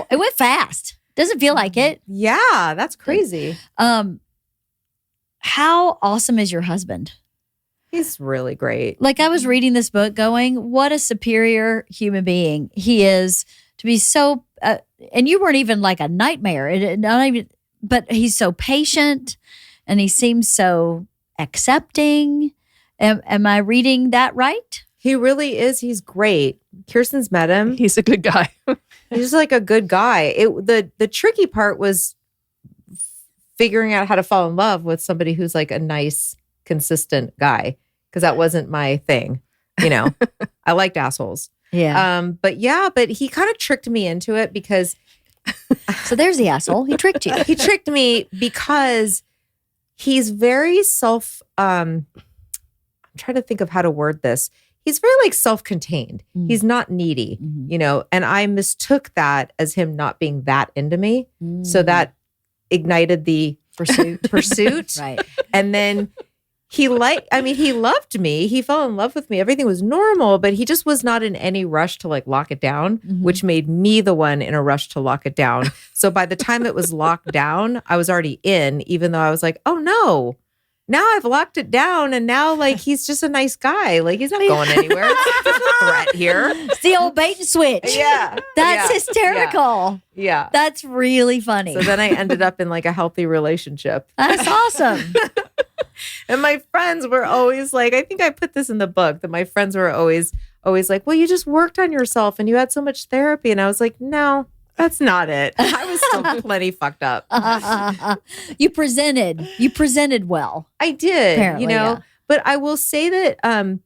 [SPEAKER 2] it went fast. Doesn't feel like it.
[SPEAKER 1] Yeah, that's crazy.
[SPEAKER 2] How awesome is your husband?
[SPEAKER 1] He's really great.
[SPEAKER 2] Like I was reading this book going, what a superior human being he is to be so, and you weren't even like a nightmare. But he's so patient and he seems so accepting. Am I reading that right?
[SPEAKER 1] He really is. He's great. Kirsten's met him.
[SPEAKER 3] He's a good guy.
[SPEAKER 1] He's like a good guy. The tricky part was figuring out how to fall in love with somebody who's like a nice, consistent guy. Because that wasn't my thing. I liked assholes.
[SPEAKER 2] Yeah.
[SPEAKER 1] But he kind of tricked me into it because.
[SPEAKER 2] So there's the asshole. He tricked you.
[SPEAKER 1] He tricked me because he's very I'm trying to think of how to word this. He's very like self-contained. He's not needy, and I mistook that as him not being that into me. So that ignited the pursuit.
[SPEAKER 2] Right.
[SPEAKER 1] And then he loved me. He fell in love with me. Everything was normal, but he just was not in any rush to like lock it down, which made me the one in a rush to lock it down. So by the time it was locked down, I was already in, even though I was like, oh no, now I've locked it down. And now like, he's just a nice guy. Like he's not going anywhere. There's no threat here.
[SPEAKER 2] It's the old bait and switch.
[SPEAKER 1] Yeah.
[SPEAKER 2] That's hysterical.
[SPEAKER 1] Yeah.
[SPEAKER 2] That's really funny.
[SPEAKER 1] So then I ended up in like a healthy relationship.
[SPEAKER 2] That's awesome.
[SPEAKER 1] And my friends were always like, I think I put this in the book, that my friends were always like, well, you just worked on yourself and you had so much therapy. And I was like, no, that's not it. I was still plenty fucked up.
[SPEAKER 2] You presented well.
[SPEAKER 1] I did,
[SPEAKER 2] Apparently, yeah.
[SPEAKER 1] But I will say that,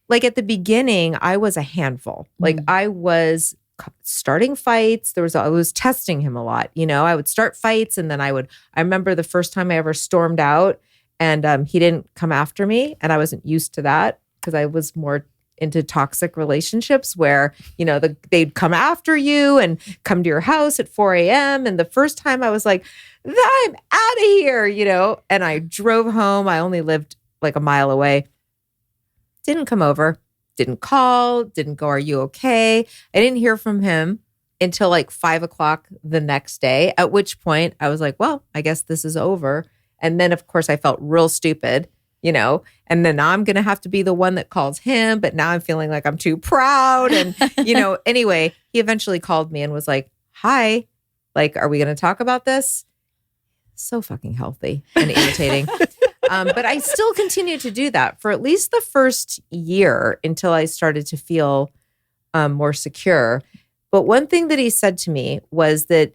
[SPEAKER 1] like at the beginning, I was a handful. Like I was starting fights. I was testing him a lot. I would start fights and then I remember the first time I ever stormed out and he didn't come after me. And I wasn't used to that because I was more into toxic relationships where, they'd come after you and come to your house at 4 a.m. And the first time I was like, I'm out of here, and I drove home. I only lived like a mile away. Didn't come over, didn't call, didn't go, are you okay? I didn't hear from him until like 5:00 the next day, at which point I was like, well, I guess this is over. And then, of course, I felt real stupid, and then now I'm going to have to be the one that calls him. But now I'm feeling like I'm too proud. And, anyway, he eventually called me and was like, hi, like, are we going to talk about this? So fucking healthy and irritating. But I still continued to do that for at least the first year until I started to feel more secure. But one thing that he said to me was that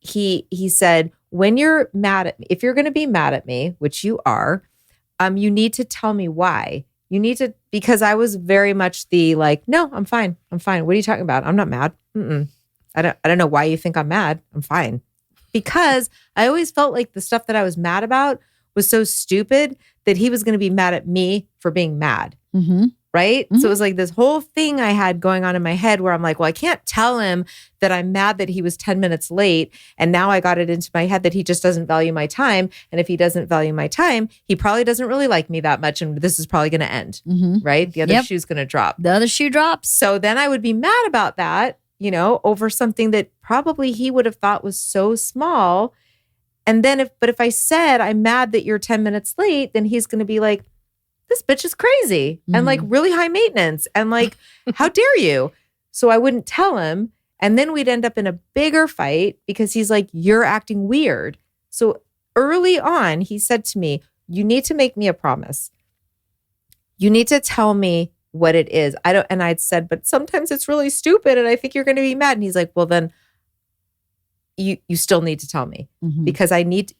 [SPEAKER 1] he said, when you're mad at me, if you're going to be mad at me, which you are, you need to tell me why. You need to, because I was very much the like, no, I'm fine. I'm fine. What are you talking about? I'm not mad. I don't know why you think I'm mad. I'm fine. Because I always felt like the stuff that I was mad about was so stupid that he was going to be mad at me for being mad.
[SPEAKER 2] Mm-hmm.
[SPEAKER 1] Right? Mm-hmm. So it was like this whole thing I had going on in my head where I'm like, well, I can't tell him that I'm mad that he was 10 minutes late. And now I got it into my head that he just doesn't value my time. And if he doesn't value my time, he probably doesn't really like me that much. And this is probably going to end. Mm-hmm. Right? The other shoe's going to drop.
[SPEAKER 2] The other shoe drops.
[SPEAKER 1] So then I would be mad about that, over something that probably he would have thought was so small. And then if I said, I'm mad that you're 10 minutes late, then he's going to be like, this bitch is crazy and like really high maintenance and like, how dare you? So I wouldn't tell him. And then we'd end up in a bigger fight because he's like, you're acting weird. So early on, he said to me, you need to make me a promise. You need to tell me what it is. And I'd said, but sometimes it's really stupid and I think you're going to be mad. And he's like, well, then you still need to tell me because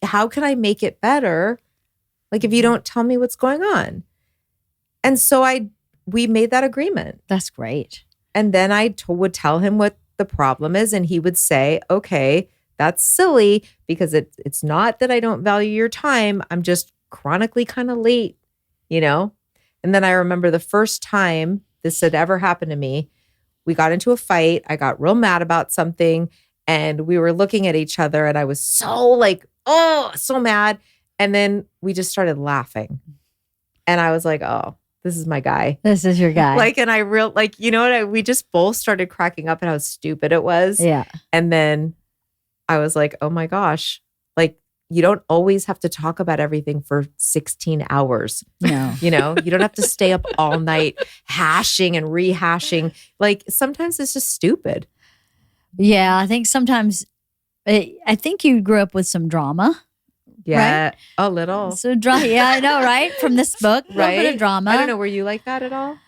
[SPEAKER 1] how can I make it better? Like if you don't tell me what's going on. And so we made that agreement.
[SPEAKER 2] That's great.
[SPEAKER 1] And then I would tell him what the problem is. And he would say, okay, that's silly because it's not that I don't value your time. I'm just chronically kind of late, And then I remember the first time this had ever happened to me, we got into a fight. I got real mad about something and we were looking at each other and I was so like, oh, so mad. And then we just started laughing. And I was like, oh, this is my guy.
[SPEAKER 2] This is your guy.
[SPEAKER 1] We just both started cracking up at how stupid it was.
[SPEAKER 2] Yeah.
[SPEAKER 1] And then I was like, oh my gosh, like you don't always have to talk about everything for 16 hours.
[SPEAKER 2] No.
[SPEAKER 1] You don't have to stay up all night hashing and rehashing. Like sometimes it's just stupid.
[SPEAKER 2] Yeah. I think sometimes, I think you grew up with some drama.
[SPEAKER 1] Yeah,
[SPEAKER 2] right?
[SPEAKER 1] A little.
[SPEAKER 2] So drama. Yeah, I know, right? From this book, a little bit of drama.
[SPEAKER 1] I don't know. Were you like that at all?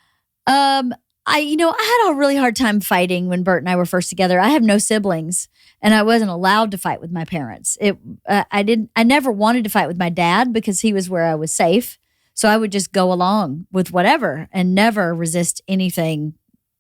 [SPEAKER 2] I had a really hard time fighting when Bert and I were first together. I have no siblings, and I wasn't allowed to fight with my parents. I never wanted to fight with my dad because he was where I was safe. So I would just go along with whatever and never resist anything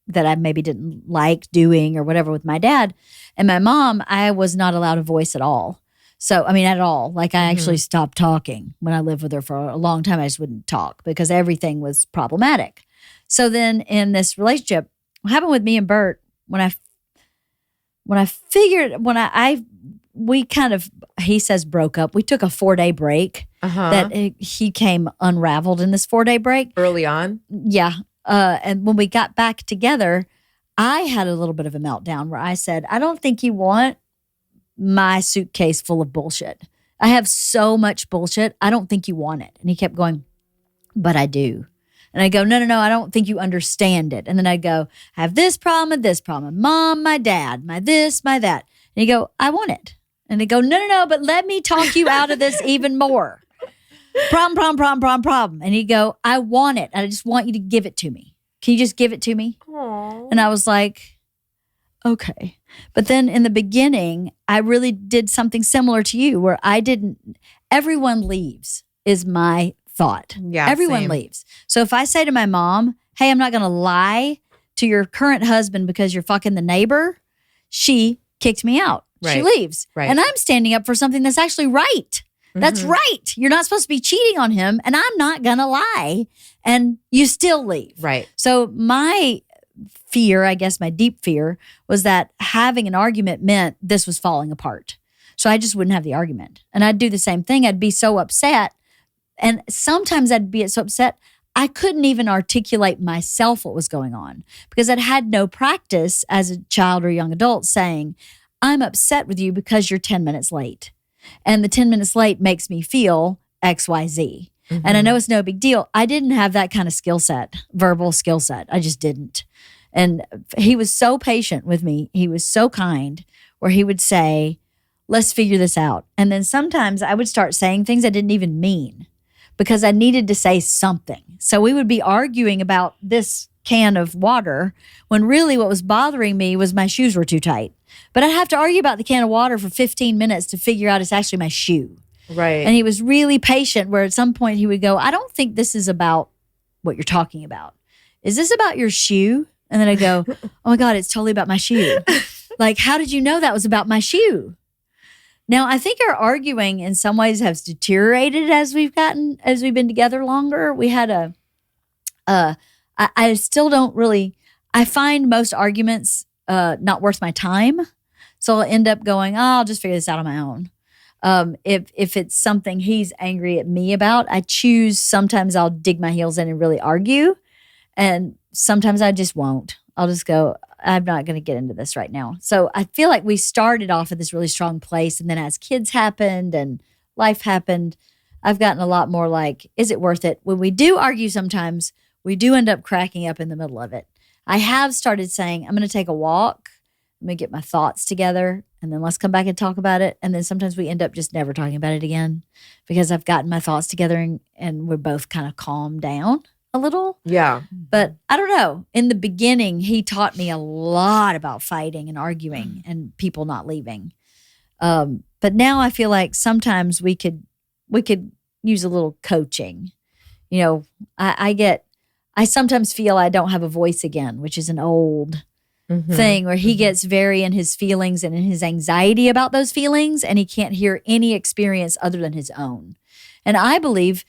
[SPEAKER 2] that I maybe didn't like doing or whatever with my dad. And my mom, I was not allowed a voice at all. So, at all. Like, I actually stopped talking when I lived with her for a long time. I just wouldn't talk because everything was problematic. So then in this relationship, what happened with me and Bert, he says broke up. We took a 4-day break that he came unraveled in this 4-day break.
[SPEAKER 1] Early on?
[SPEAKER 2] Yeah. And when we got back together, I had a little bit of a meltdown where I said, I don't think you want my suitcase full of bullshit. I have so much bullshit. I don't think you want it. And he kept going, but I do. And I go, no, I don't think you understand it. And then I go, I have this problem, mom, my dad, my this, my that. And he go, I want it. And they go, no, but let me talk you out of this even more. Problem. And he'd go, I want it. I just want you to give it to me. Can you just give it to me?
[SPEAKER 1] Aww.
[SPEAKER 2] And I was like, okay. But then in the beginning, I really did something similar to you where everyone leaves is my thought.
[SPEAKER 1] Yeah,
[SPEAKER 2] everyone
[SPEAKER 1] same.
[SPEAKER 2] leaves. So if I say to my mom, hey, I'm not going to lie to your current husband because you're fucking the neighbor, she kicked me out.
[SPEAKER 1] Right.
[SPEAKER 2] She leaves.
[SPEAKER 1] Right.
[SPEAKER 2] And I'm standing up for something that's actually right. That's right. You're not supposed to be cheating on him and I'm not going to lie. And you still leave.
[SPEAKER 1] Right.
[SPEAKER 2] So my fear, I guess my deep fear, was that having an argument meant this was falling apart. So I just wouldn't have the argument. And I'd do the same thing. I'd be so upset. And sometimes I'd be so upset, I couldn't even articulate myself what was going on because I'd had no practice as a child or young adult saying, I'm upset with you because you're 10 minutes late. And the 10 minutes late makes me feel XYZ. Mm-hmm. And I know it's no big deal. I didn't have that kind of skill set, verbal skill set. I just didn't. And he was so patient with me. He was so kind where he would say, let's figure this out. And then sometimes I would start saying things I didn't even mean because I needed to say something. So we would be arguing about this can of water when really what was bothering me was my shoes were too tight. But I'd have to argue about the can of water for 15 minutes to figure out it's actually my shoe.
[SPEAKER 1] Right.
[SPEAKER 2] And he was really patient where at some point he would go, I don't think this is about what you're talking about. Is this about your shoe? And then I go, oh my God, it's totally about my shoe. Like, how did you know that was about my shoe? Now, I think our arguing in some ways has deteriorated as we've been together longer. We had I still don't really, I find most arguments not worth my time. So I'll end up going, I'll just figure this out on my own. If it's something he's angry at me about, I choose, sometimes I'll dig my heels in and really argue. And sometimes I just won't. I'll just go, I'm not going to get into this right now. So I feel like we started off at this really strong place. And then as kids happened and life happened, I've gotten a lot more like, is it worth it? When we do argue sometimes, we do end up cracking up in the middle of it. I have started saying, I'm going to take a walk. I'm going to get my thoughts together. And then let's come back and talk about it. And then sometimes we end up just never talking about it again because I've gotten my thoughts together and we're both kind of calmed down a little.
[SPEAKER 1] Yeah.
[SPEAKER 2] But I don't know. In the beginning, he taught me a lot about fighting and arguing and people not leaving. But now I feel like sometimes we could use a little coaching. You know, I sometimes feel I don't have a voice again, which is an old thing where he gets very in his feelings and in his anxiety about those feelings, and he can't hear any experience other than his own. And I believe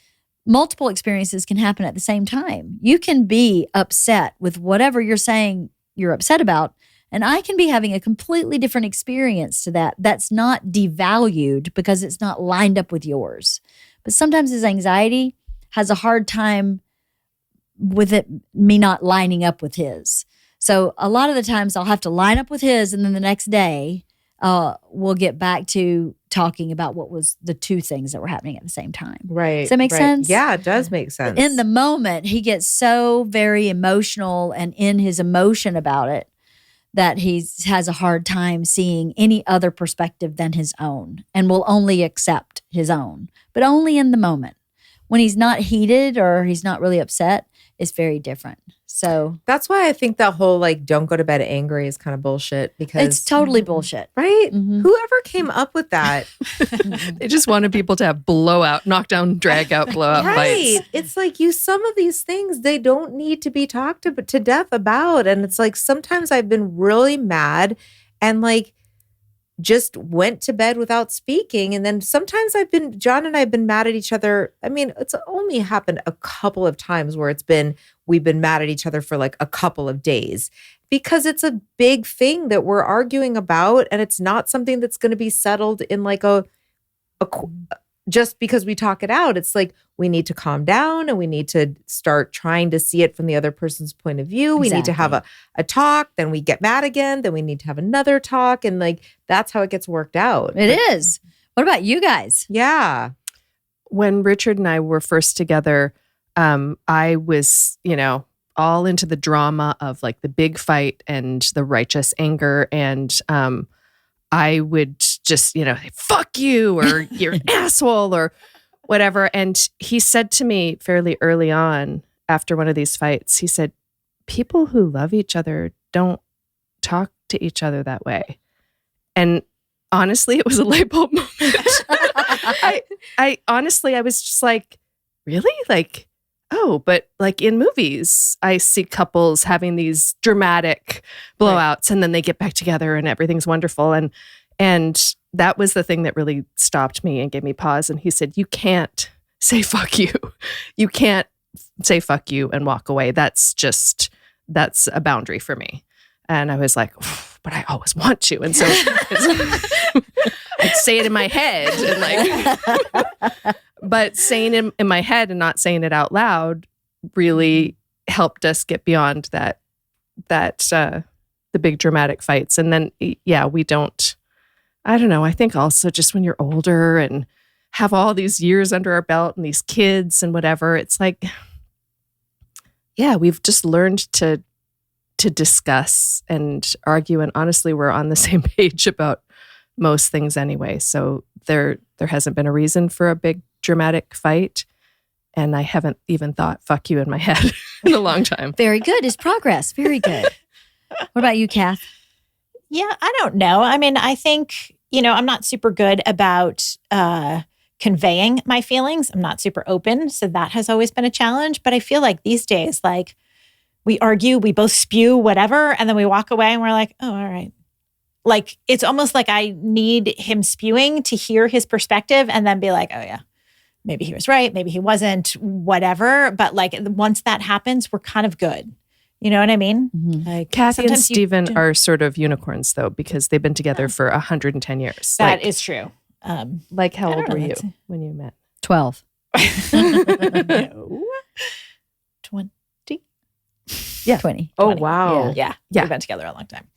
[SPEAKER 2] multiple experiences can happen at the same time. You can be upset with whatever you're saying you're upset about, and I can be having a completely different experience to that. That's not devalued because it's not lined up with yours. But sometimes his anxiety has a hard time with me not lining up with his. So a lot of the times I'll have to line up with his, and then the next day we'll get back to talking about what was the two things that were happening at the same time.
[SPEAKER 1] Right.
[SPEAKER 2] Does that make sense?
[SPEAKER 1] Yeah, it does make sense.
[SPEAKER 2] In the moment, he gets so very emotional and in his emotion about it that he has a hard time seeing any other perspective than his own and will only accept his own, but only in the moment. When he's not heated or he's not really upset, it's very different. So
[SPEAKER 1] that's why I think that whole like don't go to bed angry is kind of bullshit because
[SPEAKER 2] it's totally bullshit.
[SPEAKER 1] Right? Whoever came up with that?
[SPEAKER 3] They just wanted people to have knockdown, drag out, blowout
[SPEAKER 1] right.
[SPEAKER 3] fights.
[SPEAKER 1] It's like some of these things, they don't need to be talked to death about. And it's like sometimes I've been really mad and like just went to bed without speaking. And then sometimes John and I have been mad at each other. I mean, it's only happened a couple of times where we've been mad at each other for like a couple of days because it's a big thing that we're arguing about. And it's not something that's going to be settled in like just because we talk it out. It's like we need to calm down and we need to start trying to see it from the other person's point of view. We need to have a talk, then we get mad again, then we need to have another talk. And like, that's how it gets worked out.
[SPEAKER 2] It is. What about you guys?
[SPEAKER 1] Yeah.
[SPEAKER 3] When Richard and I were first together, I was, all into the drama of like the big fight and the righteous anger. And I would just, fuck you or you're an asshole or whatever. And he said to me fairly early on after one of these fights, he said, people who love each other don't talk to each other that way. And honestly, it was a light bulb moment. I honestly, I was just like, really? Like, oh, but like in movies, I see couples having these dramatic blowouts and then they get back together and everything's wonderful. And that was the thing that really stopped me and gave me pause. And he said, you can't say fuck you. You can't say fuck you and walk away. That's a boundary for me. And I was like, but I always want to. And so I'd say it in my head and like, but saying it in my head and not saying it out loud really helped us get beyond that the big dramatic fights. And then, we don't, I don't know. I think also just when you're older and have all these years under our belt and these kids and whatever, it's like, we've just learned to discuss and argue. And honestly, we're on the same page about most things anyway. So there hasn't been a reason for a big dramatic fight. And I haven't even thought "fuck you" in my head in a long time.
[SPEAKER 2] Very good. It's progress. Very good. What about you, Kath?
[SPEAKER 4] Yeah, I don't know. I mean, I think, I'm not super good about conveying my feelings. I'm not super open. So that has always been a challenge. But I feel like these days, like, we argue, we both spew, whatever, and then we walk away and we're like, oh, all right. Like, it's almost like I need him spewing to hear his perspective and then be like, oh, yeah, maybe he was right. Maybe he wasn't, whatever. But like, once that happens, we're kind of good. You know what I mean?
[SPEAKER 2] Mm-hmm.
[SPEAKER 4] Like,
[SPEAKER 3] Cathy and Stephen are sort of unicorns, though, because they've been together for 110 years.
[SPEAKER 4] That is true.
[SPEAKER 3] Like, how old were you when you met?
[SPEAKER 2] 12.
[SPEAKER 4] No. 20.
[SPEAKER 2] Yeah. 20.
[SPEAKER 1] Oh,
[SPEAKER 4] 20.
[SPEAKER 1] wow.
[SPEAKER 4] Yeah. We've been together a long time.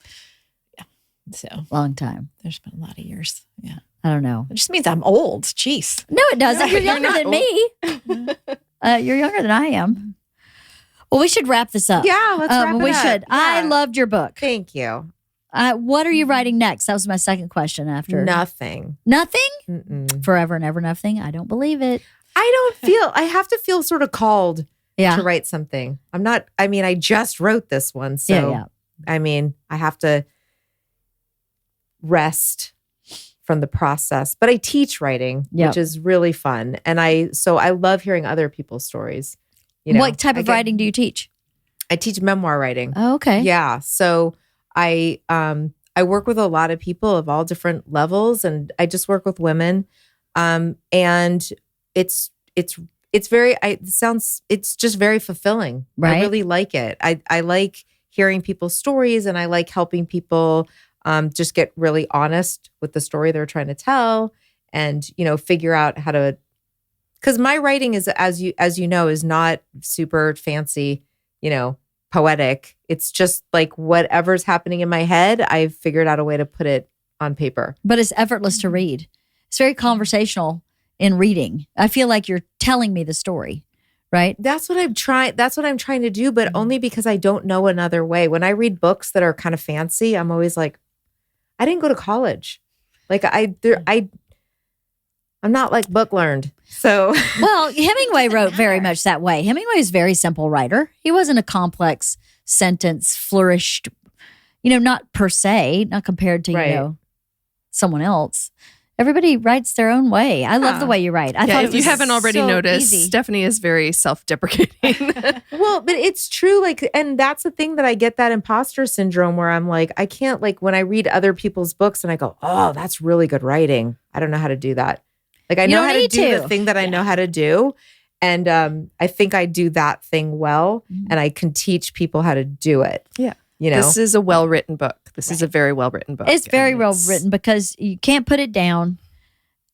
[SPEAKER 4] Yeah. So
[SPEAKER 2] long time.
[SPEAKER 4] there's been a lot of years. Yeah.
[SPEAKER 2] I don't know.
[SPEAKER 4] It just means I'm old. Jeez.
[SPEAKER 2] No, it doesn't. You're younger than me. You're younger than I am. Well, we should wrap this up.
[SPEAKER 1] Yeah, let's wrap it
[SPEAKER 2] we
[SPEAKER 1] up.
[SPEAKER 2] should.
[SPEAKER 1] Yeah.
[SPEAKER 2] I loved your book.
[SPEAKER 1] Thank you.
[SPEAKER 2] What are you writing next? That was my second question after.
[SPEAKER 1] Nothing.
[SPEAKER 2] Nothing?
[SPEAKER 1] Mm-mm.
[SPEAKER 2] Forever and ever nothing? I don't believe it.
[SPEAKER 1] I have to feel sort of called
[SPEAKER 2] Yeah.
[SPEAKER 1] to write something. I just wrote this one. So,
[SPEAKER 2] Yeah.
[SPEAKER 1] I have to rest from the process. But I teach writing,
[SPEAKER 2] Yep.
[SPEAKER 1] which is really fun. And I love hearing other people's stories.
[SPEAKER 2] What type of writing do you teach?
[SPEAKER 1] I teach memoir writing.
[SPEAKER 2] Oh, okay.
[SPEAKER 1] Yeah. So I work with a lot of people of all different levels, and I just work with women. And it's just very fulfilling.
[SPEAKER 2] Right.
[SPEAKER 1] I really like it. I like hearing people's stories, and I like helping people just get really honest with the story they're trying to tell, and figure out how to. Because my writing is, as you know, is not super fancy, poetic. It's just like whatever's happening in my head, I've figured out a way to put it on paper.
[SPEAKER 2] But it's effortless to read. It's very conversational in reading. I feel like you're telling me the story, right?
[SPEAKER 1] That's what I'm trying to do, but only because I don't know another way. When I read books that are kind of fancy, I'm always like, I didn't go to college. Like I'm not like book learned. So
[SPEAKER 2] Well, Hemingway wrote very much that way. Hemingway is a very simple writer. He wasn't a complex sentence flourished, not per se, not compared to,
[SPEAKER 1] Right.
[SPEAKER 2] Someone else. Everybody writes their own way. I love the way you write. I thought
[SPEAKER 3] if you haven't already noticed,
[SPEAKER 2] easy.
[SPEAKER 3] Stefanie is very self-deprecating.
[SPEAKER 1] Well, but it's true. Like, and that's the thing that I get that imposter syndrome where I'm like, I can't, like, when I read other people's books and I go, oh, that's really good writing. I don't know how to do that. Like, I know how to do the thing that I know how to do. And I think I do that thing well. And I can teach people how to do it.
[SPEAKER 3] Yeah.
[SPEAKER 1] This
[SPEAKER 3] is a well-written book. This is a very well-written book.
[SPEAKER 2] It's very well written because you can't put it down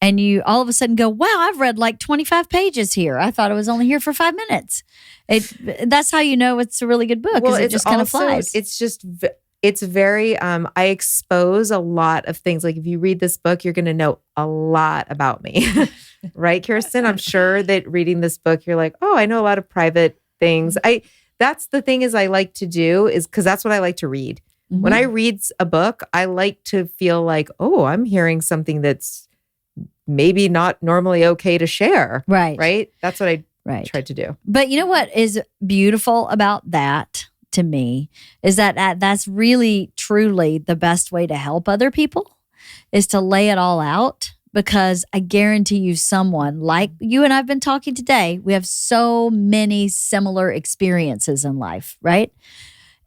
[SPEAKER 2] and you all of a sudden go, wow, I've read like 25 pages here. I thought I was only here for 5 minutes. That's how you know it's a really good book because it just kind of flies.
[SPEAKER 1] It's very, I expose a lot of things. Like if you read this book, you're going to know a lot about me. Right, Kirsten? I'm sure that reading this book, you're like, oh, I know a lot of private things. That's the thing is I like to do is because that's what I like to read.
[SPEAKER 2] Mm-hmm.
[SPEAKER 1] When I read a book, I like to feel like, oh, I'm hearing something that's maybe not normally okay to share.
[SPEAKER 2] Right.
[SPEAKER 1] Right? That's what I tried to do.
[SPEAKER 2] But you know what is beautiful about that to me is that that's really, truly the best way to help other people is to lay it all out. Because I guarantee you someone like you and I've been talking today, we have so many similar experiences in life, right?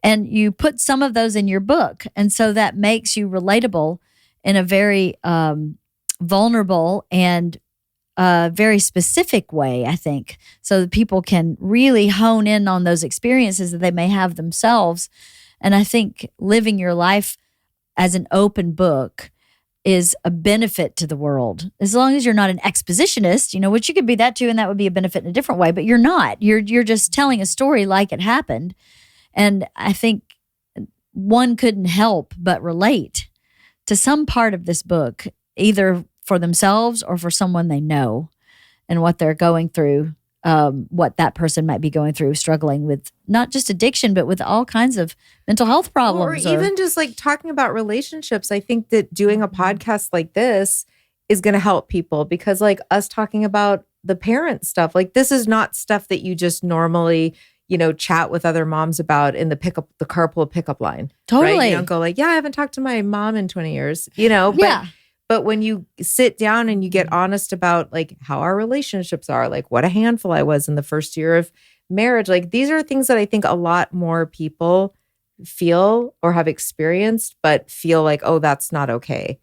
[SPEAKER 2] And you put some of those in your book. And so that makes you relatable in a very vulnerable and very specific way, I think, so that people can really hone in on those experiences that they may have themselves. And I think living your life as an open book is a benefit to the world. As long as you're not an expositionist, which you could be that too, and that would be a benefit in a different way, but you're not. You're just telling a story like it happened. And I think one couldn't help but relate to some part of this book, either for themselves or for someone they know, and what they're going through, what that person might be going through, struggling with not just addiction, but with all kinds of mental health problems.
[SPEAKER 1] Or even just like talking about relationships. I think that doing a podcast like this is going to help people, because like us talking about the parent stuff, like this is not stuff that you just normally, chat with other moms about in the carpool pickup line.
[SPEAKER 2] Totally.
[SPEAKER 1] Right? You don't go like, yeah, I haven't talked to my mom in 20 years, But when you sit down and you get honest about like how our relationships are, like what a handful I was in the first year of marriage, like these are things that I think a lot more people feel or have experienced, but feel like, oh, that's not okay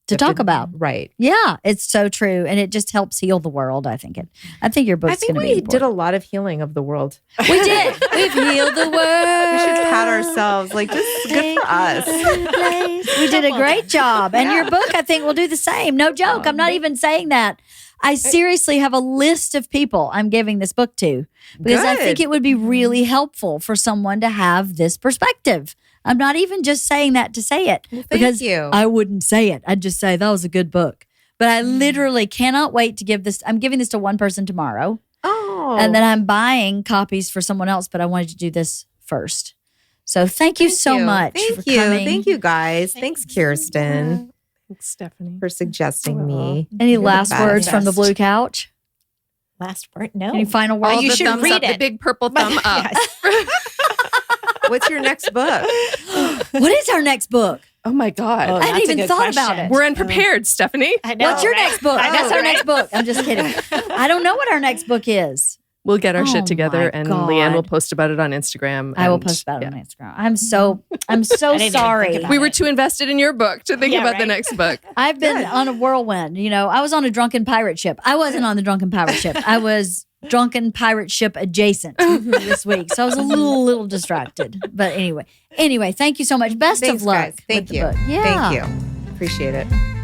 [SPEAKER 2] to talk about.
[SPEAKER 1] Right.
[SPEAKER 2] Yeah, it's so true. And it just helps heal the world, I think. I think your book's going to be important.
[SPEAKER 1] We did a lot of healing of the world.
[SPEAKER 2] We did. We've healed the world.
[SPEAKER 1] We should pat ourselves. Like, just good for us.
[SPEAKER 2] We did a great job. And your book, I think, will do the same. No joke. I'm not even saying that. I seriously have a list of people I'm giving this book to, because I think it would be really helpful for someone to have this perspective. I'm not even just saying that to say it, because I wouldn't say it. I'd just say that was a good book. But I literally cannot wait to give this. I'm giving this to one person tomorrow.
[SPEAKER 1] Oh.
[SPEAKER 2] And then I'm buying copies for someone else, but I wanted to do this first. So thank you so much for coming.
[SPEAKER 1] Thank you, guys. Thanks, Kirsten.
[SPEAKER 3] Thanks, Stephanie.
[SPEAKER 1] For suggesting me.
[SPEAKER 2] Any last words from the blue couch?
[SPEAKER 4] Last word? No.
[SPEAKER 2] Any final words?
[SPEAKER 4] You should read it.
[SPEAKER 3] The big purple thumb up.
[SPEAKER 1] What's your next book?
[SPEAKER 2] What is our next book?
[SPEAKER 3] Oh my God.
[SPEAKER 2] I hadn't even thought about it.
[SPEAKER 3] We're unprepared, Stephanie.
[SPEAKER 4] I know,
[SPEAKER 2] What's your next book? That's our next book. I'm just kidding. I don't know what our next book is.
[SPEAKER 3] We'll get our shit together, and
[SPEAKER 2] God.
[SPEAKER 3] LeeAnn will post about it on Instagram.
[SPEAKER 2] I will post about it on Instagram. I'm so sorry.
[SPEAKER 3] We were too invested in your book to think about the next book.
[SPEAKER 2] I've been on a whirlwind. I was on a drunken pirate ship. I wasn't on the drunken pirate ship. I was drunken pirate ship adjacent this week. So I was a little distracted. But anyway, thank you so much. Best of luck.
[SPEAKER 1] Guys. Thank you.
[SPEAKER 2] Yeah.
[SPEAKER 1] Thank you. Appreciate it.